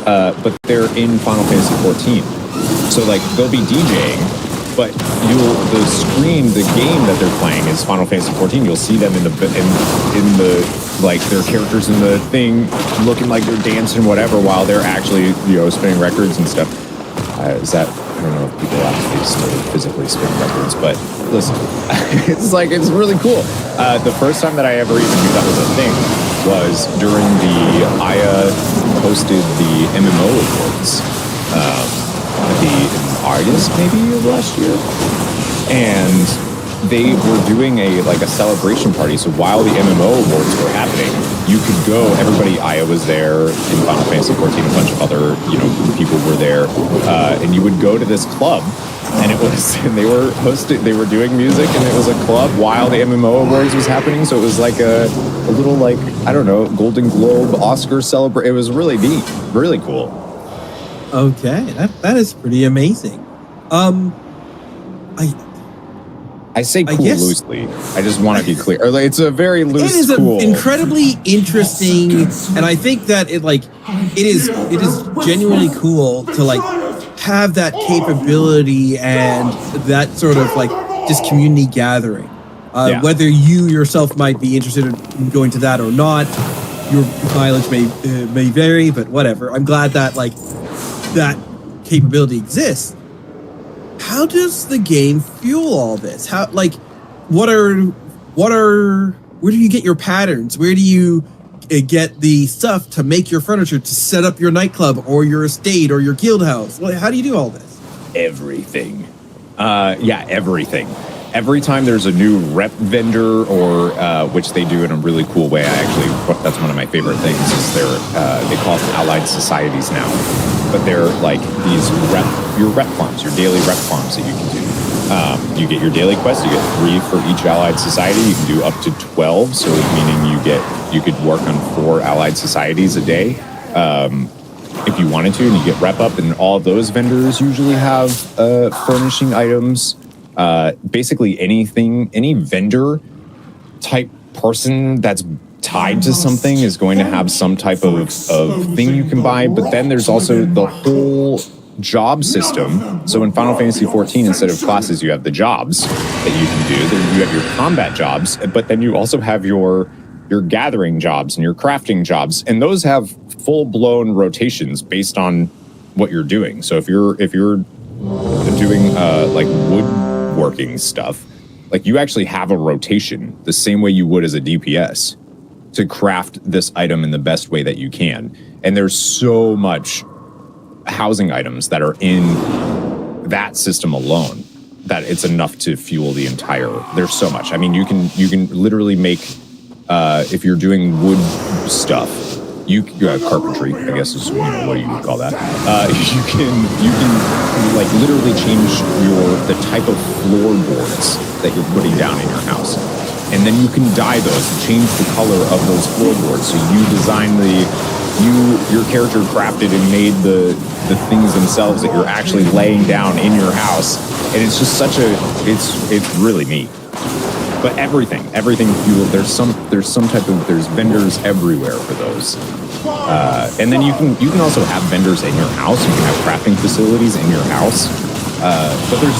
But they're in Final Fantasy XIV. So they'll be DJing, but the game that they're playing is Final Fantasy XIV. You'll see them in the their characters in the thing, looking like they're dancing, whatever, while they're actually spinning records and stuff. I don't know if people actually still physically spin records, but listen, it's really cool. The first time that I ever even knew that was a thing was during the Aya hosted the MMO awards in August maybe of last year, and they were doing a celebration party. So while the MMO awards were happening, you could go. I was there in Final Fantasy 14. A bunch of other people were there, and you would go to this club. And they were doing music, and it was a club while the MMO Awards was happening. So it was like a little, I don't know, Golden Globe, Oscar celebration. It was really neat, really cool. Okay, that is pretty amazing. I say cool loosely. I just want to be clear. It's a very loose. It is cool. Incredibly interesting, and I think that it is genuinely cool to have that capability and that sort of just community gathering. Whether you yourself might be interested in going to that or not, your mileage may vary, but whatever. I'm glad that that capability exists. How does the game fuel all this? How where do you get your patterns? Where do you get the stuff to make your furniture, to set up your nightclub or your estate or your guild house? How do you do all this? Everything. Everything. Every time there's a new rep vendor, or which they do in a really cool way, that's one of my favorite things, is they call them allied societies now. But they're these your rep farms, your daily rep farms that you can do. You get your daily quests, you get 3 for each allied society. You can do up to 12, so meaning you could work on 4 allied societies a day. If you wanted to, and you get rep up, and all those vendors usually have furnishing items. Basically any vendor type person that's tied to something is going to have some type of thing you can buy. But then there's also the whole job system. So in Final Fantasy 14, instead of classes, you have the jobs that you can do. Then you have your combat jobs, but then you also have your gathering jobs and your crafting jobs, and those have full-blown rotations based on what you're doing. So if you're doing woodworking stuff, you actually have a rotation the same way you would as a DPS to craft this item in the best way that you can. And there's so much housing items that are in that system alone that it's enough to fuel the entire. There's so much. I mean, you can literally make if you're doing wood stuff, carpentry, I guess is what you would call that. You can literally change the type of floorboards that you're putting down in your house, and then you can dye those and change the color of those floorboards. So you design your character crafted and made the things themselves that you're actually laying down in your house, and it's just it's really neat. But everything fueled. There's vendors everywhere for those, and then you can also have vendors in your house. You can have crafting facilities in your house, but there's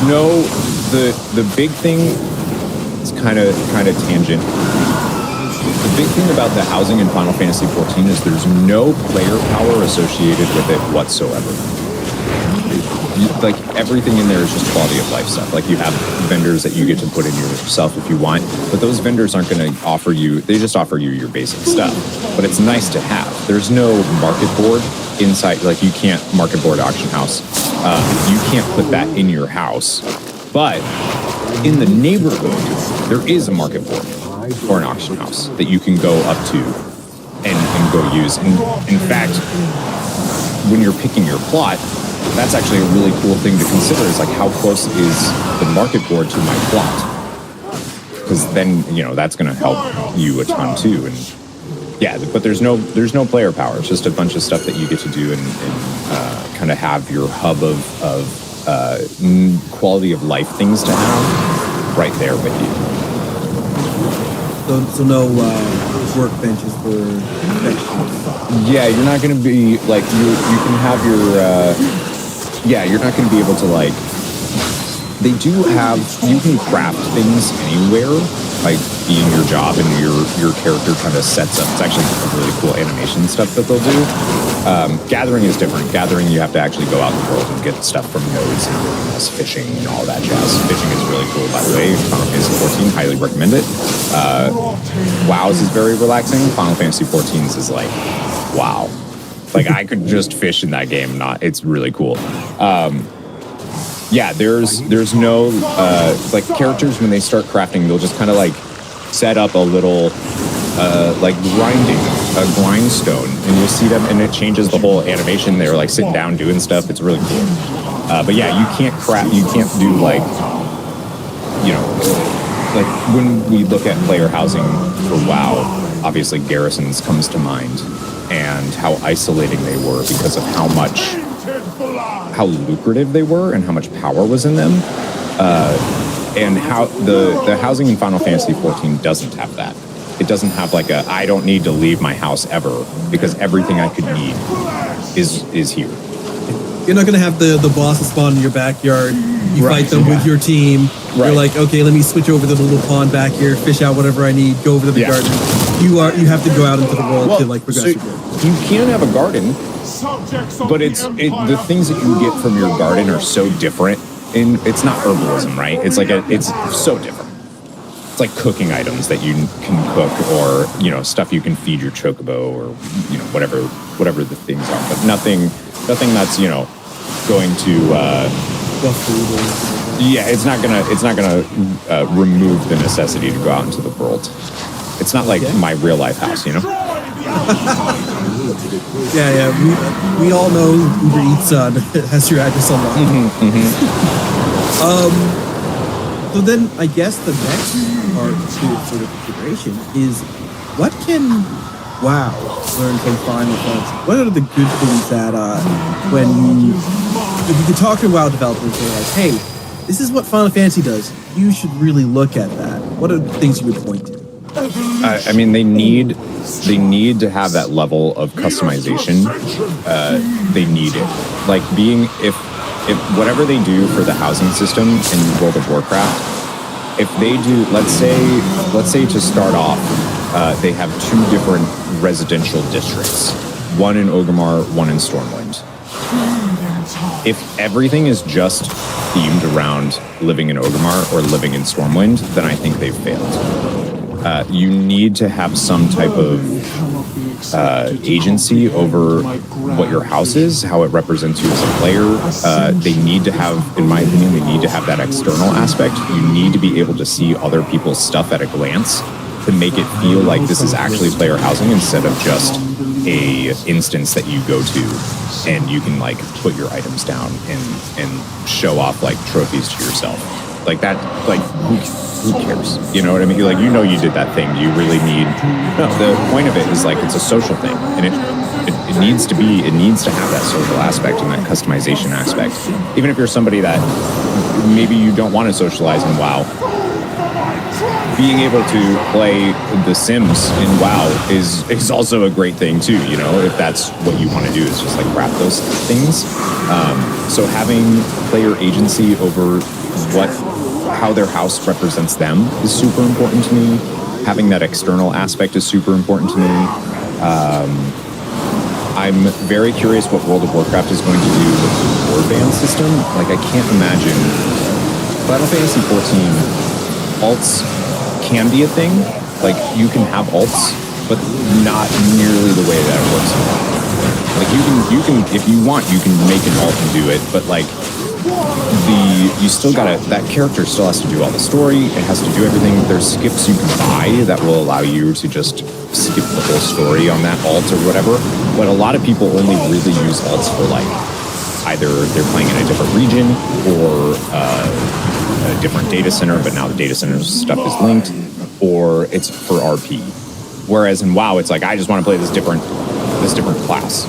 the big thing. It's kind of tangent. The big thing about the housing in Final Fantasy 14 is there's no player power associated with it whatsoever. Everything in there is just quality of life stuff. You have vendors that you get to put in yourself if you want, but those vendors aren't going to offer you, they just offer you your basic stuff. But it's nice to have. There's no market board inside, you can't market board auction house. You can't put that in your house. But in the neighborhood, there is a market board or an auction house that you can go up to and go use. And in fact, when you're picking your plot, that's actually a really cool thing to consider, is how close is the market board to my plot? Because then, that's going to help you a ton too. And yeah, but there's no player power. It's just a bunch of stuff that you get to do and kind of have your hub of quality of life things to have right there with you. So no workbenches for vegetables. Yeah, you're not going to be you can have your. You're not going to be able to they do have, you can craft things anywhere, being your job and your character kind of sets up. It's actually really cool animation stuff that they'll do. Gathering is different. Gathering, you have to actually go out in the world and get stuff from nodes and everything else, fishing and all that jazz. Fishing is really cool, by the way. Final Fantasy 14, highly recommend it. WoW's is very relaxing. Final Fantasy 14's is wow. I could just fish in that game. It's really cool. Yeah, there's no like characters when they start crafting, they'll just kind of like set up a little like a grindstone, and you'll see them, and it changes the whole animation. They're like sitting down doing stuff. It's really cool. But yeah, you can't craft. You can't do like, you know, like when we look at player housing for WoW, obviously garrisons comes to mind, and how isolating they were because of how lucrative they were and how much power was in them, and how the housing in Final Fantasy XIV doesn't have that. It doesn't have like I don't need to leave my house ever because everything I could need is here. You're not going to have the bosses spawn in your backyard. You fight them with your team. Right. You're like, okay, let me switch over to the little pond back here, fish out whatever I need, go over to the garden. You have to go out into the world to like progress your growth. You can have a garden, but the things that you get from your garden are so different. It's not herbalism, right? It's so different. It's like cooking items that you can cook, or you know, stuff you can feed your chocobo, or you know, whatever the things are. But nothing that's, you know, going to yeah, it's not gonna remove the necessity to go out into the world. It's not like my real life house, you know. Yeah. We all know Uber Eats has your address on lock. So then, I guess the next part to sort of consideration is, what can WoW learn from Final Fantasy? What are the good things that if you could talk to WoW developers, they're like, hey, this is what Final Fantasy does. You should really look at that. What are the things you would point to? I mean, they need to have that level of customization. They need it. Like if whatever they do for the housing system in World of Warcraft, if they do, let's say to start off, they have 2 different residential districts, one in Orgrimmar, one in Stormwind. If everything is just themed around living in Orgrimmar or living in Stormwind, then I think they've failed. You need to have some type of agency over what your house is, how it represents you as a player. They need to have, in my opinion, they need to have that external aspect. You need to be able to see other people's stuff at a glance to make it feel like this is actually player housing instead of just a instance that you go to and you can like put your items down and show off like trophies to yourself. Like that, like who cares? You know what I mean? Like, you know, you did that thing. You really need. No, the point of it is like it's a social thing, and it needs to have that social aspect and that customization aspect. Even if you're somebody that maybe you don't want to socialize in WoW, being able to play The Sims in WoW is also a great thing too. You know, if that's what you want to do, is just like craft those things. So having player agency over how their house represents them is super important to me. Having that external aspect is super important to me. I'm very curious what World of Warcraft is going to do with the warband system. Like, I can't imagine. Final Fantasy XIV, alts can be a thing. Like, you can have alts, but not nearly the way that it works. Like, you can, if you want, you can make an alt and do it, but like, you still gotta, that character still has to do all the story, it has to do everything. There's skips you can buy that will allow you to just skip the whole story on that alt or whatever, but a lot of people only really use alts for like, either they're playing in a different region or a different data center, but now the data center stuff is linked, or it's for RP. Whereas in WoW, it's like, I just want to play this different class,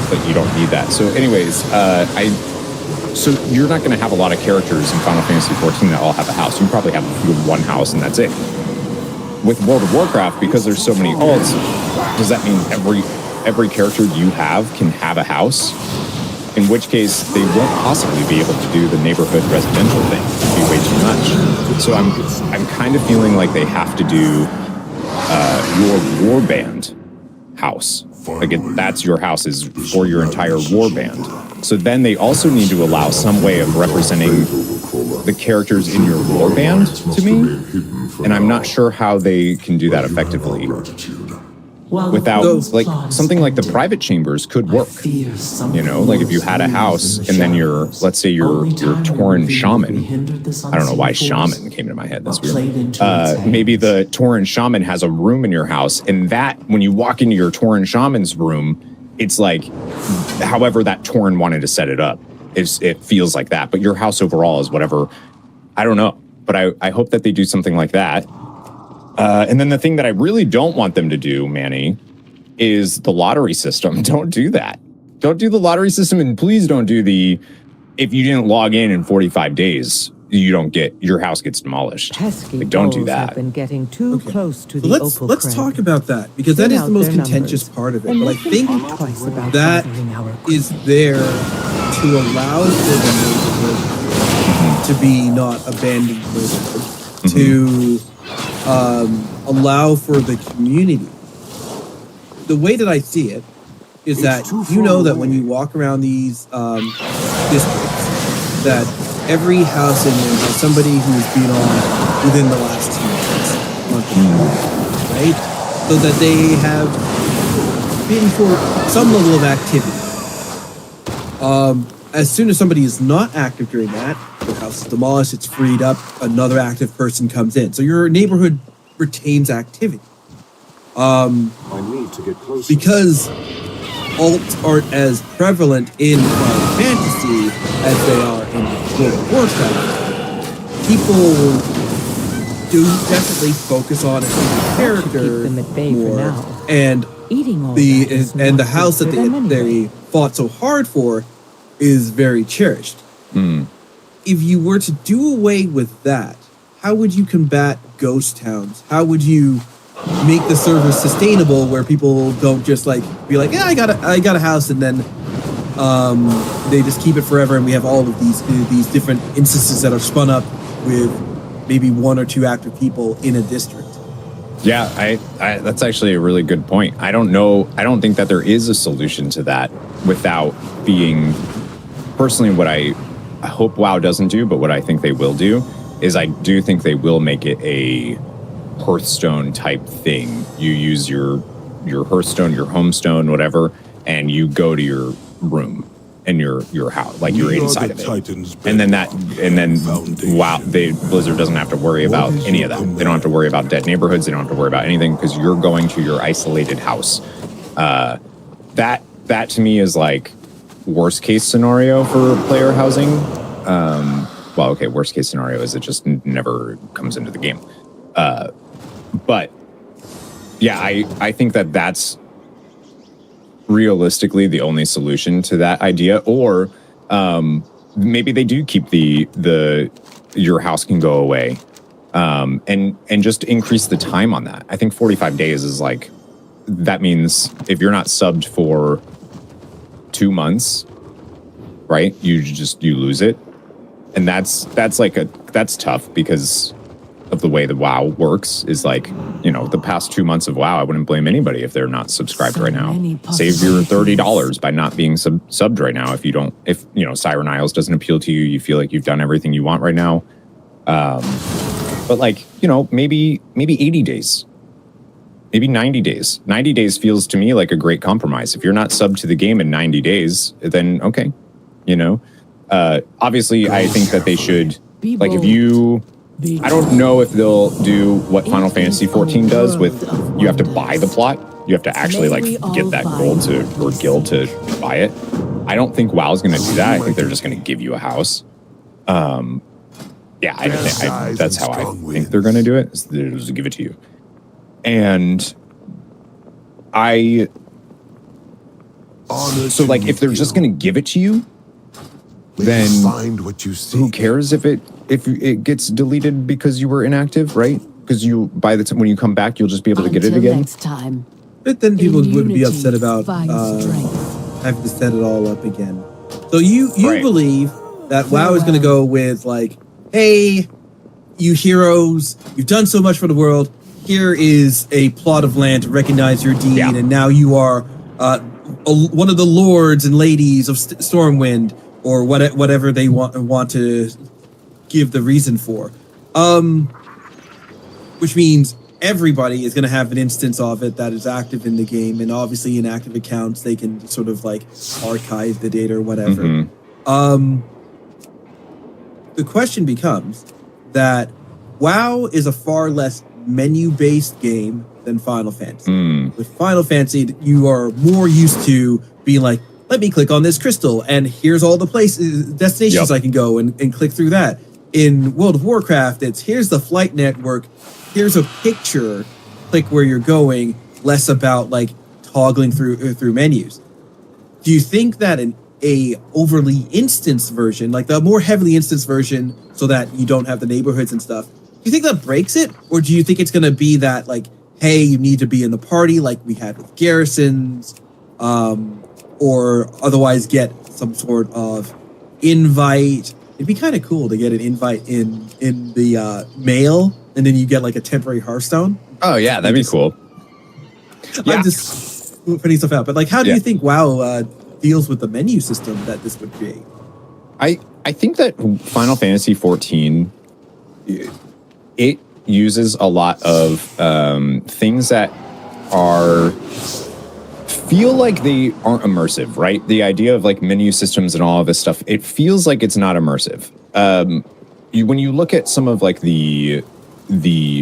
but you don't need that. So anyways, so you're not going to have a lot of characters in Final Fantasy XIV that all have a house. You probably have one house and that's it. With World of Warcraft, because there's so many alts, does that mean every character you have can have a house? In which case, they won't possibly be able to do the neighborhood residential thing. It'd be way too much. So I'm kind of feeling like they have to do your warband house. Like, that's your house is for your entire warband. So then they also need to allow some way of representing the characters in your warband to me, and I'm not sure how they can do that effectively. without like something like the private chambers could work. You know, like if you had a house and then let's say your Tauren shaman. I don't know why shaman came to my head. That's weird. Maybe the Tauren shaman has a room in your house, and that when you walk into your Tauren shaman's room, it's like however that Tauren wanted to set it up. It feels like that, but your house overall is whatever. I don't know, but I hope that they do something like that. And then the thing that I really don't want them to do, Manny, is the lottery system. Don't do that. Don't do the lottery system, and please don't do if you didn't log in 45 days, your house gets demolished. Like, don't do that. Been getting too close to the let's talk about that, because that is the most contentious part of it. But I think that is there to allow for the neighborhood to be not abandoned neighborhood, to allow for the community. The way that I see it is that you know that when you walk around these districts, that every house in there has somebody who's been on within the last 2 months, right? So that they have been for some level of activity. As soon as somebody is not active during that, the house is demolished, it's freed up, another active person comes in. So your neighborhood retains activity. I need to get closer. Because alts aren't as prevalent in Final Fantasy as they are in World of Warcraft, people do definitely focus on a character more, and the house that they fought so hard for is very cherished. If you were to do away with that, how would you combat ghost towns? How would you make the server sustainable where people don't just like be like, yeah, I got a house, and then they just keep it forever, and we have all of these different instances that are spun up with maybe 1 or 2 active people in a district. Yeah, I that's actually a really good point. I don't think that there is a solution to that without being personally what I hope WoW doesn't do, but what I think they will do is I do think they will make it a Hearthstone type thing. You use your Hearthstone, your homestone, whatever, and you go to your room and your house, like you're inside of it. And then wow, Blizzard doesn't have to worry about any of that. They don't have to worry about dead neighborhoods. They don't have to worry about anything because you're going to your isolated house. That to me is like worst case scenario for player housing. Well, okay, worst case scenario is it just never comes into the game. But yeah, I think that's realistically the only solution to that idea. Or maybe they do keep your house can go away, and just increase the time on that. I think 45 days is like, that means if you're not subbed for 2 months, right? You lose it. And that's tough because of the way the WoW works is like, you know, the past 2 months of WoW, I wouldn't blame anybody if they're not subscribed right now. Save your $30 by not being subbed right now. If you know, Siren Isles doesn't appeal to you, you feel like you've done everything you want right now. But like, you know, maybe 80 days, maybe 90 days. 90 days feels to me like a great compromise. If you're not subbed to the game in 90 days, then okay, you know. Obviously, I think that they should, like, I don't know if they'll do what Final Fantasy 14 does with, you have to buy the plot. You have to actually, like, get that gold or guild to buy it. I don't think WoW's going to do that. I think they're just going to give you a house. Yeah, that's how I think they're going to do it, is they'll just give it to you. And so, like, if they're just going to give it to you, then find what you see. Who cares if it gets deleted because you were inactive, right? Because by the time when you come back, you'll just be able to get it again. Next time. But then people would be upset about having to set it all up again. So you right. believe that WoW is going to go with like, hey, you heroes, you've done so much for the world. Here is a plot of land to recognize your deed, and now you are one of the lords and ladies of Stormwind. Or whatever they want to give the reason for, which means everybody is going to have an instance of it that is active in the game, and obviously inactive accounts, they can sort of like archive the data or whatever. The question becomes that WoW is a far less menu-based game than Final Fantasy. With Final Fantasy, you are more used to being like, let me click on this crystal, and here's all the places, destinations I can go and click through that. In World of Warcraft, it's here's the flight network, here's a picture, click where you're going, less about like toggling through menus. Do you think that a overly instanced version, like the more heavily instanced version, so that you don't have the neighborhoods and stuff, do you think that breaks it? Or do you think it's going to be that like, hey, you need to be in the party like we had with garrisons, or otherwise get some sort of invite? It'd be kind of cool to get an invite in the mail, and then you get like a temporary Hearthstone. Oh yeah, that'd be cool. I'm just putting stuff out, but like, how do you think WoW deals with the menu system that this would create? I think that Final Fantasy 14, it uses a lot of things that feel like they aren't immersive, right? The idea of like menu systems and all of this stuff, it feels like it's not immersive. When you look at some of like the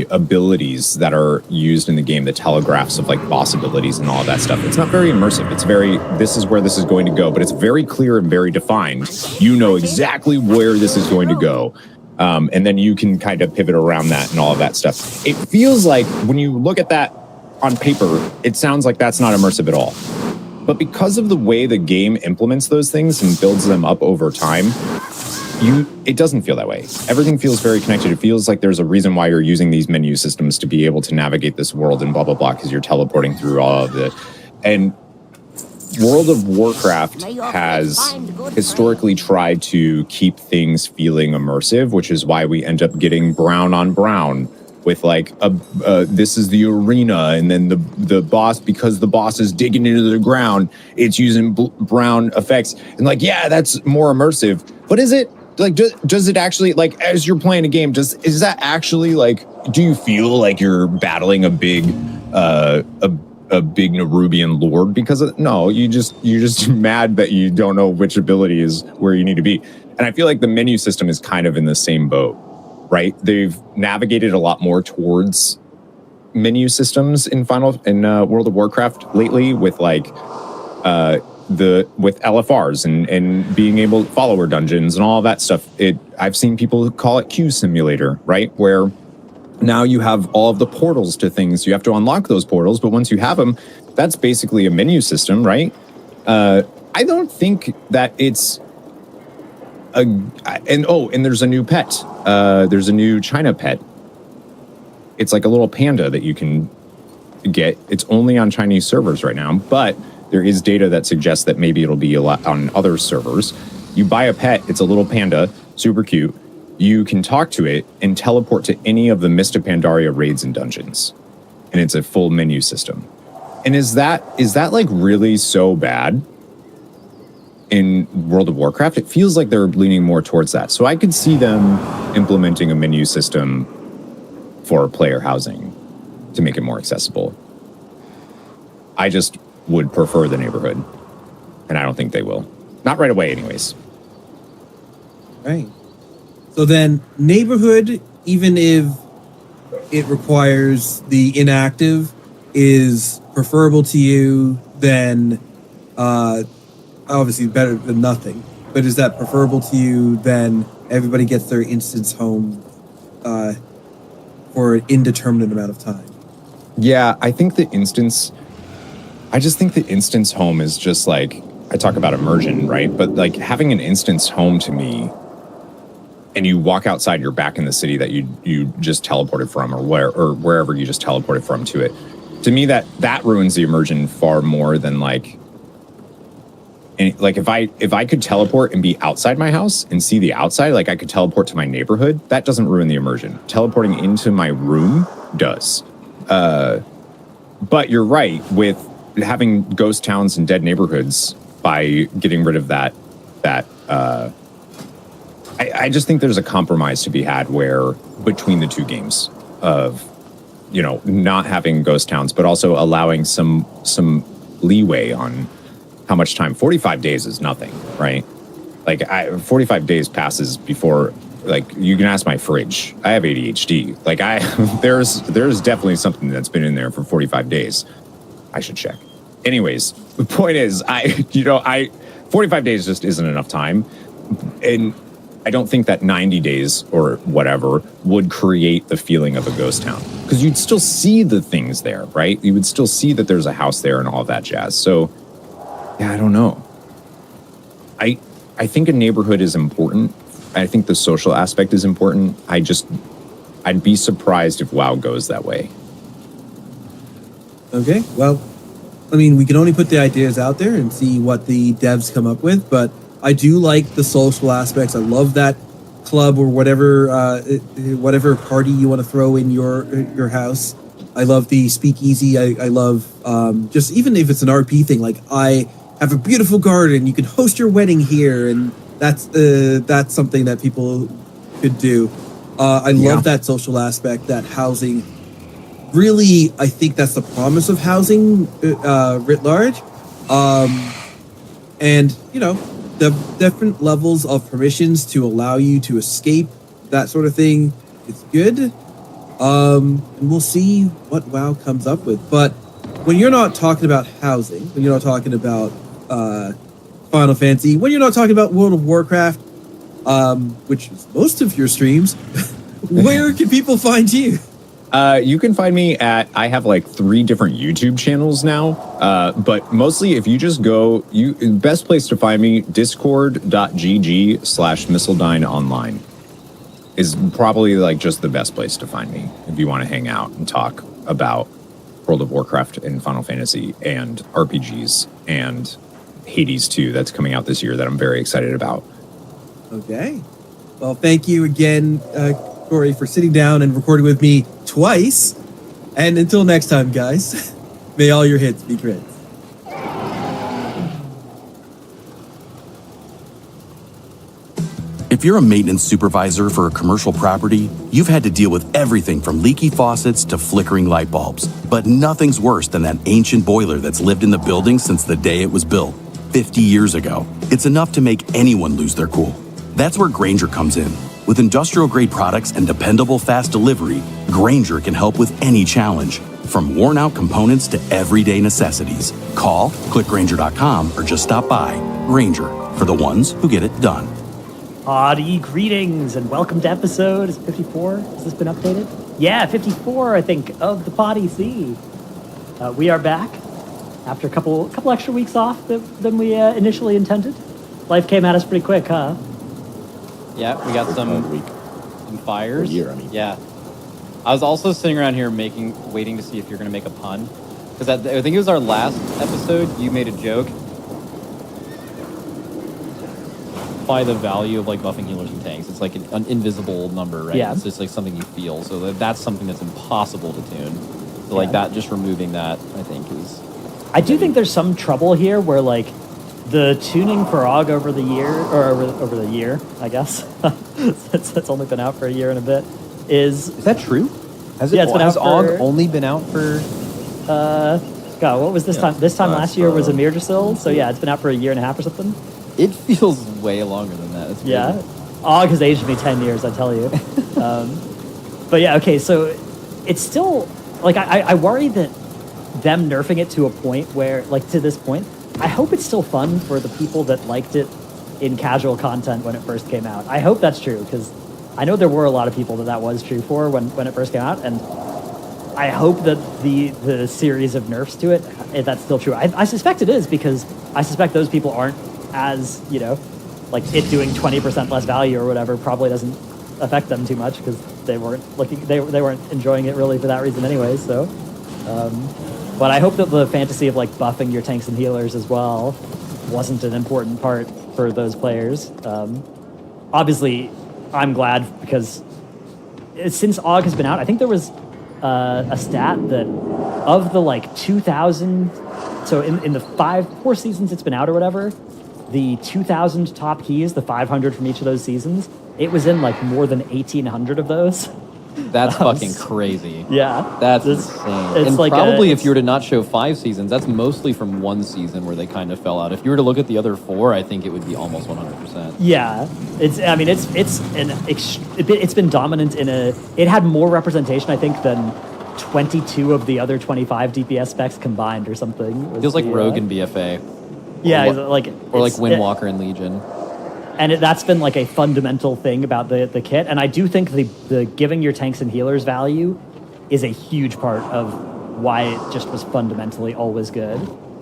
abilities that are used in the game, the telegraphs of like boss abilities and all of that stuff, it's not very immersive. It's very, this is where this is going to go, but it's very clear and very defined. You know exactly where this is going to go. And then you can kind of pivot around that and all of that stuff. It feels like when you look at that on paper, it sounds like that's not immersive at all. But because of the way the game implements those things and builds them up over time, it doesn't feel that way. Everything feels very connected. It feels like there's a reason why you're using these menu systems to be able to navigate this world and blah, blah, blah, because you're teleporting through all of it. And World of Warcraft has historically tried to keep things feeling immersive, which is why we end up getting brown on brown with like this is the arena, and then the boss, because the boss is digging into the ground, it's using brown effects, and like, yeah, that's more immersive. But is it like, does it actually, like, as you're playing a game, is that actually like, do you feel like you're battling a big Nerubian lord? Because no, you're just mad that you don't know which ability is where you need to be. And I feel like the menu system is kind of in the same boat, right? They've navigated a lot more towards menu systems in World of Warcraft lately, with like with LFRs and being able to follower dungeons and all that stuff. I've seen people call it queue simulator, right? Where now you have all of the portals to things. You have to unlock those portals, but once you have them, that's basically a menu system, right? I don't think that it's and there's a new pet. There's a new China pet. It's like a little panda that you can get. It's only on Chinese servers right now, but there is data that suggests that maybe it'll be a lot on other servers. You buy a pet, it's a little panda, super cute. You can talk to it and teleport to any of the Mist of Pandaria raids and dungeons. And it's a full menu system. And is that like really so bad in World of Warcraft? It feels like they're leaning more towards that. So I could see them implementing a menu system for player housing to make it more accessible. I just would prefer the neighborhood. And I don't think they will. Not right away anyways. Right. So then neighborhood, even if it requires the inactive, is preferable to you than obviously better than nothing. But is that preferable to you than everybody gets their instance home for an indeterminate amount of time? Yeah, I just think the instance home is just like, I talk about immersion, right? But like having an instance home to me, and you walk outside, you're back in the city that you just teleported from, or wherever you just teleported from to it. To me, that ruins the immersion far more than like if I could teleport and be outside my house and see the outside, like I could teleport to my neighborhood, that doesn't ruin the immersion. Teleporting into my room does. But you're right, with having ghost towns and dead neighborhoods, by getting rid of that I just think there's a compromise to be had where between the two games of not having ghost towns, but also allowing some leeway on how much time. 45 days is nothing, right? Like 45 days passes before, like, you can ask my fridge. I have ADHD. Like there's definitely something that's been in there for 45 days. I should check. Anyways, the point is 45 days just isn't enough time. And I don't think that 90 days or whatever would create the feeling of a ghost town, because you'd still see the things there, right? You would still see that there's a house there and all of that jazz. So yeah, I don't know. I think a neighborhood is important. I think the social aspect is important. I'd be surprised if WoW goes that way. Okay, well, I mean, we can only put the ideas out there and see what the devs come up with, but I do like the social aspects. I love that club or whatever party you want to throw in your house. I love the speakeasy. I love just even if it's an RP thing, like I have a beautiful garden. You can host your wedding here, and that's something that people could do. I love that social aspect, that housing. Really, I think that's the promise of housing writ large. And, the different levels of permissions to allow you to escape, that sort of thing, is good. And we'll see what WoW comes up with. But when you're not talking about housing, when you're not talking about Final Fantasy, when you're not talking about World of Warcraft, which is most of your streams, where can people find you? You can find me I have like 3 different YouTube channels now, but mostly if you just go, best place to find me, discord.gg/missiledyneonline is probably like just the best place to find me if you want to hang out and talk about World of Warcraft and Final Fantasy and RPGs and Hades 2 that's coming out this year that I'm very excited about. Okay. Well, thank you again, Corey, for sitting down and recording with me twice. And until next time, guys, may all your hits be crits. If you're a maintenance supervisor for a commercial property, you've had to deal with everything from leaky faucets to flickering light bulbs. But nothing's worse than that ancient boiler that's lived in the building since the day it was built, 50 years ago. It's enough to make anyone lose their cool. That's where Grainger comes in. With industrial-grade products and dependable fast delivery, Grainger can help with any challenge, from worn-out components to everyday necessities. Call, click Grainger.com, or just stop by. Grainger, for the ones who get it done. Audi greetings and welcome to episode, is it 54? Has this been updated? Yeah, 54, I think, of the Potty C. We are back after a couple extra weeks off than we initially intended. Life came at us pretty quick, huh? Yeah, we got some fires. Yeah. I was also sitting around here waiting to see if you're going to make a pun. Because I think it was our last episode, you made a joke. By the value of like buffing healers and tanks. It's like an invisible number, right? Yeah. It's just like something you feel. So that's something that's impossible to tune. So like that, just removing that, I think is... I do think there's some trouble here where like the tuning for AUG over the year, or over the year, I guess. it's only been out for a year and a bit. Is that true? Has AUG only been out for... God, what was this time? This time last year was Emirdasil, so yeah, it's been out for a year and a half or something. It feels way longer than that. It's yeah. crazy. AUG has aged me 10 years, I tell you. But yeah, okay, so it's still, like, I worry that them nerfing it to a point where, like, to this point, I hope it's still fun for the people that liked it in casual content when it first came out. I hope that's true, because I know there were a lot of people that was true for when it first came out, and I hope that the series of nerfs to it, that's still true. I suspect it is, because I suspect those people aren't as, like it doing 20% less value or whatever probably doesn't affect them too much because they weren't they weren't enjoying it really for that reason anyway. So, but I hope that the fantasy of like buffing your tanks and healers as well wasn't an important part for those players. Obviously, I'm glad because since AUG has been out, I think there was a stat that of the like 2,000, so in the 4 seasons it's been out or whatever, the 2,000 top keys, the 500 from each of those seasons, it was in like more than 1,800 of those. That's fucking crazy. Yeah. That's It's insane. And like probably if it's- you were to not show 5 seasons, that's mostly from one season where they kind of fell out. If you were to look at the other 4, I think it would be almost 100%. Yeah, it's been dominant in a. It had more representation, I think, than 22 of the other 25 DPS specs combined, or something. Feels like Rogue and BFA. Yeah, or like Windwalker and Legion. And that's been like a fundamental thing about the kit. And I do think the giving your tanks and healers value is a huge part of why it just was fundamentally always good.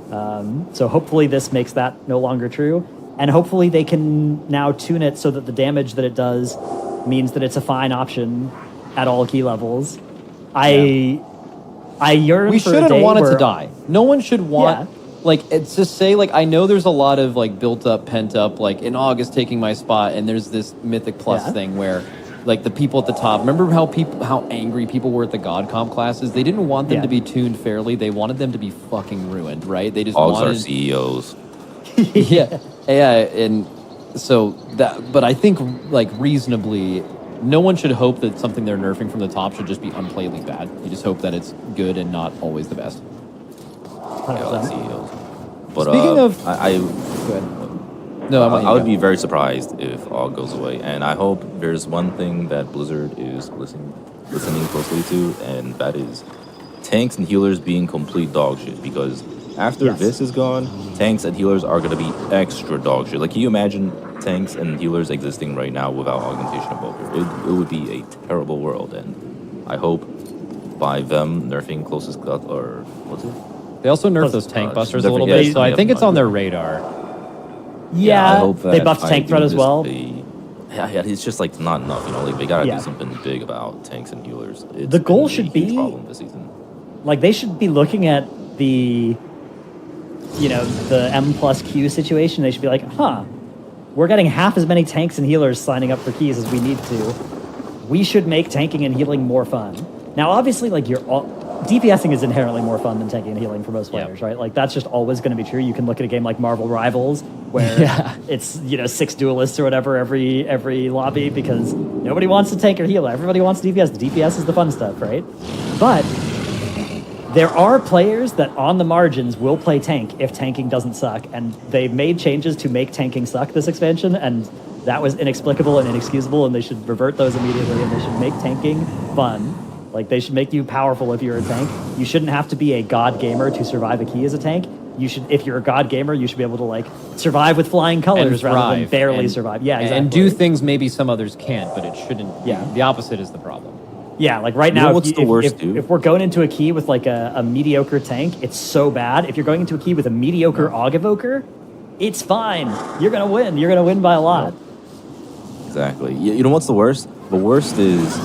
So hopefully this makes that no longer true. And hopefully they can now tune it so that the damage that it does means that it's a fine option at all key levels. I yearn We for a shouldn't day want it to where- die. No one should want... Like, it's just say, like, I know there's a lot of, like, built up, pent up, like, in August taking my spot, and there's this Mythic Plus thing where, like, the people at the top, remember how angry people were at the God Comp classes? They didn't want them to be tuned fairly. They wanted them to be fucking ruined, right? They just All wanted... our CEOs. yeah, and so that, but I think, like, reasonably, no one should hope that something they're nerfing from the top should just be unplayably bad. You just hope that it's good and not always the best. CEOs. But Speaking of, I go ahead. No, I would be very surprised if all goes away, and I hope there's one thing that Blizzard is listening closely to, and that is tanks and healers being complete dog shit. Because after this is gone, tanks and healers are going to be extra dog shit. Like, can you imagine tanks and healers existing right now without augmentation of Vulture? It would be a terrible world, and I hope by them nerfing closest cut, or what's it? They also nerfed those tank busters a little bit, so I think it's on their radar. I hope they that buffed by tank threat doing as this, well. Yeah, it's just like not enough, you know. Like they gotta do something big about tanks and healers. It's The goal been a should huge be problem this season. like they should be looking at the the M plus Q situation. They should be like, we're getting half as many tanks and healers signing up for keys as we need to. We should make tanking and healing more fun. Now, obviously, like DPSing is inherently more fun than tanking and healing for most players, right? Like that's just always going to be true. You can look at a game like Marvel Rivals, where it's 6 duelists or whatever every lobby, because nobody wants to tank or heal. Everybody wants DPS. The DPS is the fun stuff, right? But there are players that on the margins will play tank if tanking doesn't suck, and they've made changes to make tanking suck this expansion, and that was inexplicable and inexcusable, and they should revert those immediately, and they should make tanking fun. Like, they should make you powerful if you're a tank. You shouldn't have to be a god gamer to survive a key as a tank. You should, if you're a god gamer, you should be able to, like, survive with flying colors rather than barely survive. Yeah, exactly. And do things maybe some others can't, but it shouldn't. Yeah. The opposite is the problem. Yeah, like right now, if we're going into a key with, like, a mediocre tank, it's so bad. If you're going into a key with a mediocre Aug Evoker, it's fine. You're going to win. You're going to win by a lot. Exactly. You know what's the worst? The worst is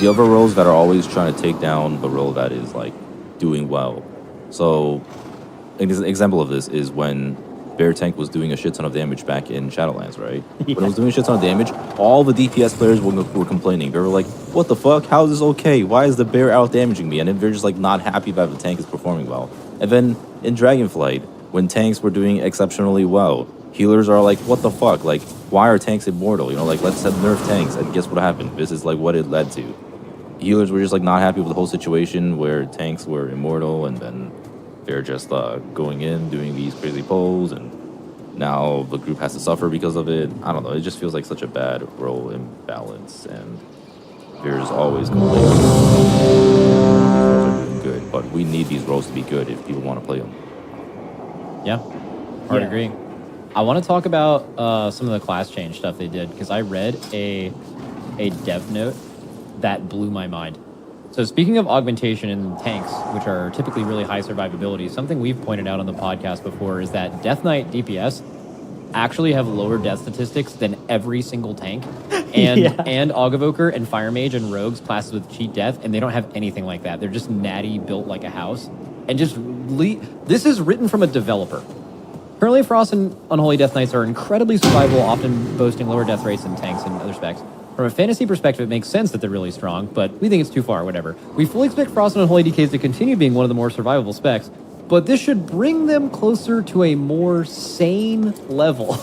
the other roles that are always trying to take down the role that is, like, doing well. So, an example of this is when Bear Tank was doing a shit ton of damage back in Shadowlands, right? When it was doing a shit ton of damage, all the DPS players were complaining. They were like, what the fuck? How is this okay? Why is the bear out damaging me? And then they're just, like, not happy that the tank is performing well. And then in Dragonflight, when tanks were doing exceptionally well, healers are like, what the fuck? Like, why are tanks immortal? You know, like, let's nerf tanks. And guess what happened? This is, like, what it led to. Healers were just, like, not happy with the whole situation where tanks were immortal, and then they're just going in, doing these crazy pulls, and now the group has to suffer because of it. I don't know. It just feels like such a bad role imbalance, and there's always complaining. Good, but we need these roles to be good if people want to play them. Yeah, hard agree. I want to talk about some of the class change stuff they did, because I read a dev note that blew my mind. So speaking of augmentation in tanks, which are typically really high survivability, something we've pointed out on the podcast before is that Death Knight DPS actually have lower death statistics than every single tank, and Aug Evoker and Fire Mage and Rogues classes with cheat death, and they don't have anything like that. They're just natty, built like a house, and just this is written from a developer. Currently, Frost and Unholy Death Knights are incredibly survivable, often boasting lower death rates than tanks and other specs. From a fantasy perspective, it makes sense that they're really strong, but we think it's too far, whatever. We fully expect Frost and Unholy DKs to continue being one of the more survivable specs, but this should bring them closer to a more sane level.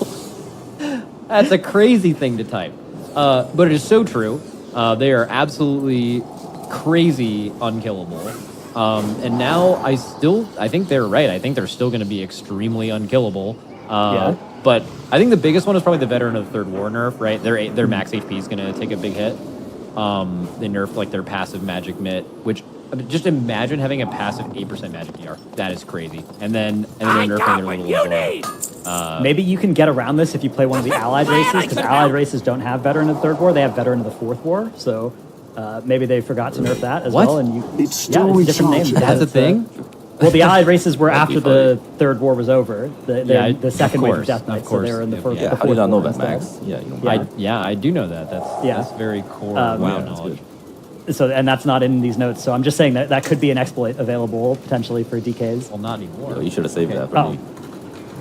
That's a crazy thing to type. But it is so true. They are absolutely crazy unkillable. And now I think they're right. I think they're still going to be extremely unkillable. But I think the biggest one is probably the Veteran of the Third War nerf, right? Their max HP is going to take a big hit. They nerfed like their passive magic mitt, which just imagine having a passive 8% magic ER. That is crazy. And then they're nerfing their little Maybe you can get around this if you play one of the allied races, because allied races don't have Veteran of the Third War. They have Veteran of the Fourth War. So maybe they forgot to nerf that as well. And it's a different name. That's a thing? Well, the allied races were after the Third War was over. The second wave of Death Knights, so they were in the first. Yeah, how did I know that, Max? I do know that. That's very core WoW knowledge. So, and that's not in these notes. So I'm just saying that could be an exploit available potentially for DKs. Well, not anymore. You should have saved that for me.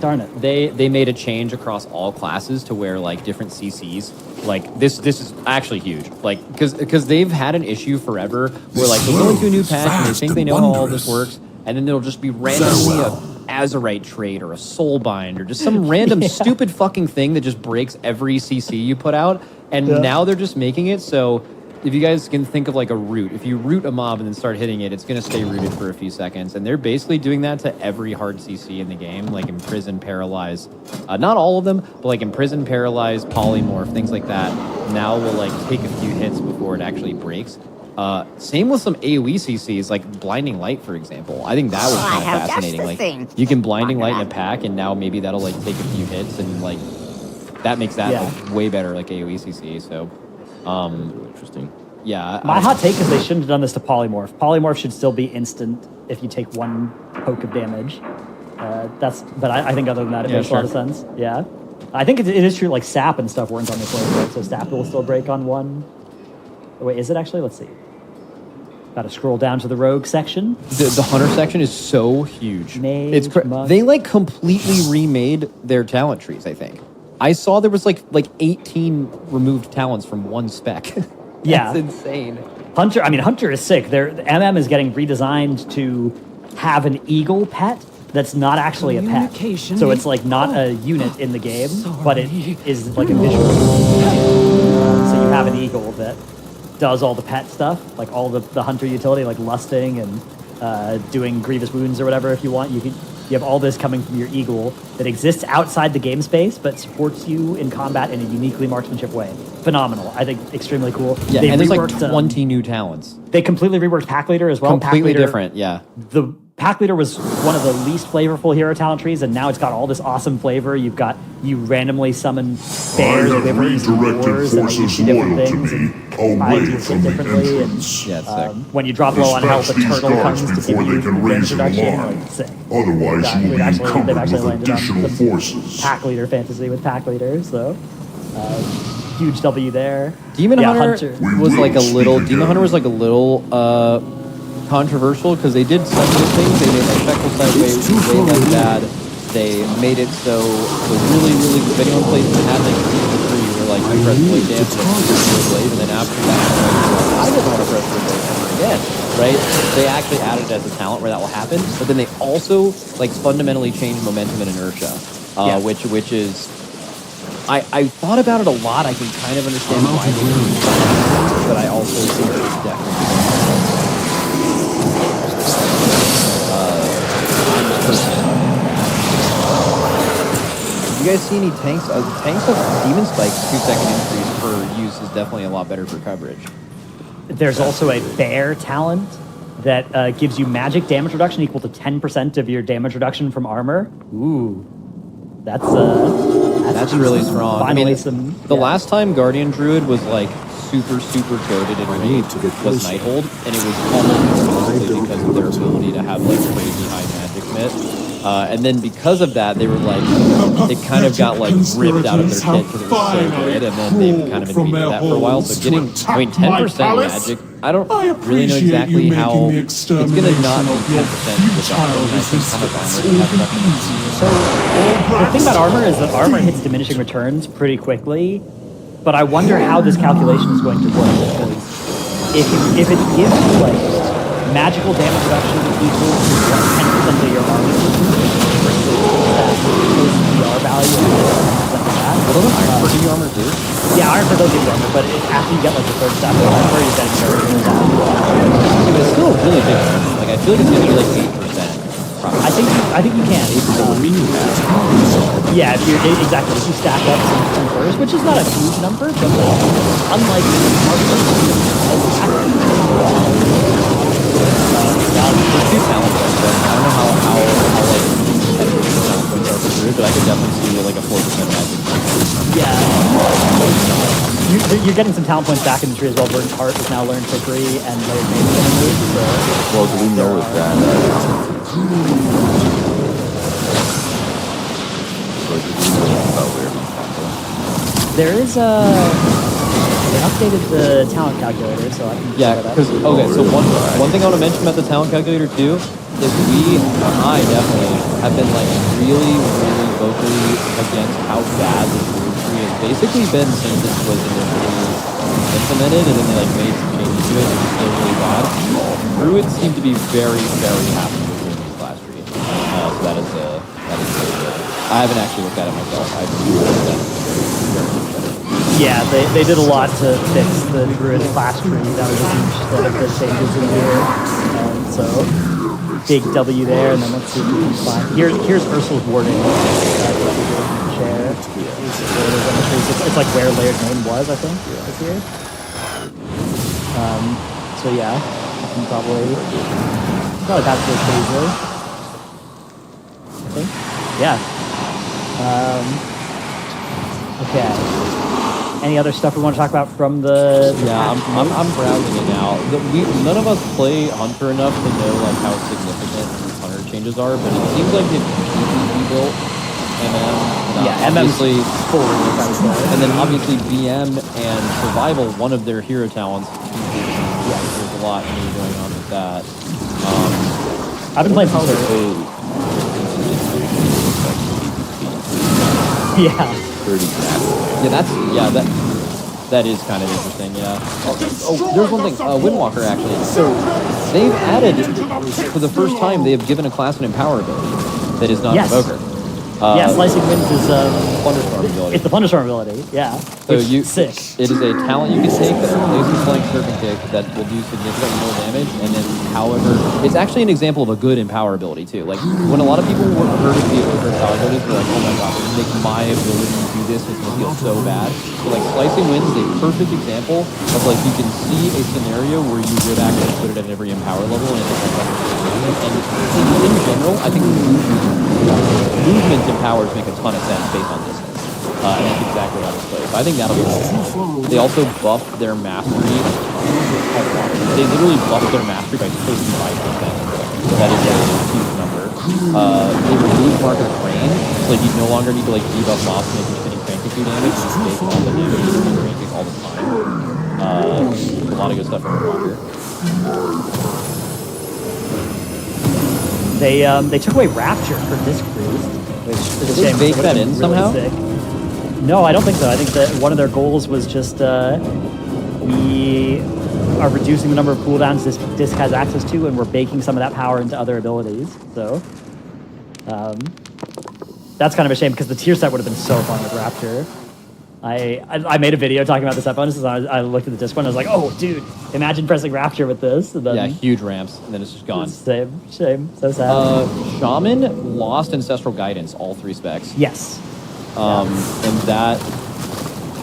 Darn it. They made a change across all classes to where like different CCs. Like this is actually huge. Like because they've had an issue forever where like they go into a new patch and they think they know how all this works, and then it'll just be randomly a Azerite trait or a Soulbind or just some random stupid fucking thing that just breaks every CC you put out. And now they're just making it so if you guys can think of like a root, if you root a mob and then start hitting it, it's going to stay rooted for a few seconds. And they're basically doing that to every hard CC in the game, like Imprison, Paralyze. Not all of them, but like Imprison, Paralyze, Polymorph, things like that. Now will like take a few hits before it actually breaks. Same with some AoE CCs, like Blinding Light, for example. I think that was kind of fascinating. Like you can Blinding Light in a pack, and now maybe that'll like take a few hits, and like that makes that like, way better, like AoE CC. So, interesting. Yeah. My hot take is they shouldn't have done this to Polymorph. Polymorph should still be instant if you take one poke of damage. But I think other than that, it makes a lot of sense. Yeah. I think it is true, like Sap and stuff weren't on this wave, right? So Sap will still break on one. Wait, is it actually? Let's see. Got to scroll down to the rogue section. The hunter section is so huge. Mage, they like completely remade their talent trees, I think. I saw there was like 18 removed talents from one spec. Yeah. That's insane. Hunter is sick. MM is getting redesigned to have an eagle pet that's not actually a pet. So it's like not a unit in the game, but it is like a visual. So you have an eagle that does all the pet stuff, like all the hunter utility, like lusting and doing grievous wounds or whatever. If you want, you have all this coming from your eagle that exists outside the game space, but supports you in combat in a uniquely marksmanship way. Phenomenal. I think extremely cool. Yeah, and there's like 20 new talents. They completely reworked Pack Leader as well. Completely Pack Leader, different, yeah. The Pack Leader was one of the least flavorful hero talent trees, and now it's got all this awesome flavor. You randomly summon bears, rivers, and wars, and you see different things, and combine your shit differently. And when you drop low on health, a turtle comes to give you damage reduction. Like, sick. Otherwise, you will be encumbered with additional forces. Pack Leader fantasy with Pack Leader, so huge W there. Demon Hunter was like a little. Demon Hunter was like a little controversial because they did some of the things. They made like Speckle Sideways way less bad. They made it so the really if anyone plays the had like free, you were like you press play dance and blade, and then after that, I don't want to press play dance ever again. Right? They actually added it as a talent where that will happen, but then they also like fundamentally changed momentum and inertia, which is. I thought about it a lot. I can kind of understand why they do it, but I also think it's definitely. You guys see any tanks? Tanks of Demon Spike's 2-second increase per use is definitely a lot better for coverage. There's also a bear talent that gives you magic damage reduction equal to 10% of your damage reduction from armor. Ooh, that's really strong. Finally, the last time Guardian Druid was like super goated in raid was Nighthold, and it was almost exclusively because of their ability to have like crazy high magic mitt. And then because of that, they were like, it kind of got like ripped out of their kit because it was so good, and then they've kind of been beating that for a while. So getting, 10% magic, I don't really know exactly how it's going to not be 10% with armor. I think how much armor you have left. So the thing about armor is that armor hits diminishing returns pretty quickly, but I wonder how this calculation is going to work, because if it gives you like magical damage reduction equal to 10% of your armor versus VR value, what does iron armor do? Yeah, Iron Fur does get stronger, but after you get like the third step of Iron Fur, you're getting very good at Yeah, but it's still a really big number. Like I feel like it's gonna be like 8%. Probably. I think you can. Yeah, if you're exactly if you stack up some furs, which is not a huge number, but unlike there's two talent points. I don't know how like competitive the talent points are for Druid, but I could definitely see like a 4% magic. Yeah. You're getting some talent points back in the tree as well. Verdant Heart is now learned for free, and Layered Mane is going to move. So well, do we know if that? There is they updated the talent calculator, so I can because okay, so one thing I want to mention about the talent calculator too is I definitely have been like really vocally against how bad the Druid tree has basically been since this was initially implemented, and then they like made some changes to it, and it's still really bad. Druids seem to be very happy with this class tree, so that is really good. I haven't actually looked at it myself. I've looked at it. Yeah, they did a lot to fix the Druid class tree. That was a huge set of the changes in here. So big W there, and then let's see if we can find. Here's Ursul's warding. Share. It's like where Layered Mane was, I think. It's here. So yeah, you can probably pass this pretty easily. I think. Yeah. Okay. Any other stuff we want to talk about from the yeah, I'm browsing it now. None of us play Hunter enough to know like how significant Hunter changes are, but it seems like if we built obviously and then obviously BM and Survival, one of their hero talents. Yeah, there's a lot going on with that. I've been playing Hunter. Yeah. That is kind of interesting, yeah. Oh, there's one thing, Windwalker actually. So they've added, for the first time, they have given a class an Empower ability that is not Evoker. Yeah, Slicing Winds is Thunderstorm ability. It's the Thunderstorm ability, yeah. So sick. It is a talent you can take that replaces Flank Serpent Kick that will do significant more damage, and then, however, it's actually an example of a good Empower ability too. Like when a lot of people heard of the Evoker Empower abilities, they're like, oh my god, it makes my ability to do this, it's gonna feel so bad. So like Slicing Winds is a perfect example of like you can see a scenario where you would actually put it at every Empower level, and it's like and in general, I think movement empowers make a ton of sense based on distance. And that's exactly how this plays. So I think that'll be cool. They also buffed their mastery. They literally buffed their mastery by 35%. So that is a huge number. They removed Marker Crane, so like you no longer need to like debuff mobs to make your spinning crank do damage. You just make all the damage spinning cranking all the time. A lot of good stuff from Walker. They took away Rapture for Disc Cruise, which is a shame. Did they bake that in somehow? Sick. No, I don't think so. I think that one of their goals was just we are reducing the number of cooldowns this disc has access to, and we're baking some of that power into other abilities. So that's kind of a shame because the tier set would have been so fun with Rapture. I made a video talking about the set bonus, and I looked at the disc one, and I was like, oh, dude, imagine pressing Rapture with this. And then, yeah, huge ramps, and then it's just gone. Shame. So sad. Shaman lost Ancestral Guidance, all 3 specs. Yes. And that...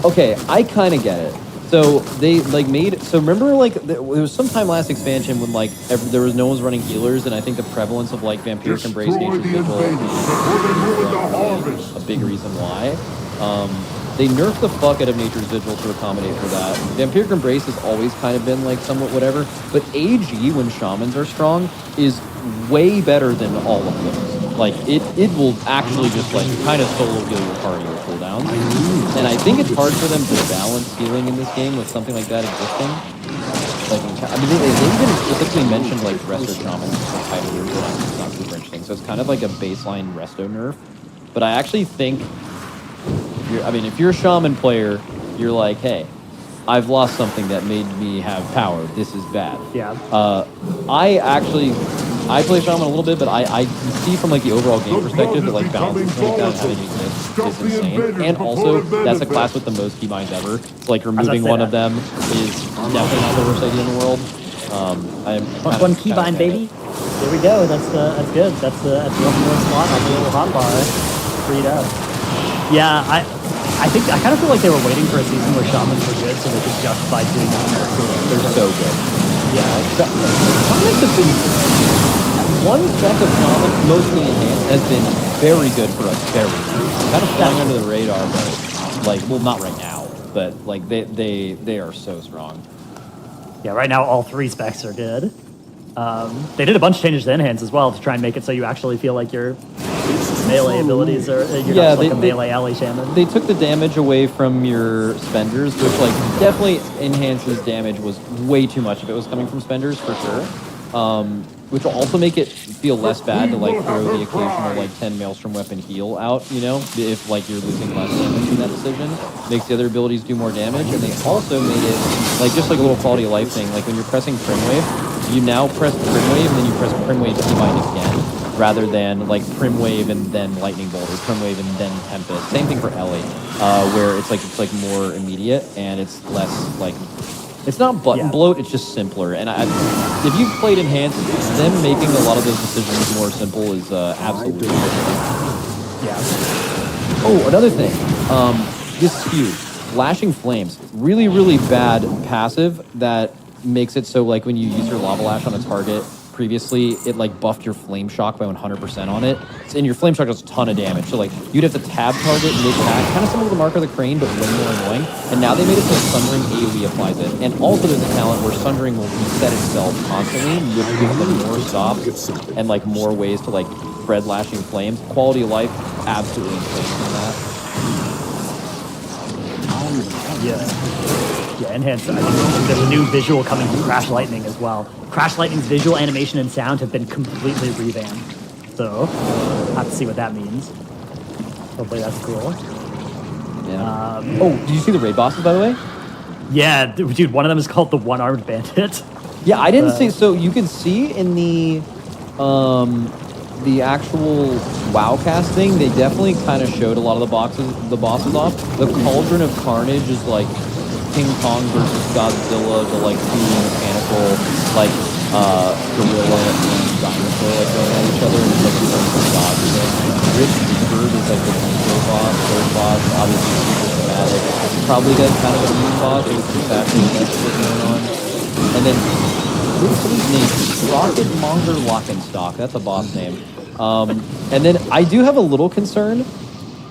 Okay, I kind of get it. So they like made... So remember like there was some time last expansion when like there was no one's running healers, and I think the prevalence of like Vampiric Embrace Nature's Vigil is a big reason why. They nerfed the fuck out of Nature's Vigil to accommodate for that. Vampiric Embrace has always kind of been like somewhat whatever, but AG when Shamans are strong is way better than all of those. Like it will actually just like kind of solo heal your party with cooldowns, and I think it's hard for them to balance healing in this game with something like that existing. Like I mean, they even specifically mentioned like Resto Shamans for title years, but it's not super interesting. So it's kind of like a baseline Resto nerf, but I actually think. If you're a Shaman player, you're like, hey, I've lost something that made me have power. This is bad. Yeah. I I play Shaman a little bit, but I can see from like the overall game perspective that like balancing like that and having it exist is insane. And also, that's a class with the most keybinds ever. So like removing one of them is definitely not the worst idea in the world. One keybind, baby. There we go. That's good. That's one more slot on the little hotbar. Freed up. Yeah, I think I kind of feel like they were waiting for a season where shamans were good, so they could justify doing that. They're so good. Yeah, shamans have been one spec of shaman, mostly enhanced, has been very good for us. Very kind of flying under the radar, but like, well, not right now, but like they are so strong. Yeah, right now all 3 specs are good. They did a bunch of changes to enhance as well to try and make it so you actually feel like your melee abilities are not like a melee alley shaman. They took the damage away from your spenders, which like definitely enhances damage was way too much if it was coming from spenders for sure. Which will also make it feel less bad to like throw the occasional like 10 Maelstrom weapon heal out, you know, if like you're losing less damage in that decision. Makes the other abilities do more damage, and they also made it like just like a little quality of life thing. Like when you're pressing Prim Wave, you now press Prim Wave and then you press Prim Wave keybind again, rather than like Prim Wave and then Lightning Bolt or Prim Wave and then Tempest. Same thing for Ellie, where it's like more immediate and it's less like. It's not button bloat, it's just simpler. And if you've played Enhanced, them making a lot of those decisions more simple is absolutely yeah. Oh, another thing. This is huge. Flashing Flames. Really, really bad passive that makes it so like when you use your Lava Lash on a target, previously it like buffed your Flame Shock by 100% on it. And your Flame Shock does a ton of damage. So like you'd have to tab target mid-pack, kind of similar to the Mark of the Crane, but way more annoying. And now they made it so Sundering AoE applies it. And also there's a talent where Sundering will reset itself constantly, which gives them more stops and like more ways to like spread lashing flames. Quality of life, absolutely insane from that. Yeah, enhanced. I think there's a new visual coming from Crash Lightning as well. Crash Lightning's visual, animation, and sound have been completely revamped. So, I'll have to see what that means. Hopefully that's cool. Yeah. Did you see the raid bosses, by the way? Yeah, dude, one of them is called the One-Armed Bandit. Yeah, I didn't see. So you can see in the actual WoWcast thing, they definitely kind of showed a lot of the bosses off. The Cauldron of Carnage is like King Kong versus Godzilla, the like two mechanical like gorilla and dinosaur like going at each other, and it's like the god thing. Rich Bird is like the third boss, obviously super dramatic. Probably got kind of a mean boss with some fashion going on. And then what's his name? Rocket Monger Lockenstock. That's a boss name. And then I do have a little concern.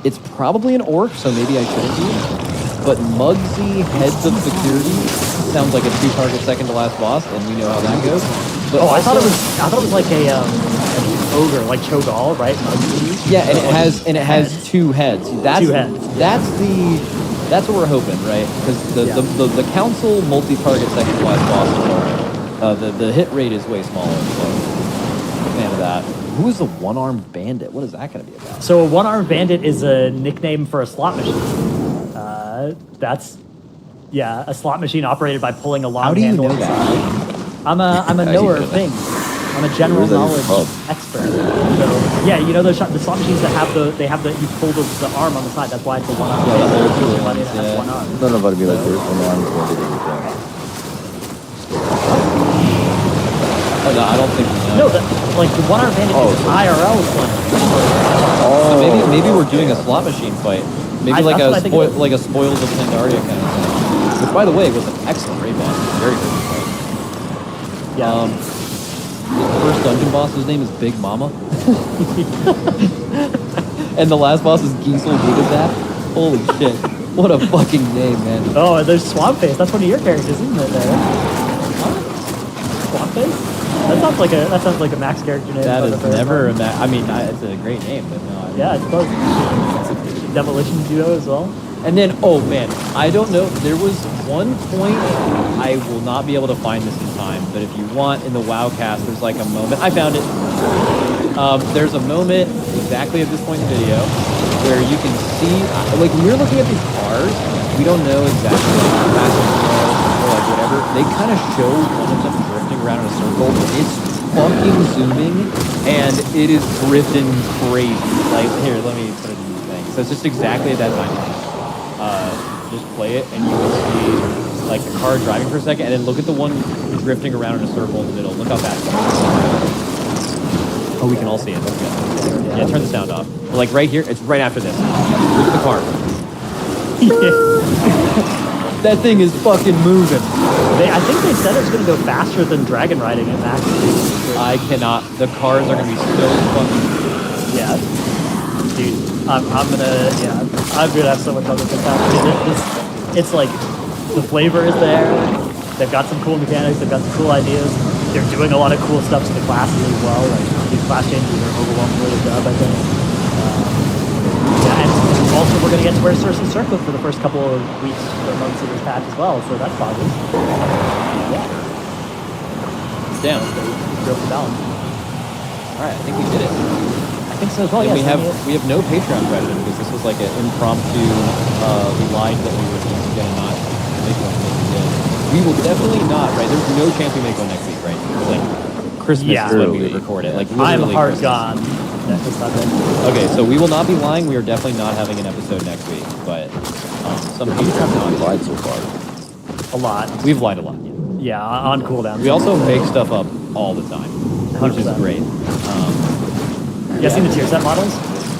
It's probably an orc, so maybe I shouldn't be. But Muggsy Heads of Security sounds like a 2-target second to last boss, and we know how that goes. But I thought it was like an ogre, like Cho'Gall, right? Muggsy. Yeah, and it has 2 heads. That's 2 heads. That's what we're hoping, right? Because the council multi-target second to last boss is boring. The hit rate is way smaller, so I'm a fan of that. Who is the One-Armed Bandit? What is that going to be about? So a One-Armed Bandit is a nickname for a slot machine. That's a slot machine operated by pulling a long handle. How do you know that? I'm a knower of things. I'm a general knowledge expert. So yeah, you know the slot machines that have you pull the arm on the side. That's why it's a one-arm. One arm. None of it be like this. One arm. Oh, no, I don't think we know. No, like the One-Armed Bandit is IRL slot. So maybe we're doing a slot machine fight. Maybe like a Spoils of Pandaria kind of thing. Which, by the way, was an excellent raid boss. Very good fight. Yeah. The first dungeon boss, his name is Big Mama. And the last boss is Giesel Wigazap. Holy shit. What a fucking name, man. Oh, and there's Swamp Face. That's one of your characters, isn't it? Swamp Face? That sounds like a Max character name. That is never a Max. I mean, it's a great name, but no. Yeah, I suppose. Demolition Duo as well. And then, oh man, I don't know. There was one point, I will not be able to find this in time, but if you want, in the WoWcast, there's like a moment. I found it. There's a moment exactly at this point in the video where you can see, like when we're looking at these cars, we don't know exactly like fast or like whatever. They kind of show one of them drifting around in a circle. It's fucking zooming, and it is drifting crazy. Like, here, let me put it in the thing. So it's just exactly at that time. Just play it, and you will see like the car driving for a second, and then look at the one drifting around in a circle in the middle. Look how fast. Oh, we can all see it. Yeah, turn the sound off. But like right here, it's right after this. Look at the car. That thing is fucking moving. I think they said it's going to go faster than dragon riding at max. I cannot. The cars are going to be so fucking. Yeah. Dude, I'm gonna have so much fun with this. It's like the flavor is there. They've got some cool mechanics. They've got some cool ideas. They're doing a lot of cool stuff to the classes as well. Like these class changes are overwhelmingly a dub, I think. Yeah, and also we're gonna get to wear Source and Circlet for the first couple of weeks or months of this patch as well. So that's positive. Yeah. Down. Go for balance. All right, I think we did it. I think so as well. And Yeah, we have no Patreon question because this was like an impromptu. We lied that we were going to not make one. We will definitely not. Right? There's no chance we make one next week, right? Like Christmas is when we record it. Like I'm literally hard Christmas. gone. Okay, so we will not be lying. We are definitely not having an episode next week. But some people have not lied so far. A lot. We've lied a lot. Yeah, on cooldown. We also make stuff up all the time, which is 100%. great. You guys seen the tier set models?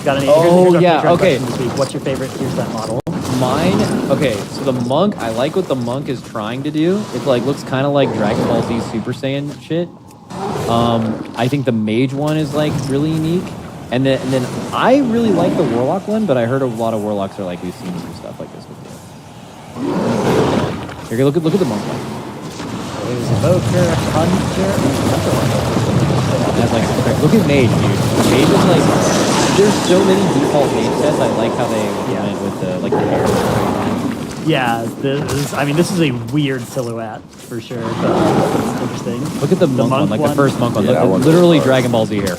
Got any? Oh, here's our yeah, Patreon okay. question This week. What's your favorite tier set model? Mine, okay, so the monk, I like what the monk is trying to do. It like looks kind of like Dragon Ball Z Super Saiyan shit. I think the mage one is like really unique. And then I really like the warlock one, but I heard a lot of warlocks are like, we've seen some stuff like this before. Here, look at the monk one. There's Evoker, Hunter. That's like, look at mage, dude. Mage is like, there's so many default mage sets. I like how they went with the like the hair. Yeah, this is a weird silhouette for sure, but it's interesting. Look at the monk one, like the first monk one. Yeah, Look, literally Dragon Ball Z hair.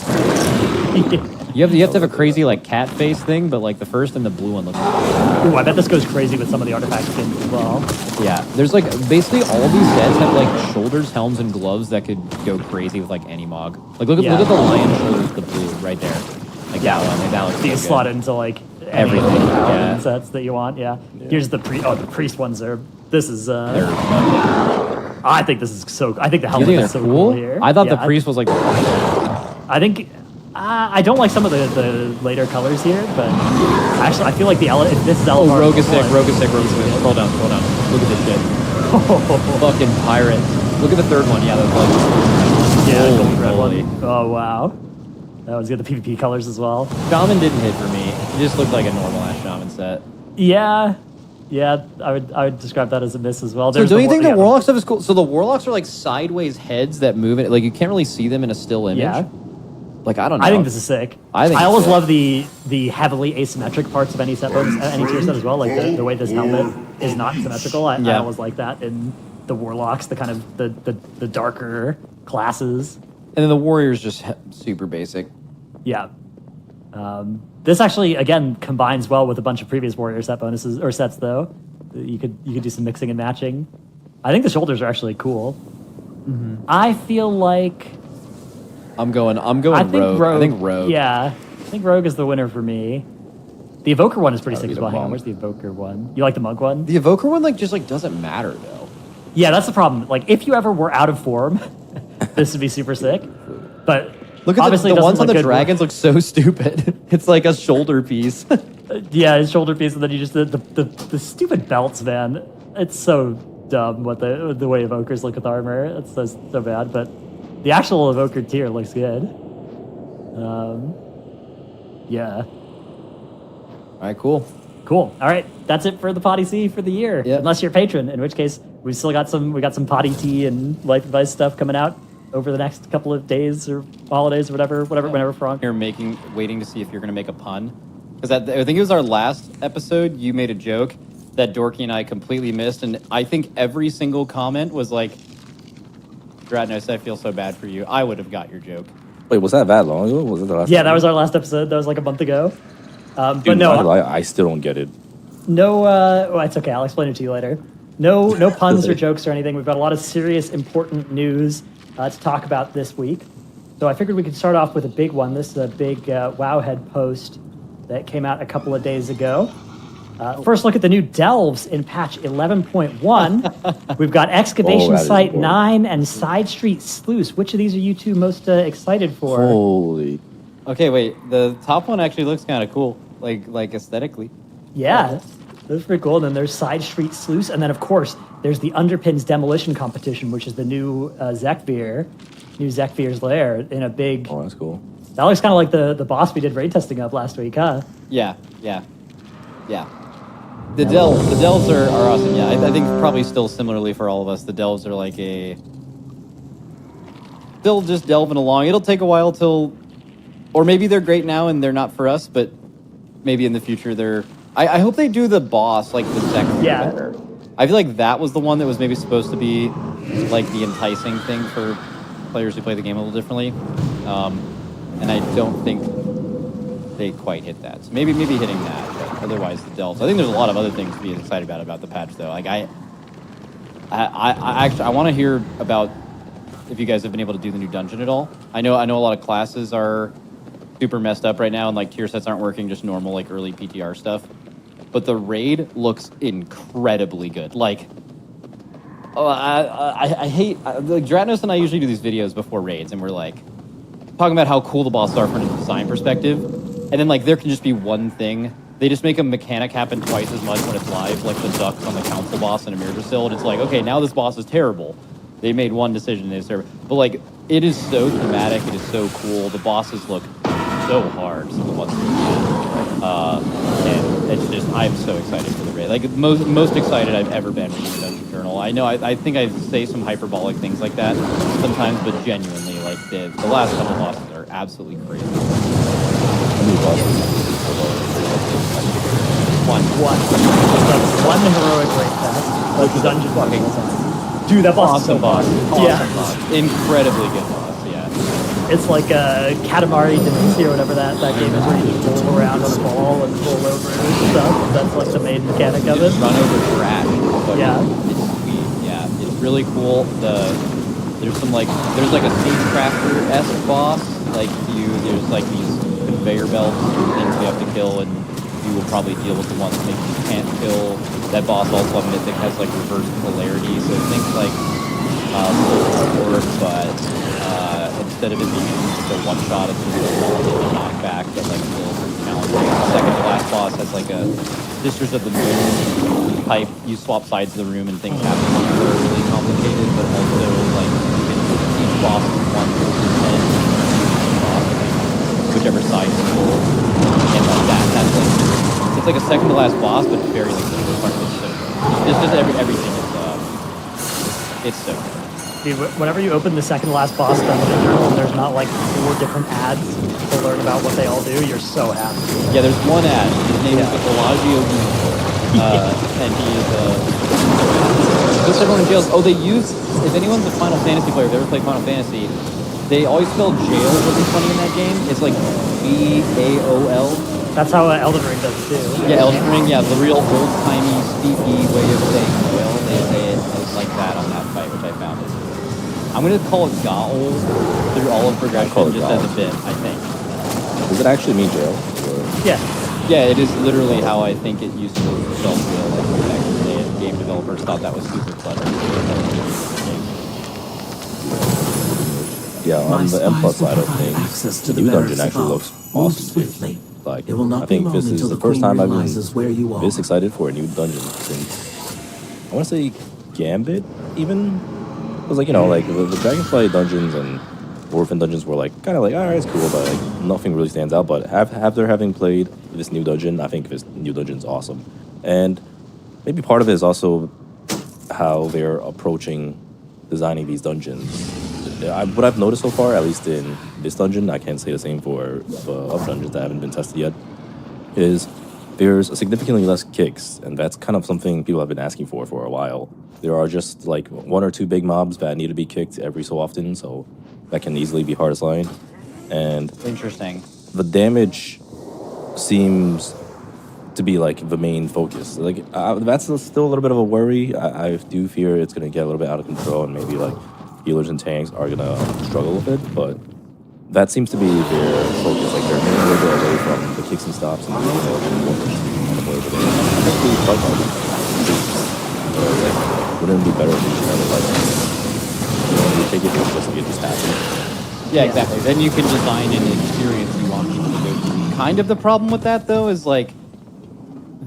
You have to have a crazy like cat face thing, but like the first and the blue one looks. Ooh, I bet this goes crazy with some of the artifact skins as well. Yeah, there's like basically all these sets have like shoulders, helms, and gloves that could go crazy with like any mog. Like look at the lion shoulders, the blue right there. Like that one. Like that looks. So you so slot good. into like everything. Yeah. Sets that you want. Yeah. Here's the priest ones are. This is. I think this is so. I think the helmet is so cool here. I thought the priest was like. I think. I don't like some of the later colors here, but actually I feel like this is Oh, Rogue is sick. Scroll down. Look at this shit. Fucking pirate. Look at the third one. Yeah, that was the red one. Oh wow, that was good. The PvP colors as well. Shaman didn't hit for me. It just looked like a normal ass shaman set. Yeah, I would describe that as a miss as well. So don't you think the warlock stuff is cool? So the warlocks are like sideways heads that move it. Like you can't really see them in a still image. Yeah. Like I don't know. I think this is sick. I always love the heavily asymmetric parts of any set bonus, any tier set as well. Like the way this helmet is not symmetrical. I always like that in the warlocks, the kind of the darker classes. And then the warrior's just super basic. Yeah. This actually again combines well with a bunch of previous warrior set bonuses or sets though. You could do some mixing and matching. I think the shoulders are actually cool. Mm-hmm. I feel like. I'm going Rogue. I think Rogue. Yeah, I think Rogue is the winner for me. The Evoker one is pretty sick as well. Hang on, where's the Evoker one? You like the Monk one? The Evoker one just doesn't matter though. Yeah, that's the problem. Like if you ever were out of form, this would be super sick. But look at the ones on the dragons look so stupid. It's like a shoulder piece. Yeah, his shoulder piece, and then you just the stupid belts, man. It's so dumb what the way Evokers look with armor. It's so bad, but. The actual Evoker tier looks good. Yeah. All right, cool. All right, that's it for the Potty C for the year. Yep. Unless you're a patron, in which case we got some Potty T and Life Advice stuff coming out over the next couple of days or holidays or whatever, whenever Frank. You're waiting to see if you're gonna make a pun, because I think it was our last episode. You made a joke that Dorky and I completely missed, and I think every single comment was like. Dratnos, I feel so bad for you. I would have got your joke. Wait, was that long ago? Was it the last? Yeah, that was our last episode. That was like a month ago. But no, I still don't get it. No, it's okay. I'll explain it to you later. No puns or jokes or anything. We've got a lot of serious, important news to talk about this week. So I figured we could start off with a big one. This is a big Wowhead post that came out a couple of days ago. First look at the new delves in patch 11.1. We've got Excavation Site 9 and Side Street Sluice. Which of these are you two most excited for? Holy. Okay, wait. The top one actually looks kind of cool, like aesthetically. Yeah, that's pretty cool. And then there's Side Street Sluice. And then, of course, there's the Underpins Demolition Competition, which is the new Zekvir's Lair in a big... Oh, that's cool. That looks kind of like the boss we did raid testing of last week, huh? Yeah. The delves are awesome. Yeah, I think probably still similarly for all of us, the delves are like still just delving along. It'll take a while till, or maybe they're great now and they're not for us, but maybe in the future they're. I hope they do the boss like the second better. I feel like that was the one that was maybe supposed to be like the enticing thing for players who play the game a little differently, and I don't think they quite hit that. So maybe hitting that, but otherwise the delves. I think there's a lot of other things to be excited about the patch though. Like I actually want to hear about if you guys have been able to do the new dungeon at all. I know a lot of classes are super messed up right now and like tier sets aren't working, just normal like early PTR stuff. But the raid looks incredibly good. Like I hate like Dratnos and I usually do these videos before raids and we're like talking about how cool the bosses are from a design perspective. And then, like, there can just be one thing. They just make a mechanic happen twice as much when it's live, like the ducks on the council boss in Emirgasil. And it's like, okay, now this boss is terrible. They made one decision. But, like, it is so thematic. It is so cool. The bosses look so hard. Some of the ones and it's just, I'm so excited for the raid. Like, most excited I've ever been reading the Dungeon Journal. I know I think I say some hyperbolic things like that sometimes, but genuinely, like, the last couple bosses are absolutely crazy. One heroic raid pass. Like the dungeon fucking dude, that boss awesome is so boss. Awesome Yeah. Boss. Incredibly good boss, yeah. It's like Katamari Damacy or whatever that game is, where you just roll around on a ball and roll over and stuff. That's like the main mechanic of it. Run over trash. Yeah. It's sweet. Yeah. It's really cool. There's like a Stagecrafter-esque boss. Like there's like these conveyor belts and things you have to kill, and you will probably deal with the ones maybe you can't kill. That boss also on Mythic has like reverse polarity, so think like Sword, but instead of it being just a one shot, it's just a small knockback that like feels challenging. The second to last boss has like a Sisters of the Moon type. You swap sides of the room and things happen that are really complicated, but also like each boss is one and whichever side you pull, and like that's like it's like a second to last boss, but very like the first part of it's so good. It's just everything is it's so good. Dude, whenever you open the second to last boss dungeon journal and there's not like 4 different ads to learn about what they all do, you're so happy. Yeah, there's one ad. His name is Bellagio and he is just everyone in jails. Oh, they use, if anyone's a Final Fantasy player, if they've ever played Final Fantasy, they always spell jail really funny in that game. It's like B-A-O-L. That's how Elden Ring does it too. Yeah, Elden Ring, yeah, the real old-timey, speaky way of saying jail. They say it like that on that fight, which I found is. I'm going to call it Gaol through all of progression just as a bit, I think. Does it actually mean jail? Yeah. Yeah, it is literally how I think it used to spell jail. Like back in the day, and game developers thought that was super clever. Yeah, on the M Plus side of things, the new dungeon actually looks awesome too. Like, I think this is the first time I've been this excited for a new dungeon since, I want to say, Gambit, even? Because, like, you know, like, the Dragonflight dungeons and Orphan dungeons were, like, kind of like, alright, it's cool, but, like, nothing really stands out. But after having played this new dungeon, I think this new dungeon's awesome. And maybe part of it is also how they're approaching designing these dungeons. What I've noticed so far, at least in this dungeon, I can't say the same for other dungeons that haven't been tested yet, is there's significantly less kicks, and that's kind of something people have been asking for a while. There are just like 1 or 2 big mobs that need to be kicked every so often, so that can easily be hard assigned. And interesting. The damage seems to be like the main focus. Like that's still a little bit of a worry. I do fear it's going to get a little bit out of control, and maybe like healers and tanks are going to struggle with it, but that seems to be their focus. Like they're moving a little bit away from the kicks and stops and moving more on the way over there. Especially like wouldn't it be better if you just kind of like you take it just like it just happens? Yeah, exactly. Then you can design an experience you want people to go through. Kind of the problem with that though is like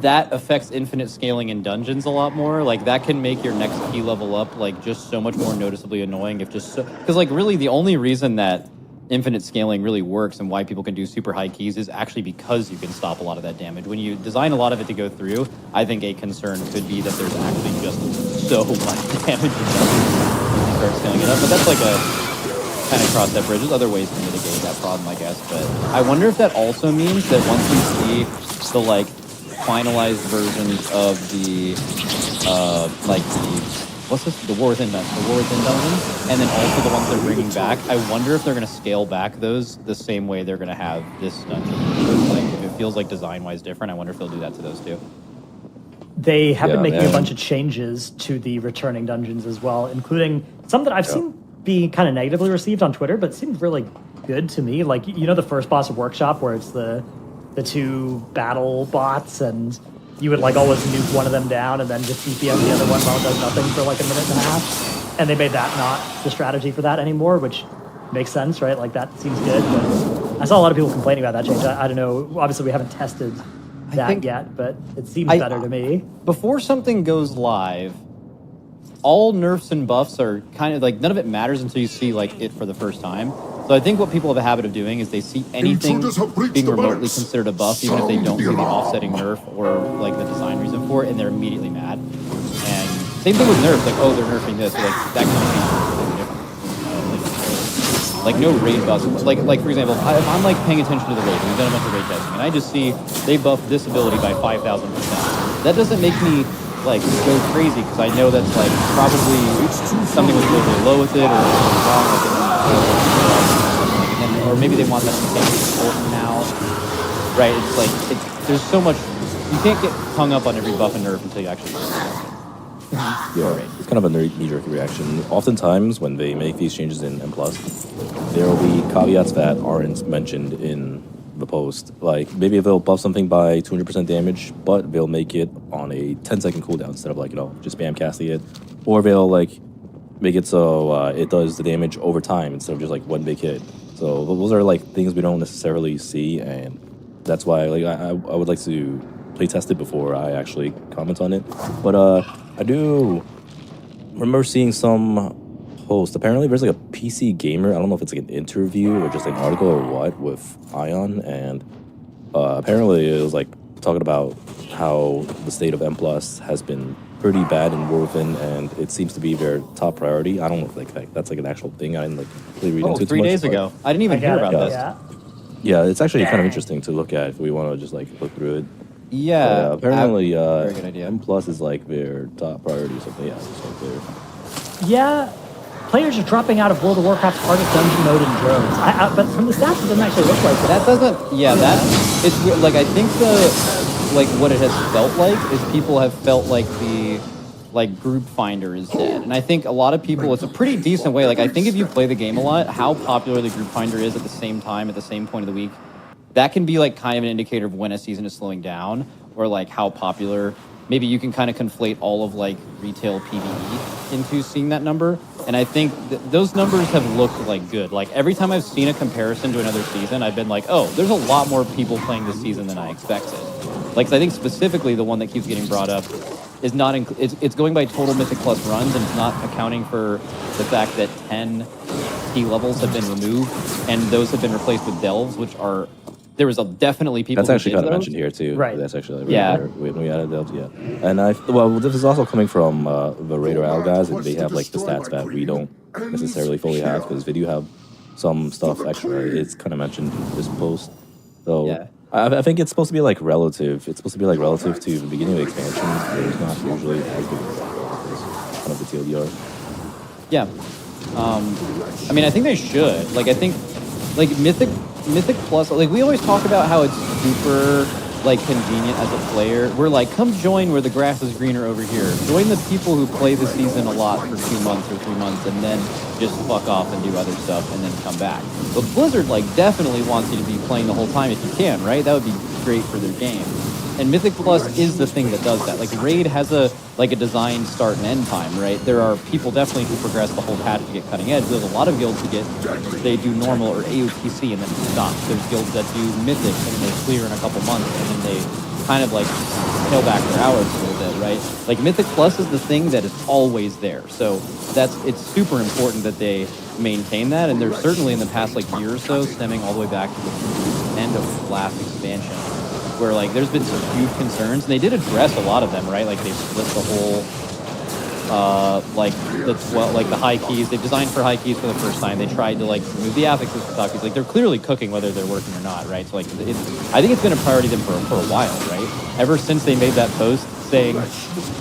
that affects infinite scaling in dungeons a lot more. Like that can make your next key level up like just so much more noticeably annoying if just so because like really the only reason that infinite scaling really works and why people can do super high keys is actually because you can stop a lot of that damage. When you design a lot of it to go through, I think a concern could be that there's actually just so much damage when you start scaling it up. But that's like a kind of cross that bridge. There's other ways to mitigate that problem, I guess. But I wonder if that also means that once we see the like finalized versions of the like the what's this? The War Within dungeons, and then also the ones they're bringing back. I wonder if they're going to scale back those the same way they're going to have this dungeon. Like if it feels like design-wise different, I wonder if they'll do that to those two. They have been making a bunch of changes to the returning dungeons as well, including some that I've seen be kind of negatively received on Twitter, but seemed really good to me. Like you know the first boss of Workshop where it's the two battle bots and you would like always nuke one of them down and then just CPM the other one while it does nothing for like a minute and a half. And they made that not the strategy for that anymore, which makes sense, right? Like that seems good. But I saw a lot of people complaining about that change. I don't know. Obviously, we haven't tested that yet, but it seems better to me. Before something goes live, all nerfs and buffs are kind of like none of it matters until you see like it for the first time. So I think what people have a habit of doing is they see anything being remotely considered a buff, even if they don't see the offsetting nerf or like the design reason for it, and they're immediately mad. And same thing with nerfs, like oh they're nerfing this, like that can be completely different. Like no raid buffs. Like for example, if I'm like paying attention to the raid, and we've done a bunch of raid testing, and I just see they buffed this ability by 5,000%. That doesn't make me like go crazy because I know that's like probably something was really low with it or wrong with it. Or maybe they want that to be important now, right? It's like there's so much you can't get hung up on every buff and nerf until you actually. Yeah, it's kind of a knee-jerk reaction. Oftentimes, when they make these changes in M+, there will be caveats that aren't mentioned in the post. Like maybe they'll buff something by 200% damage, but they'll make it on a 10-second cooldown instead of like just spam casting it, or they'll like make it so it does the damage over time instead of just like one big hit. So those are like things we don't necessarily see, and that's why like I would like to play test it before I actually comment on it. But I do remember seeing some post. Apparently there's like a PC gamer, I don't know if it's like an interview or just like an article or what, with Ion, and apparently it was like talking about how the state of M+ has been pretty bad in War Within, and it seems to be their top priority. I don't know if like that's like an actual thing. I didn't like really read into it 3 days ago. I didn't even hear about this. Yeah, it's actually kind of interesting to look at if we want to just like look through it. Yeah, apparently very good idea. M+ is like their top priority or something. Yeah, it's like their... Yeah, players are dropping out of World of Warcraft's hardest dungeon mode in droves. But from the stats, it doesn't actually look like that. That doesn't. Yeah, it's weird. Like I think what it has felt like is people have felt like the like group finder is dead, and I think a lot of people. It's a pretty decent way. Like I think if you play the game a lot, how popular the group finder is at the same time at the same point of the week, that can be like kind of an indicator of when a season is slowing down, or like how popular. Maybe you can kind of conflate all of like retail PvE into seeing that number. And I think those numbers have looked like good. Like every time I've seen a comparison to another season, I've been like, oh, there's a lot more people playing this season than I expected. Like, 'cause I think specifically the one that keeps getting brought up is not, it's going by total Mythic Plus runs, and it's not accounting for the fact that 10 key levels have been removed, and those have been replaced with delves, which are, there was definitely people. That's actually kind of mentioned here too. Right. That's actually we added delves, yeah. And this is also coming from the Raider Owl guys, and they have like the stats that we don't necessarily fully have, because they do have some stuff extra. It's kind of mentioned in this post. So yeah. I think it's supposed to be like relative. It's supposed to be like relative to the beginning of the expansion. There's not usually as big kind of the TLDR. Yeah. I mean, I think they should. Like, I think, like, Mythic Plus, like, we always talk about how it's super like convenient as a player. We're like, come join where the grass is greener over here. Join the people who play the season a lot for 2 months or 3 months and then just fuck off and do other stuff and then come back. But Blizzard like definitely wants you to be playing the whole time if you can, right? That would be great for their game. And Mythic Plus is the thing that does that. Like Raid has a designed start and end time, right? There are people definitely who progress the whole patch to get cutting edge. There's a lot of guilds who they do normal or AOTC and then stop. There's guilds that do Mythic and they clear in a couple months and then they kind of like scale back their hours a little bit, right? Like Mythic Plus is the thing that is always there. So it's super important that they maintain that. And there's certainly in the past like year or so, stemming all the way back to the end of the last expansion, where like there's been some huge concerns, and they did address a lot of them, right? Like they split the whole the high keys. They designed for high keys for the first time. They tried to like remove the affixes for top keys. Like they're clearly cooking whether they're working or not, right? So like I think it's been a priority to them for a while, right? Ever since they made that post saying,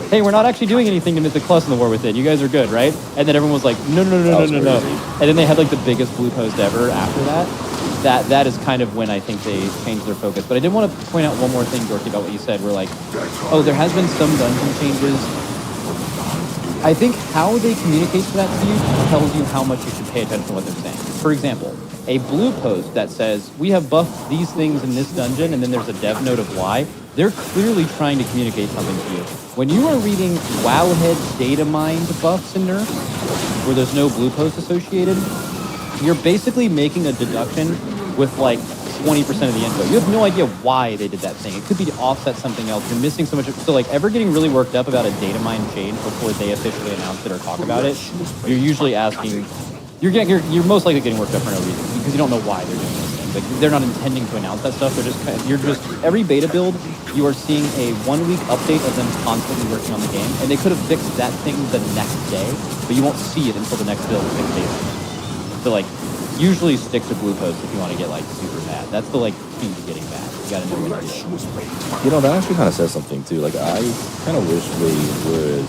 hey, we're not actually doing anything to Mythic Plus in the War Within. You guys are good, right? And then everyone was like, no. And then they had like the biggest blue post ever after that. That is kind of when I think they changed their focus. But I did want to point out one more thing, Dorky, about what you said. We're like, oh, there has been some dungeon changes. I think how they communicate that to you tells you how much you should pay attention to what they're saying. For example, a blue post that says, we have buffed these things in this dungeon, and then there's a dev note of why, they're clearly trying to communicate something to you. When you are reading Wowhead data mined buffs and nerfs, where there's no blue post associated, you're basically making a deduction with like 20% of the info. You have no idea why they did that thing. It could be to offset something else. You're missing so much. So like ever getting really worked up about a data mine change before they officially announce it or talk about it, you're usually asking, you're most likely getting worked up for no reason because you don't know why they're doing those things. Like they're not intending to announce that stuff. Every beta build, you are seeing a 1 week update of them constantly working on the game, and they could have fixed that thing the next day, but you won't see it until the next build 6 days later. So like, usually stick to blue posts if you want to get like super mad. That's the like key to getting mad. You gotta know when to do it. You know, that actually kind of says something too. Like, I kind of wish they would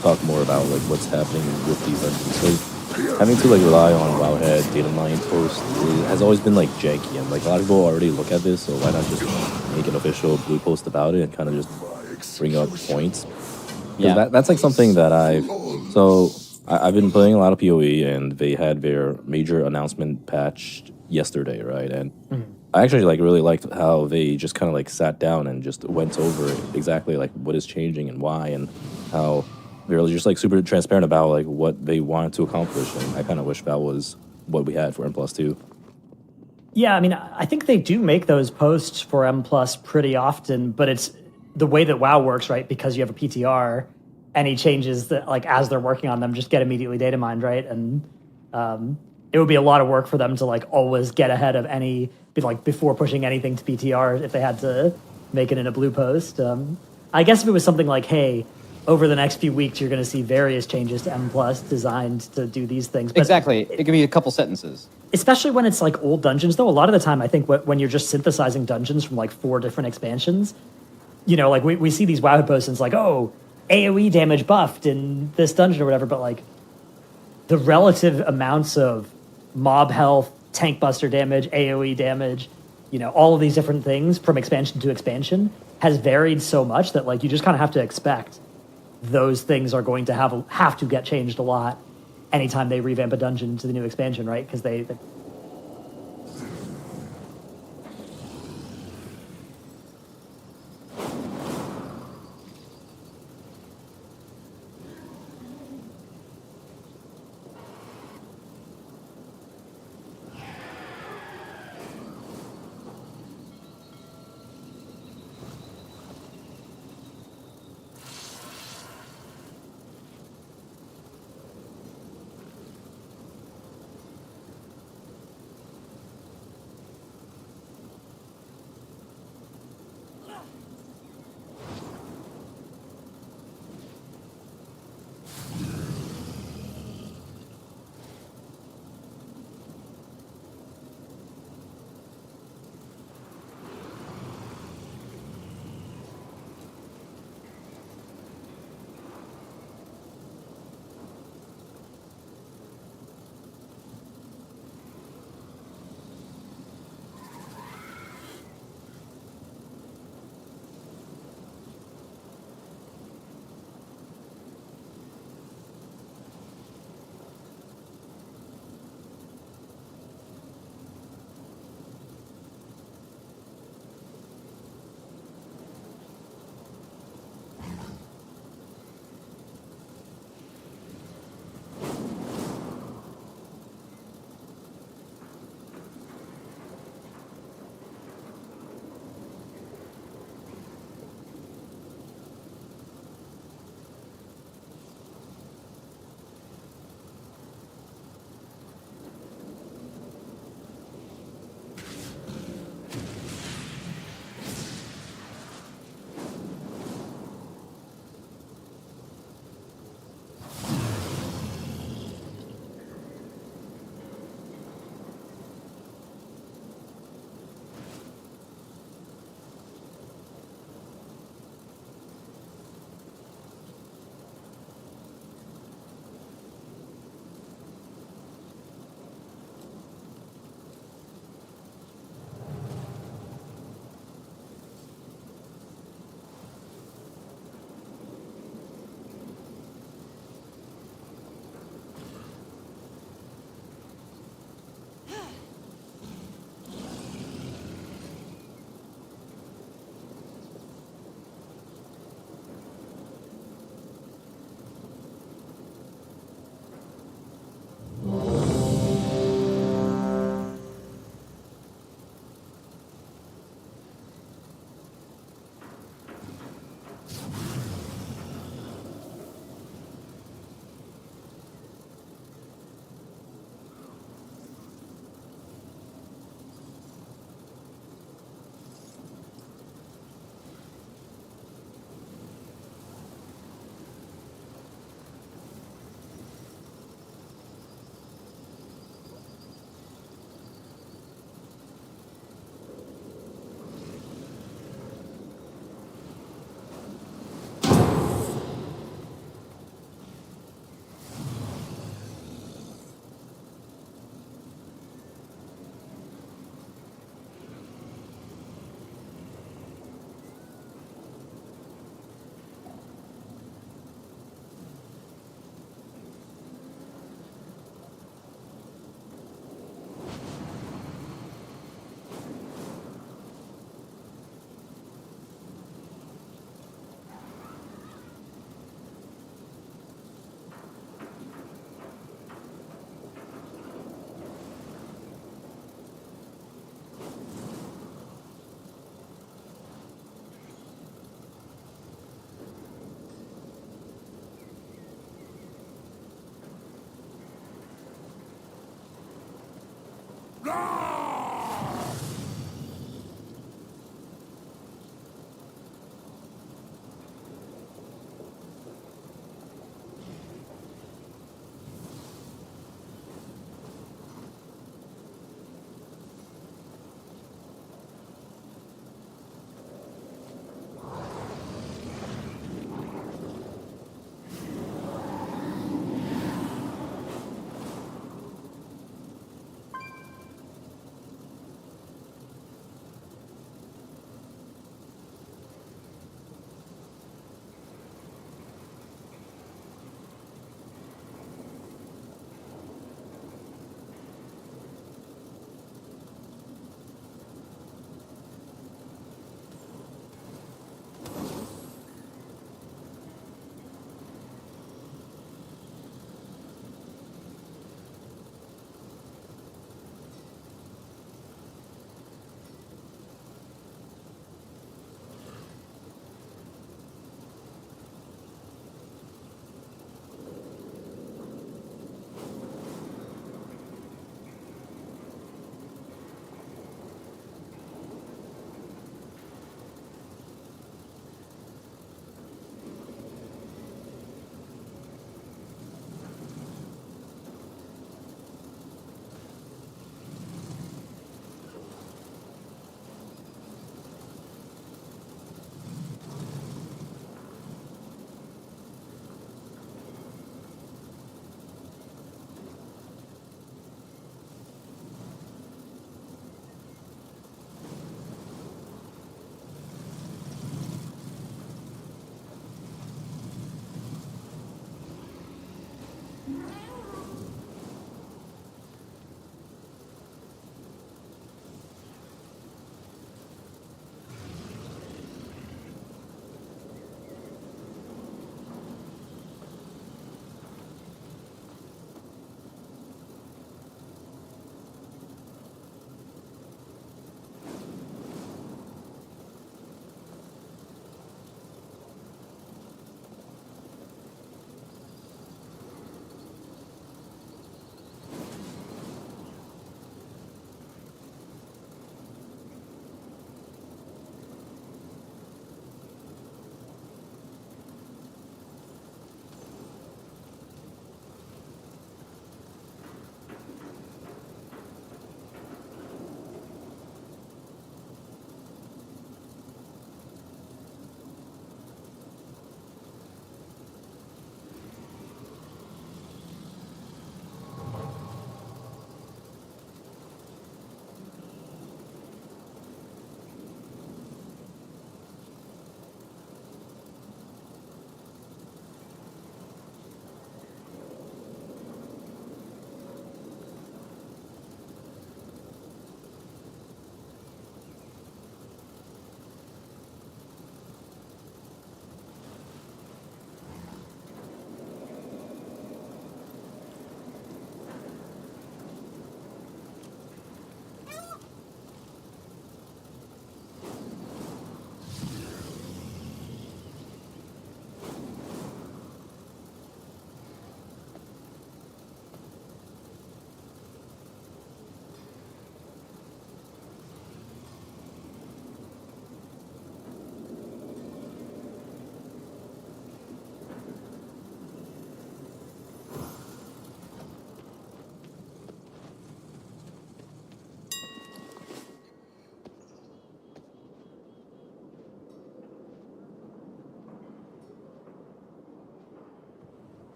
talk more about like what's happening with these dungeons. Because having to like rely on Wowhead data mine posts has always been like janky, and like a lot of people already look at this. So why not just make an official blue post about it and kind of just bring up points? Yeah, that's like something that I've been playing a lot of PoE, and they had their major announcement patch yesterday, right? And I actually like really liked how they just kind of like sat down and just went over exactly like what is changing and why, and how they're just like super transparent about like what they wanted to accomplish. And I kind of wish that was what we had for M+2. Yeah, I mean, I think they do make those posts for M+ pretty often, but it's the way that WoW works, right? Because you have a PTR. Any changes that, like, as they're working on them, just get immediately data mined, right? And it would be a lot of work for them to, like, always get ahead of before pushing anything to PTR if they had to make it in a blue post. I guess if it was something like, hey, over the next few weeks, you're going to see various changes to M+ designed to do these things. But exactly. It can be a couple sentences. Especially when it's, like, old dungeons, though. A lot of the time, I think when you're just synthesizing dungeons from, like, 4 different expansions, you know, like, we see these WoW posts and it's like, oh, AoE damage buffed in this dungeon or whatever, but like the relative amounts of mob health, tank buster damage, AoE damage, you know, all of these different things from expansion to expansion has varied so much that like you just kind of have to expect those things are going to have to get changed a lot anytime they revamp a dungeon to the new expansion, right? Because they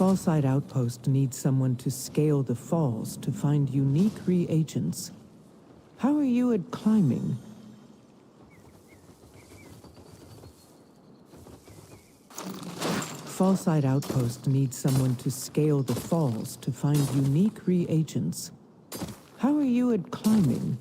Fallside Outpost needs someone to scale the falls to find unique reagents. How are you at climbing? Fallside Outpost needs someone to scale the falls to find unique reagents. How are you at climbing?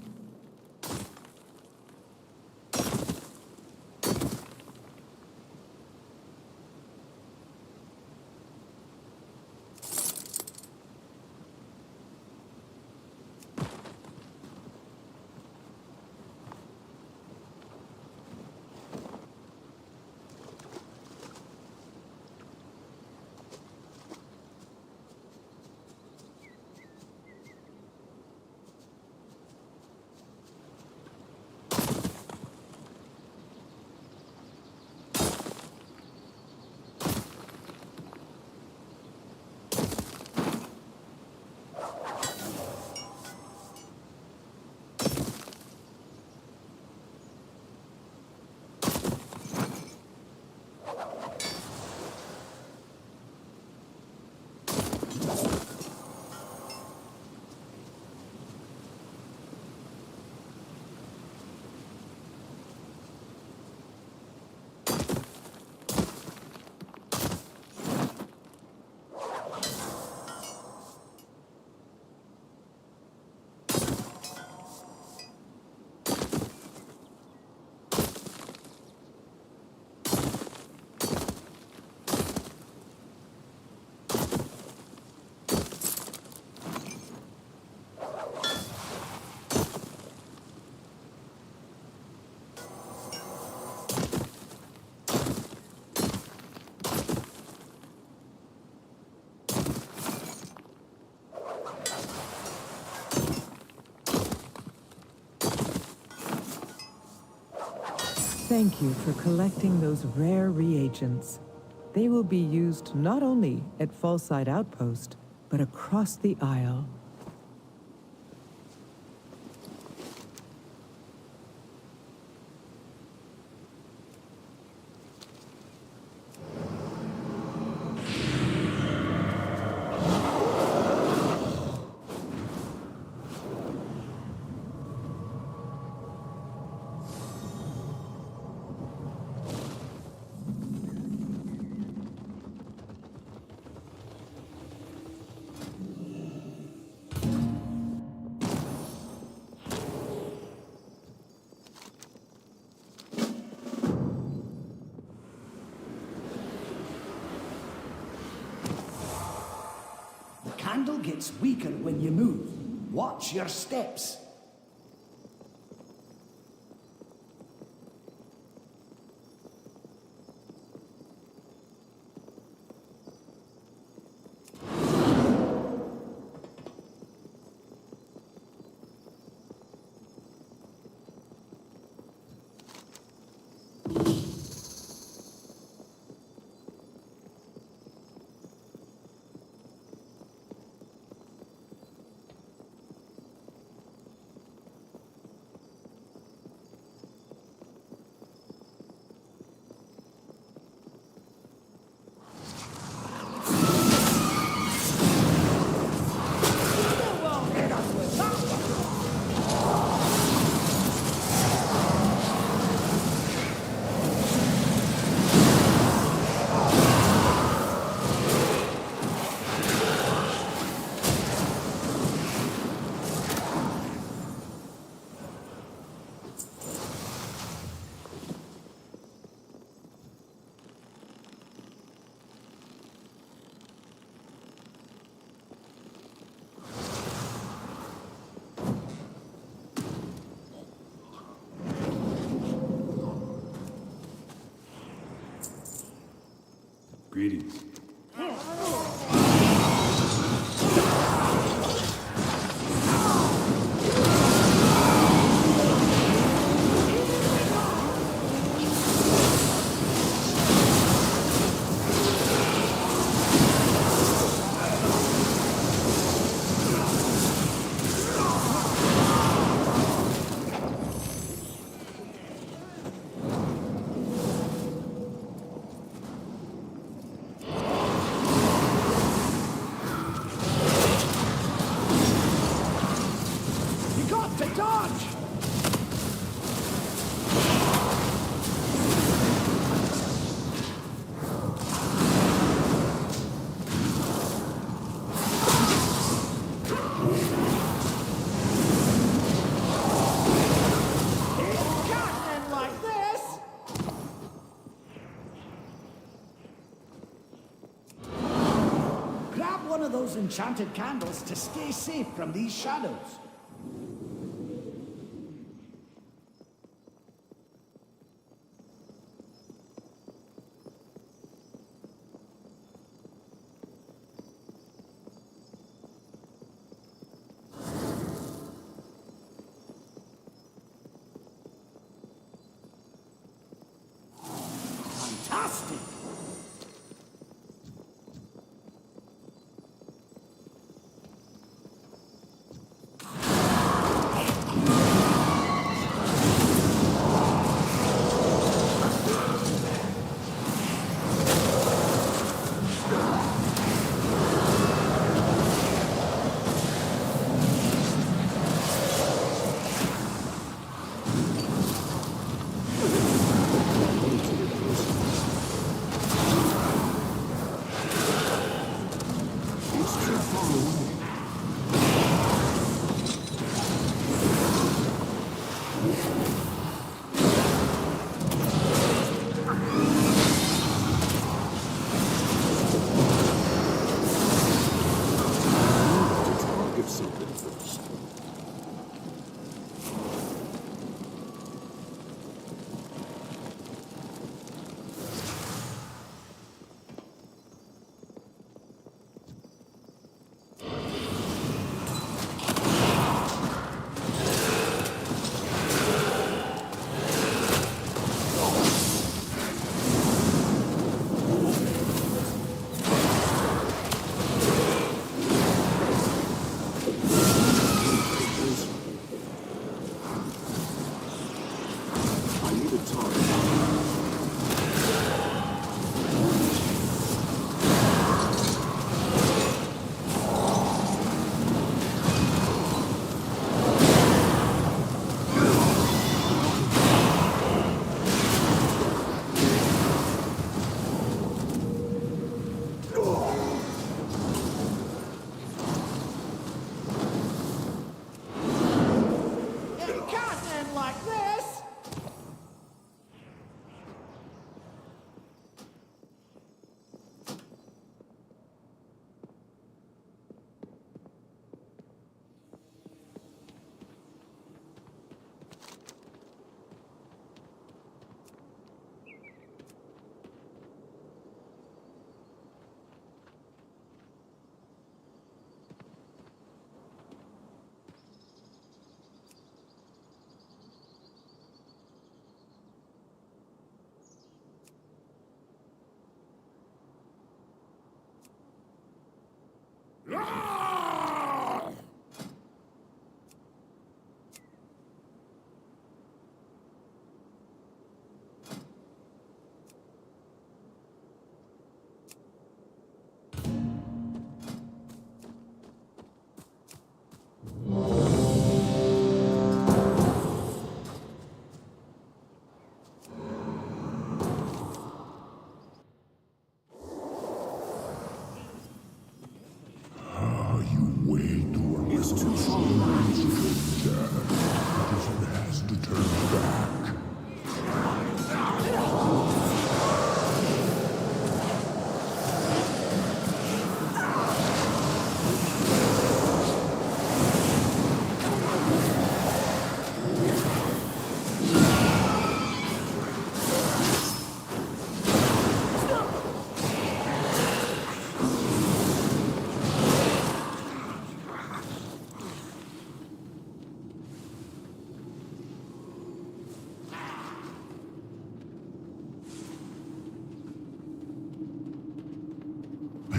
Thank you for collecting those rare reagents. They will be used not only at Fallside Outpost, but across the Isle. Candle gets weaker when you move. Watch your steps. Greetings. You got to dodge! It can't end like this! Grab one of those enchanted candles to stay safe from these shadows. Fantastic!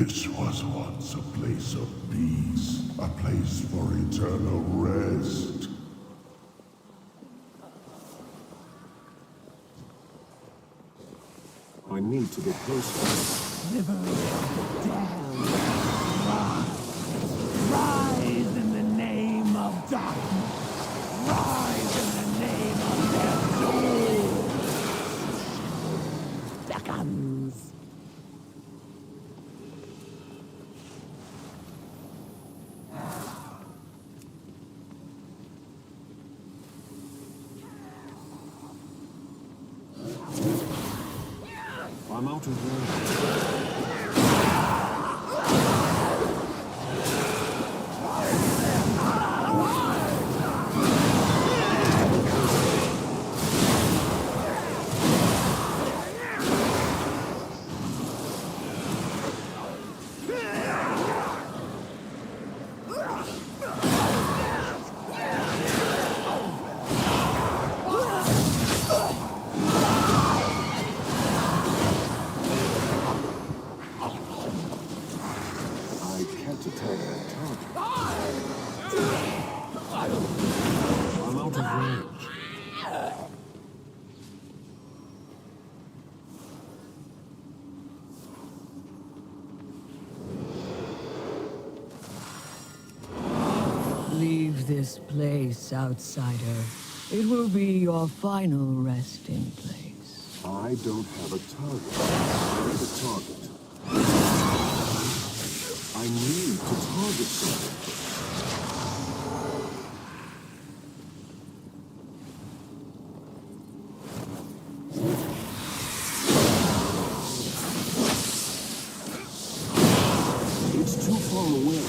This was once a place of peace, a place for eternal rest. I need to get closer. River of the damned, rise in the name of darkness. Rise in the name of their doom. Beckons. I'm out of range. I can't attack that target. I'm out of range. Leave this place, outsider. It will be your final resting place. I don't have a target. I need a target. I need to target something. It's too far away.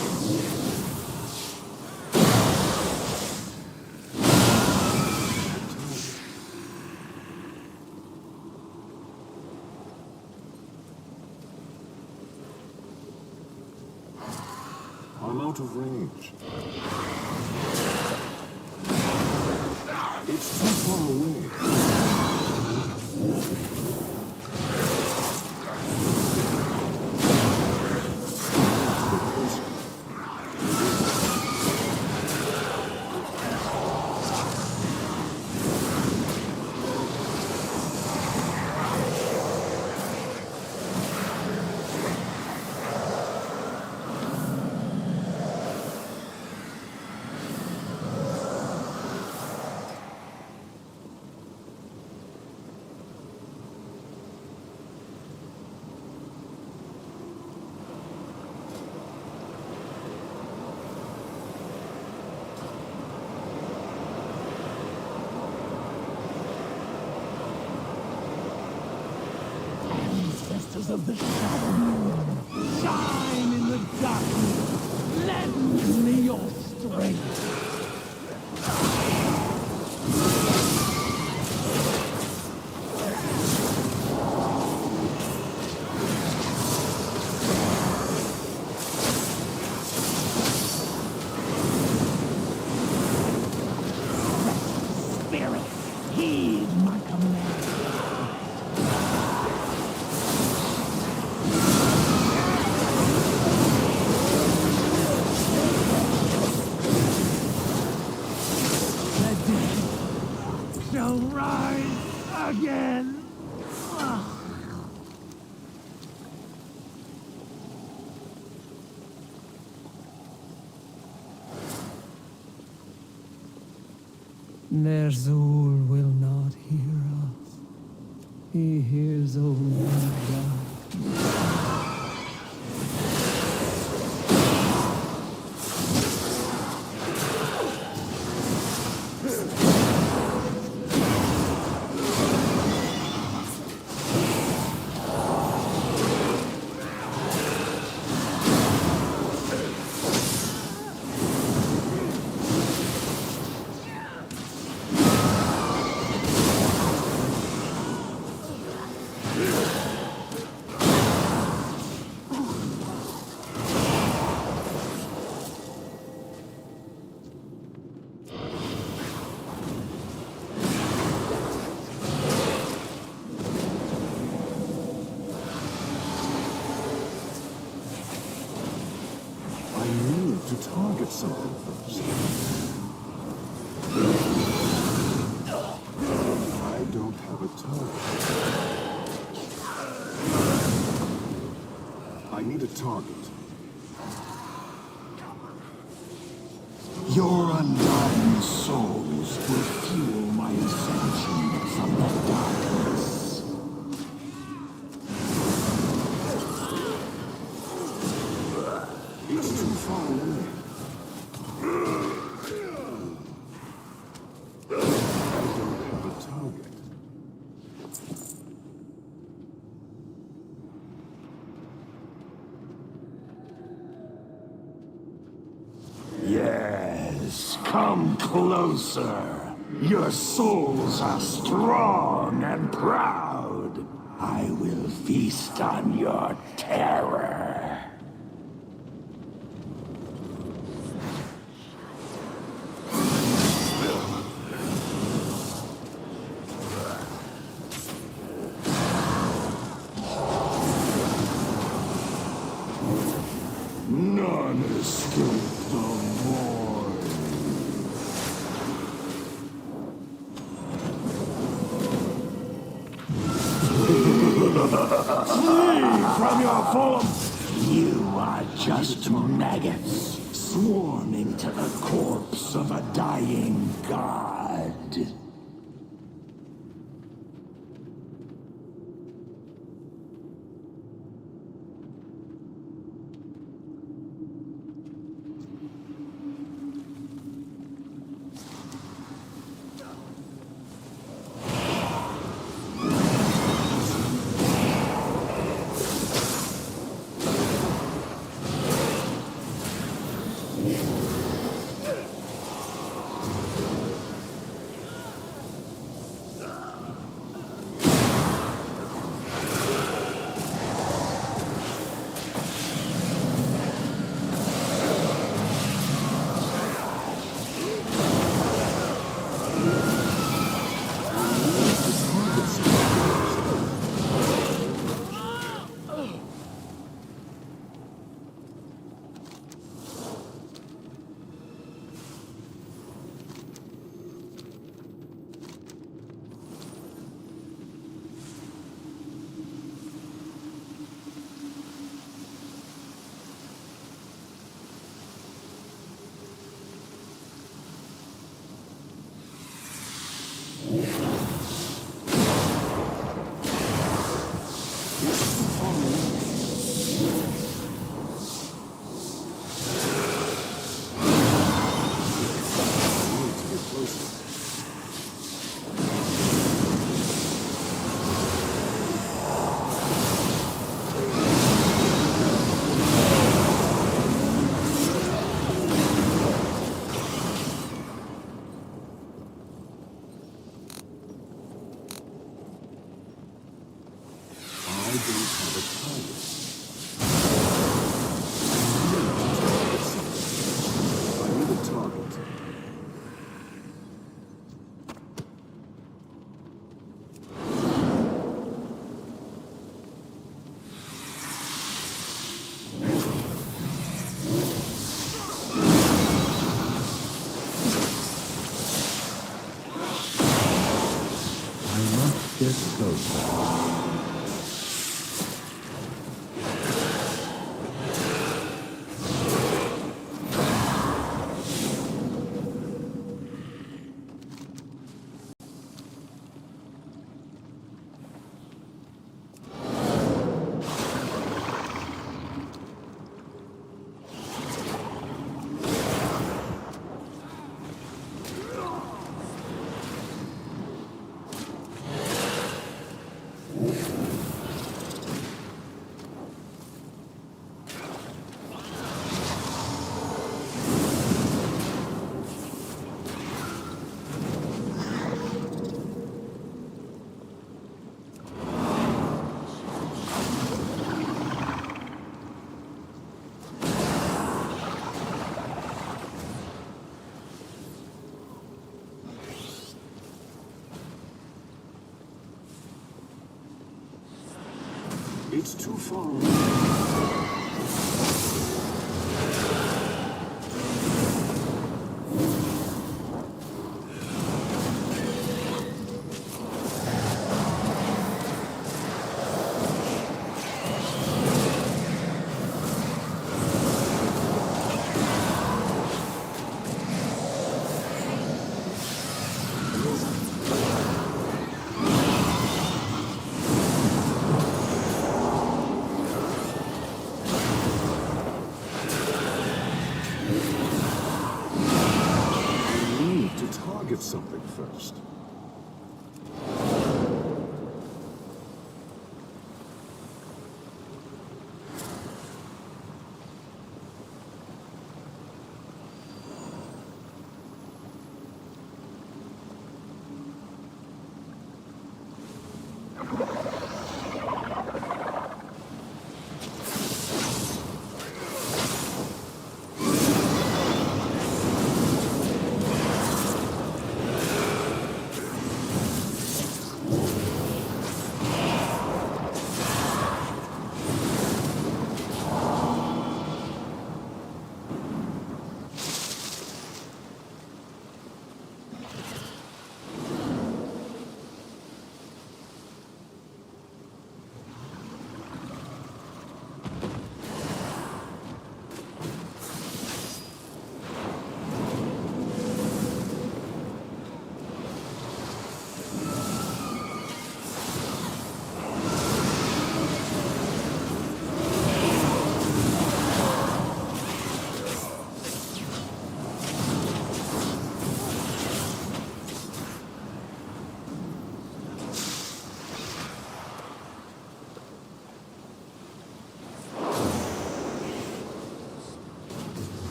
I'm out of range. It's too far away. Ancestors of the shadow, shine in the darkness. Lend me your strength. Spirit, heed my command. Shall rise again. Ner'zhul will not hear us. He hears only God. I need a target. Your undying souls will fuel my ascension from the darkness. It's too far away. I don't have a target. Yes, come closer. Your souls are strong and proud. I will feast on your terror. None escape the void. Flee from your form! You are just maggots, swarming to the corpse of a dying god. I don't have a target. I need a target. I must get closer. It's too far away.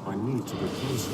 I need to get closer.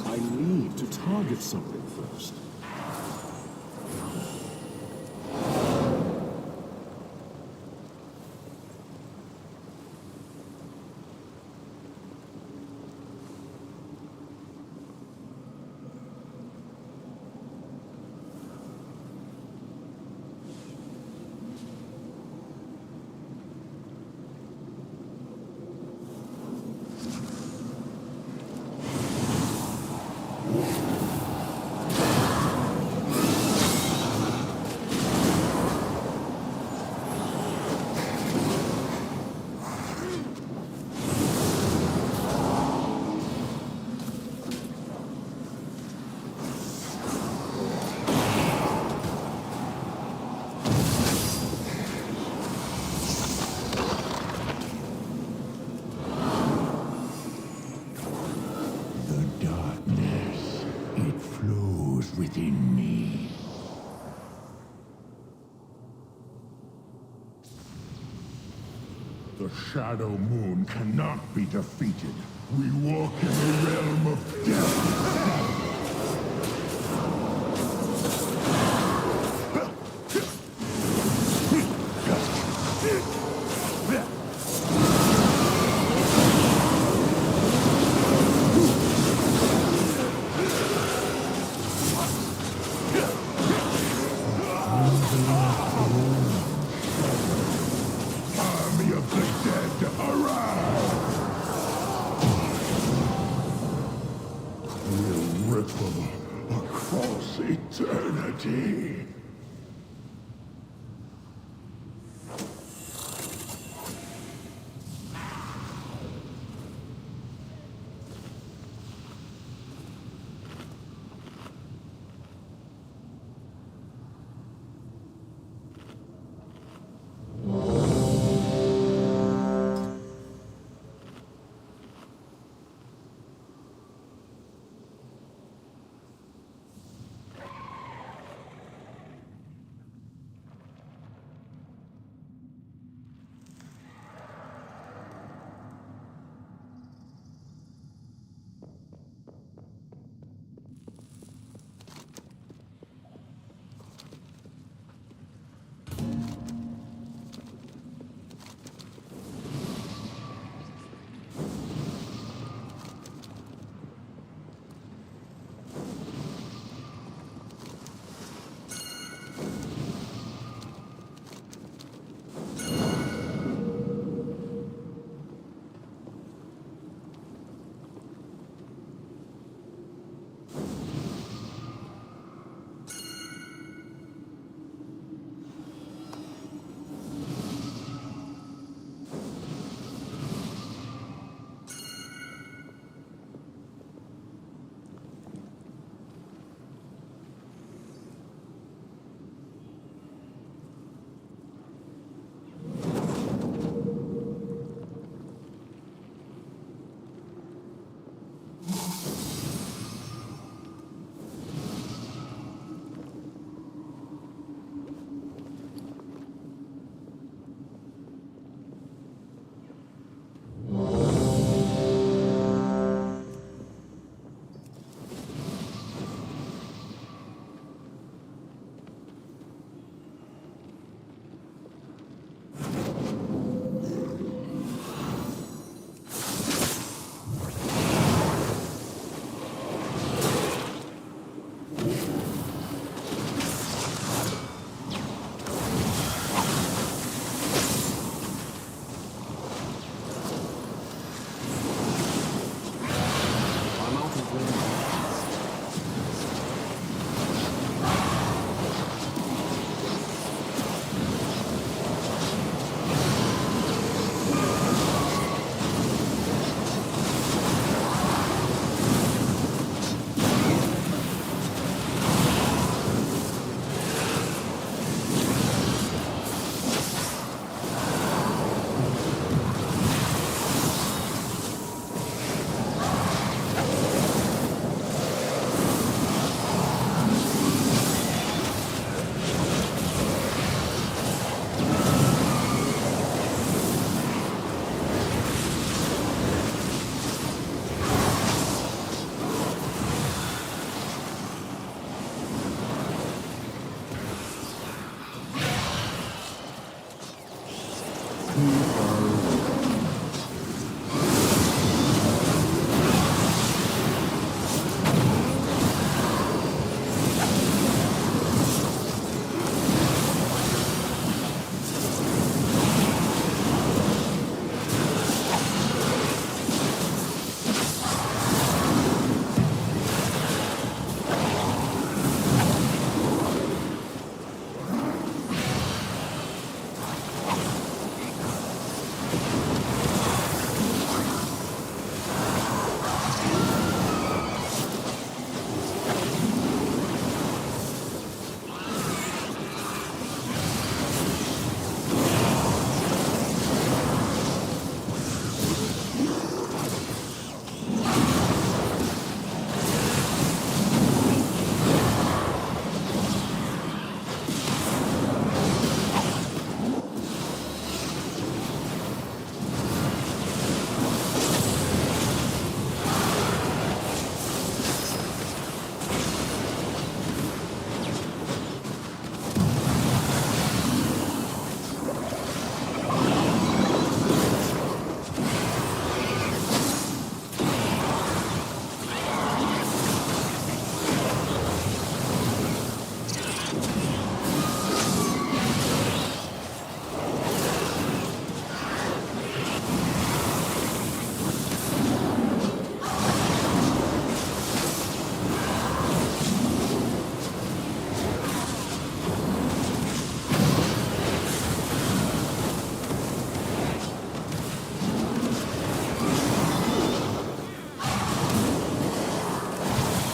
I need to target something first. Within me. The Shadow Moon cannot be defeated. We walk in the realm of death. Army of the dead, arise! We'll ripple across eternity.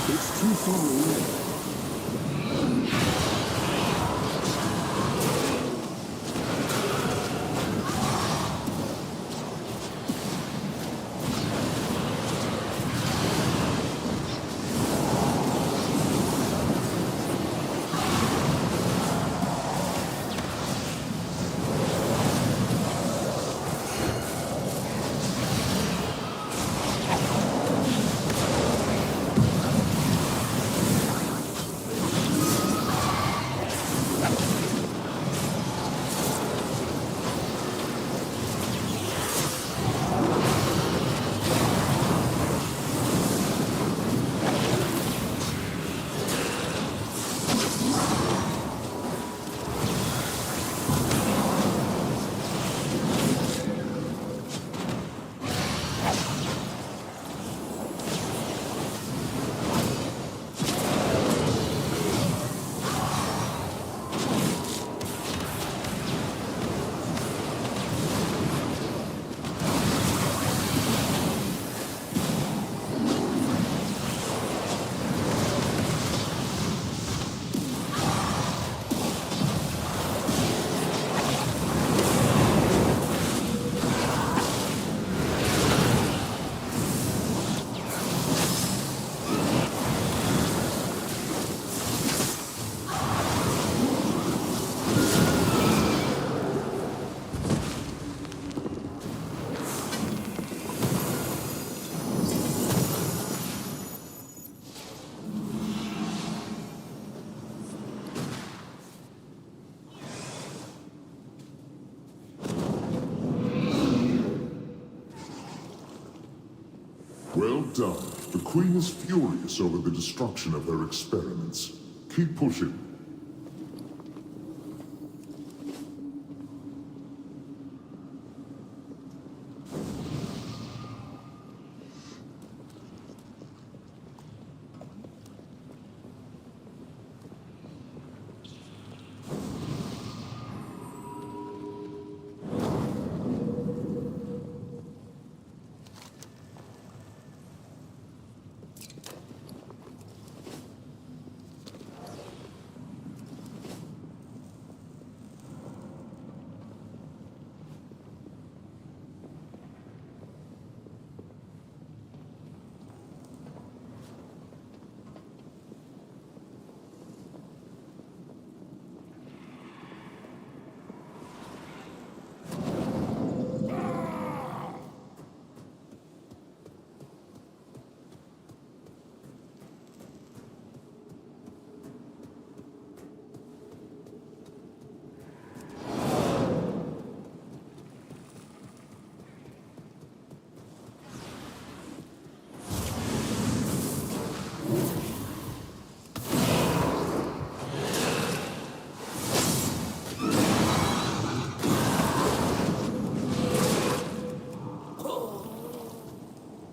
It's too far away. Well done. The Queen is furious over the destruction of her experiments. Keep pushing.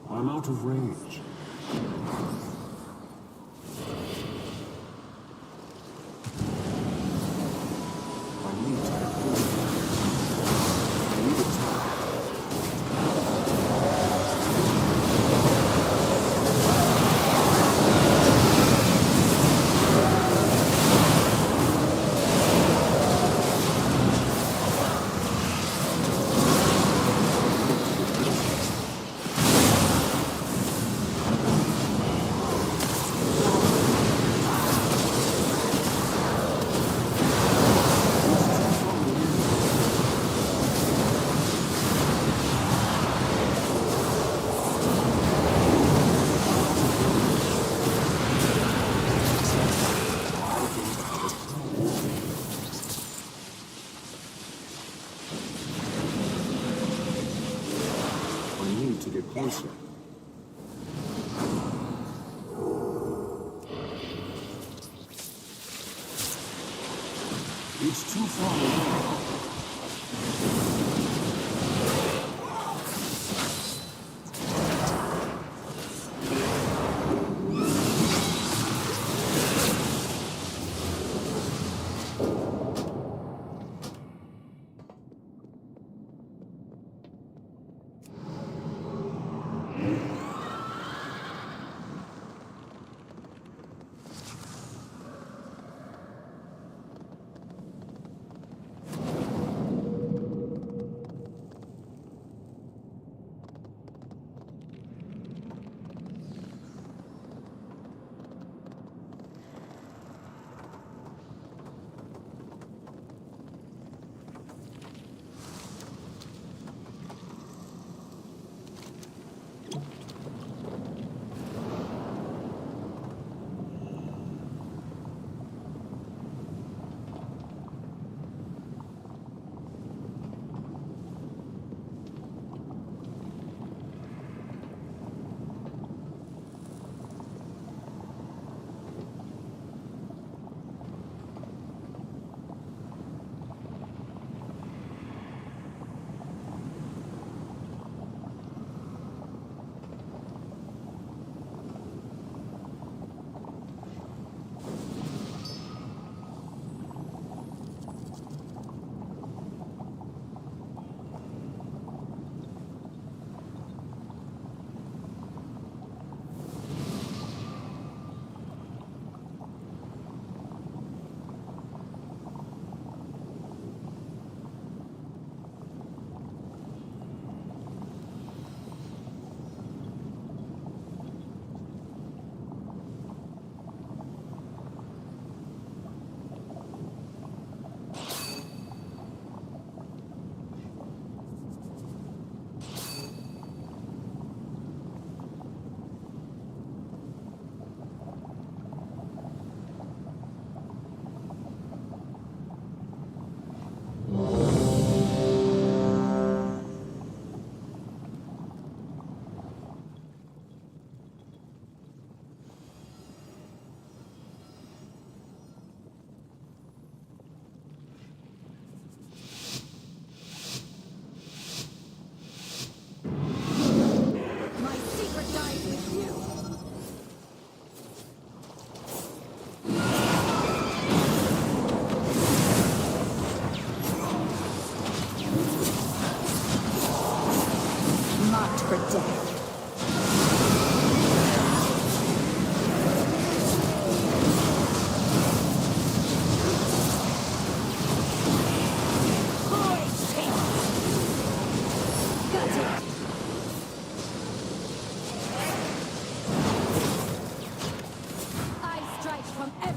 I'm out of range. I need to I need a time. I need to get closer. It's too far away.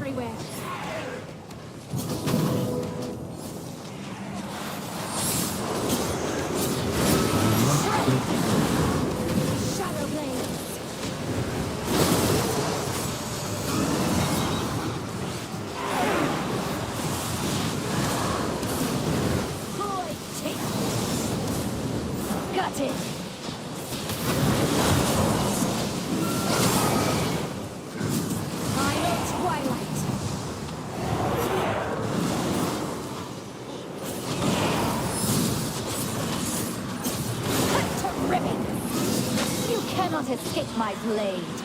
everywhere. Shadow blades. Void take. Got it. Final twilight. Cut to ribbons. You cannot escape my blade.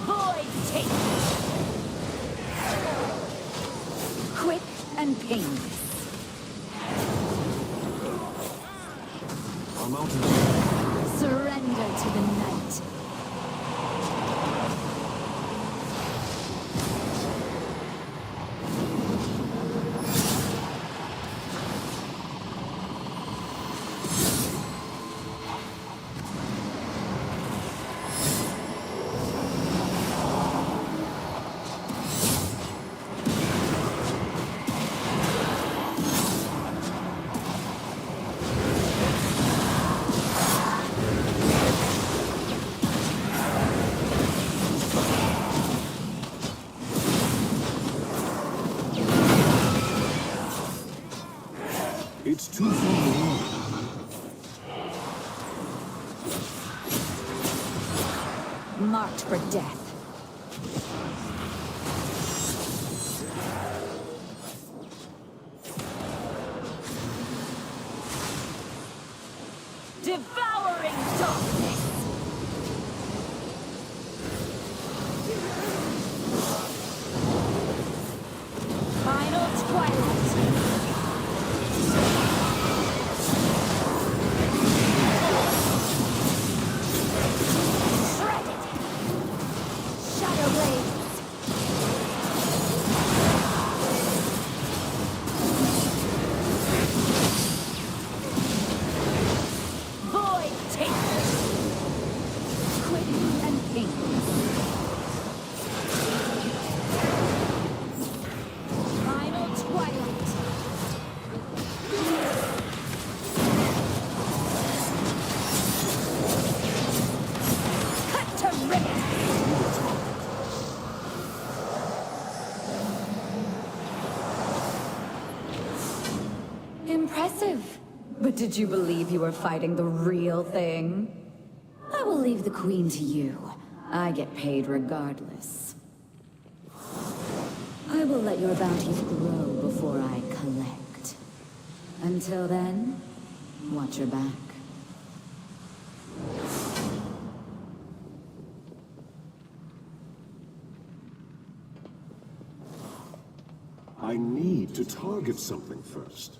Void take. Quick and painless. Surrender to the night. It's too far away. Marked for death. Devouring darkness. Final twilight. Shredded. Shadow blades. Void take. Quick and painless. Final twilight. Cut to ribbons. Impressive. But did you believe you were fighting the real thing? I will leave the queen to you. I get paid regardless. I will let your bounties grow before I collect. Until then, watch your back. I need to target something first.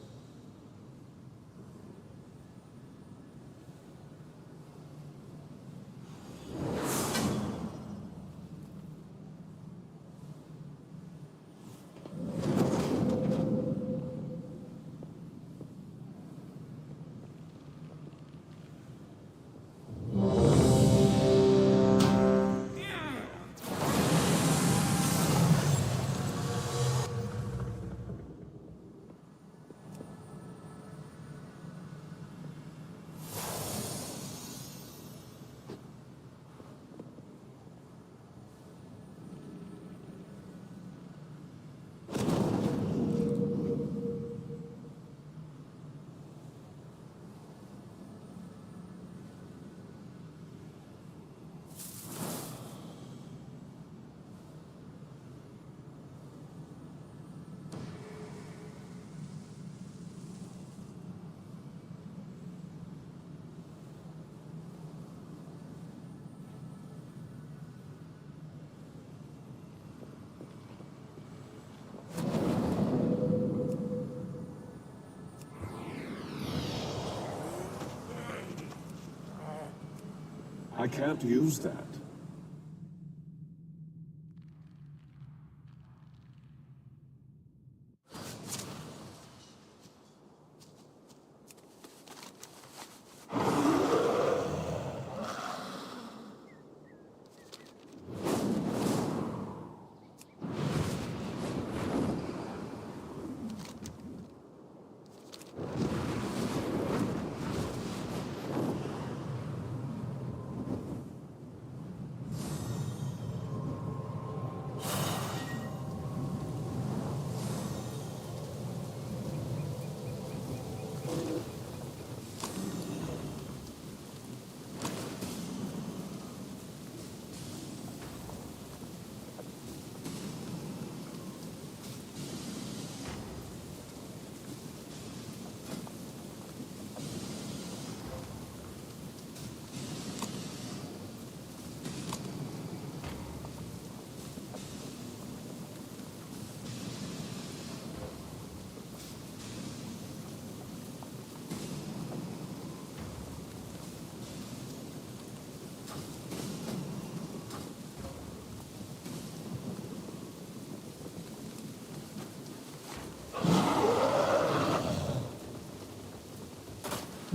I can't use that.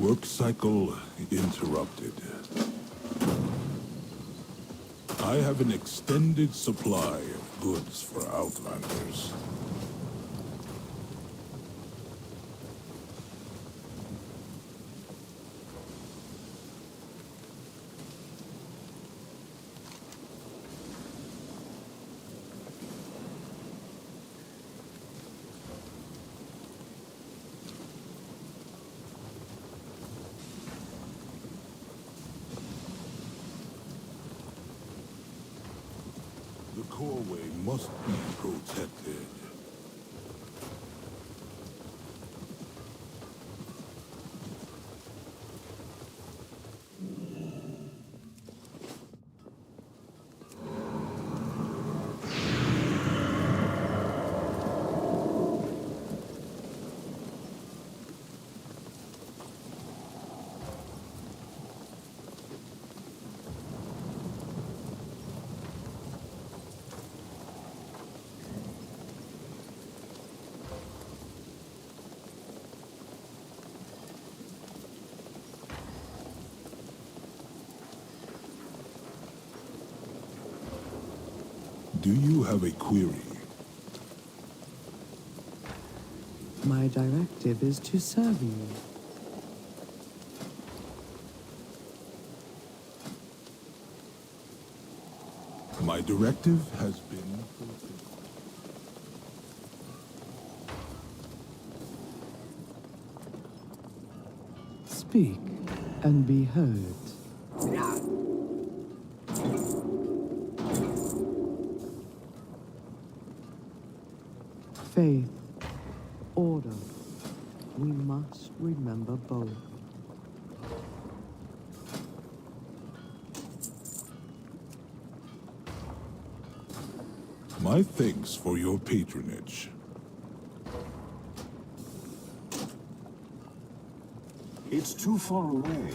Work cycle interrupted. I have an extended supply of goods for Outlanders. The coreway must be protected. Do you have a query? My directive is to serve you. My directive has been fulfilled. Speak and be heard. Faith, order. We must remember both. My thanks for your patronage. It's too far away.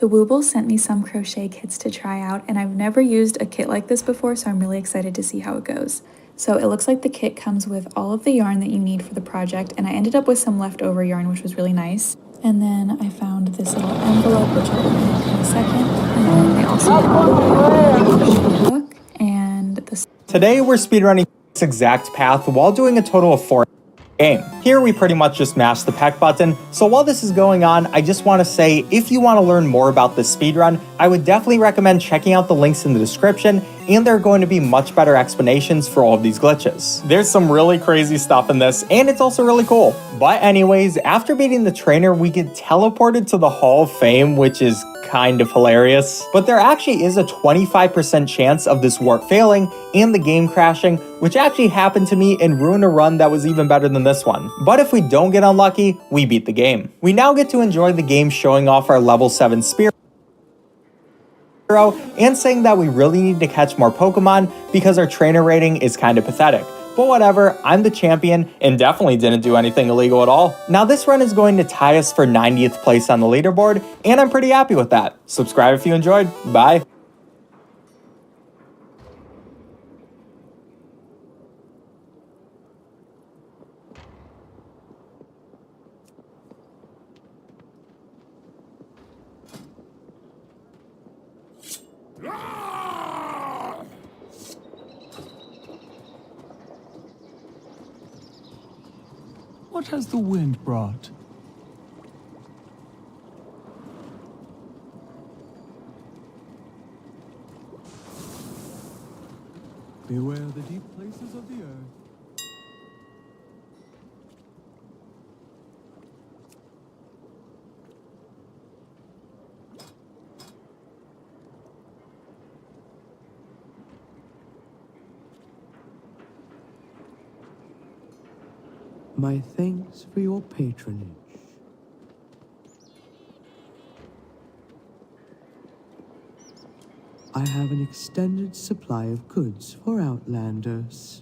The Wooble sent me some crochet kits to try out, and I've never used a kit like this before, so I'm really excited to see how it goes. So it looks like the kit comes with all of the yarn that you need for the project, and I ended up with some leftover yarn, which was really nice. And then I found this little envelope, which I'll open up in a second. And then they also have a crochet hook and the... Today we're speedrunning this exact path while doing a total of 4 game. Here we pretty much just mash the peck button, so while this is going on, I just want to say if you want to learn more about this speedrun, I would definitely recommend checking out the links in the description, and there are going to be much better explanations for all of these glitches. There's some really crazy stuff in this, and it's also really cool. But anyways, after beating the trainer, we get teleported to the Hall of Fame, which is kind of hilarious. But there actually is a 25% chance of this warp failing and the game crashing, which actually happened to me and ruined a run that was even better than this one. But if we don't get unlucky, we beat the game. We now get to enjoy the game showing off our level 7 spear and saying that we really need to catch more Pokemon because our trainer rating is kind of pathetic. But whatever, I'm the champion and definitely didn't do anything illegal at all. Now this run is going to tie us for 90th place on the leaderboard, and I'm pretty happy with that. Subscribe if you enjoyed. Bye. What has the wind brought? Beware the deep places of the earth. My thanks for your patronage. I have an extended supply of goods for Outlanders.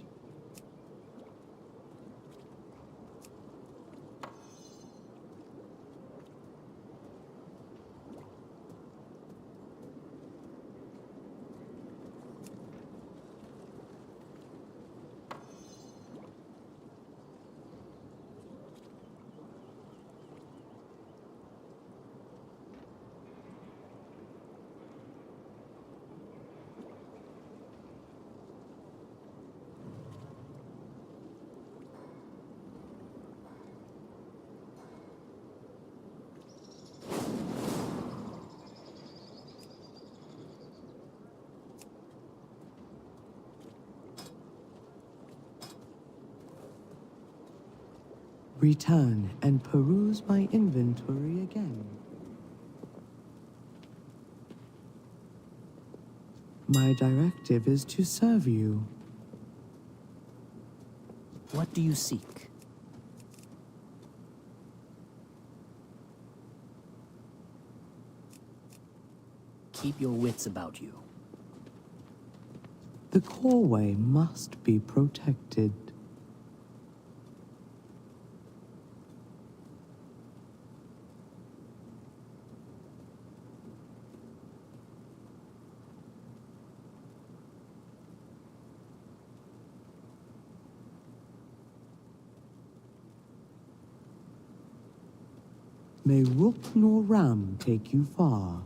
Return and peruse my inventory again. My directive is to serve you. What do you seek? Keep your wits about you. The coreway must be protected. May Rook nor Ram take you far.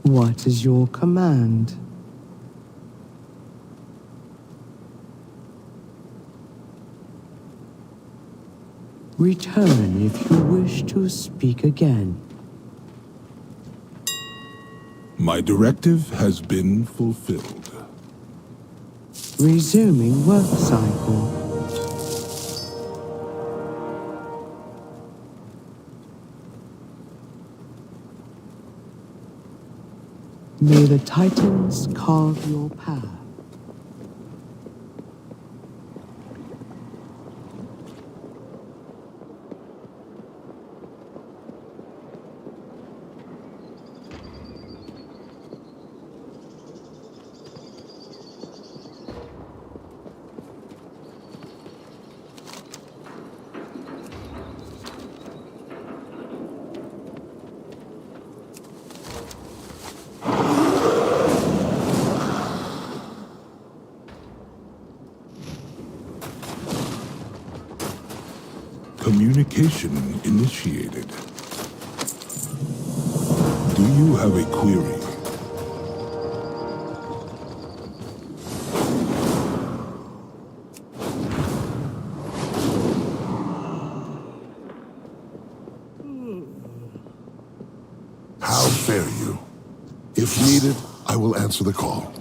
What is your command? Return if you wish to speak again. My directive has been fulfilled. Resuming work cycle. May the Titans carve your path. Communication initiated. Do you have a query? How fare you? If needed, I will answer the call.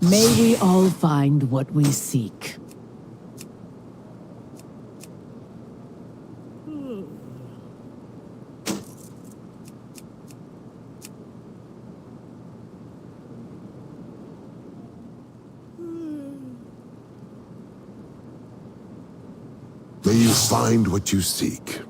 May we all find what we seek. May you find what you seek.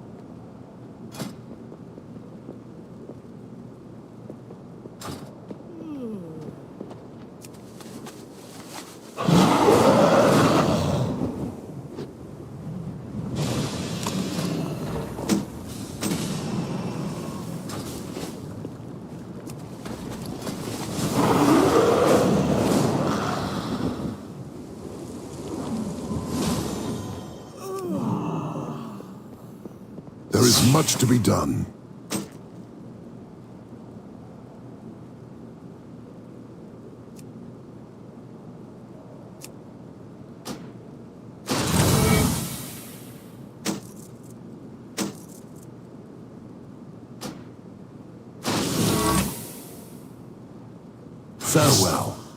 There is much to be done. Farewell.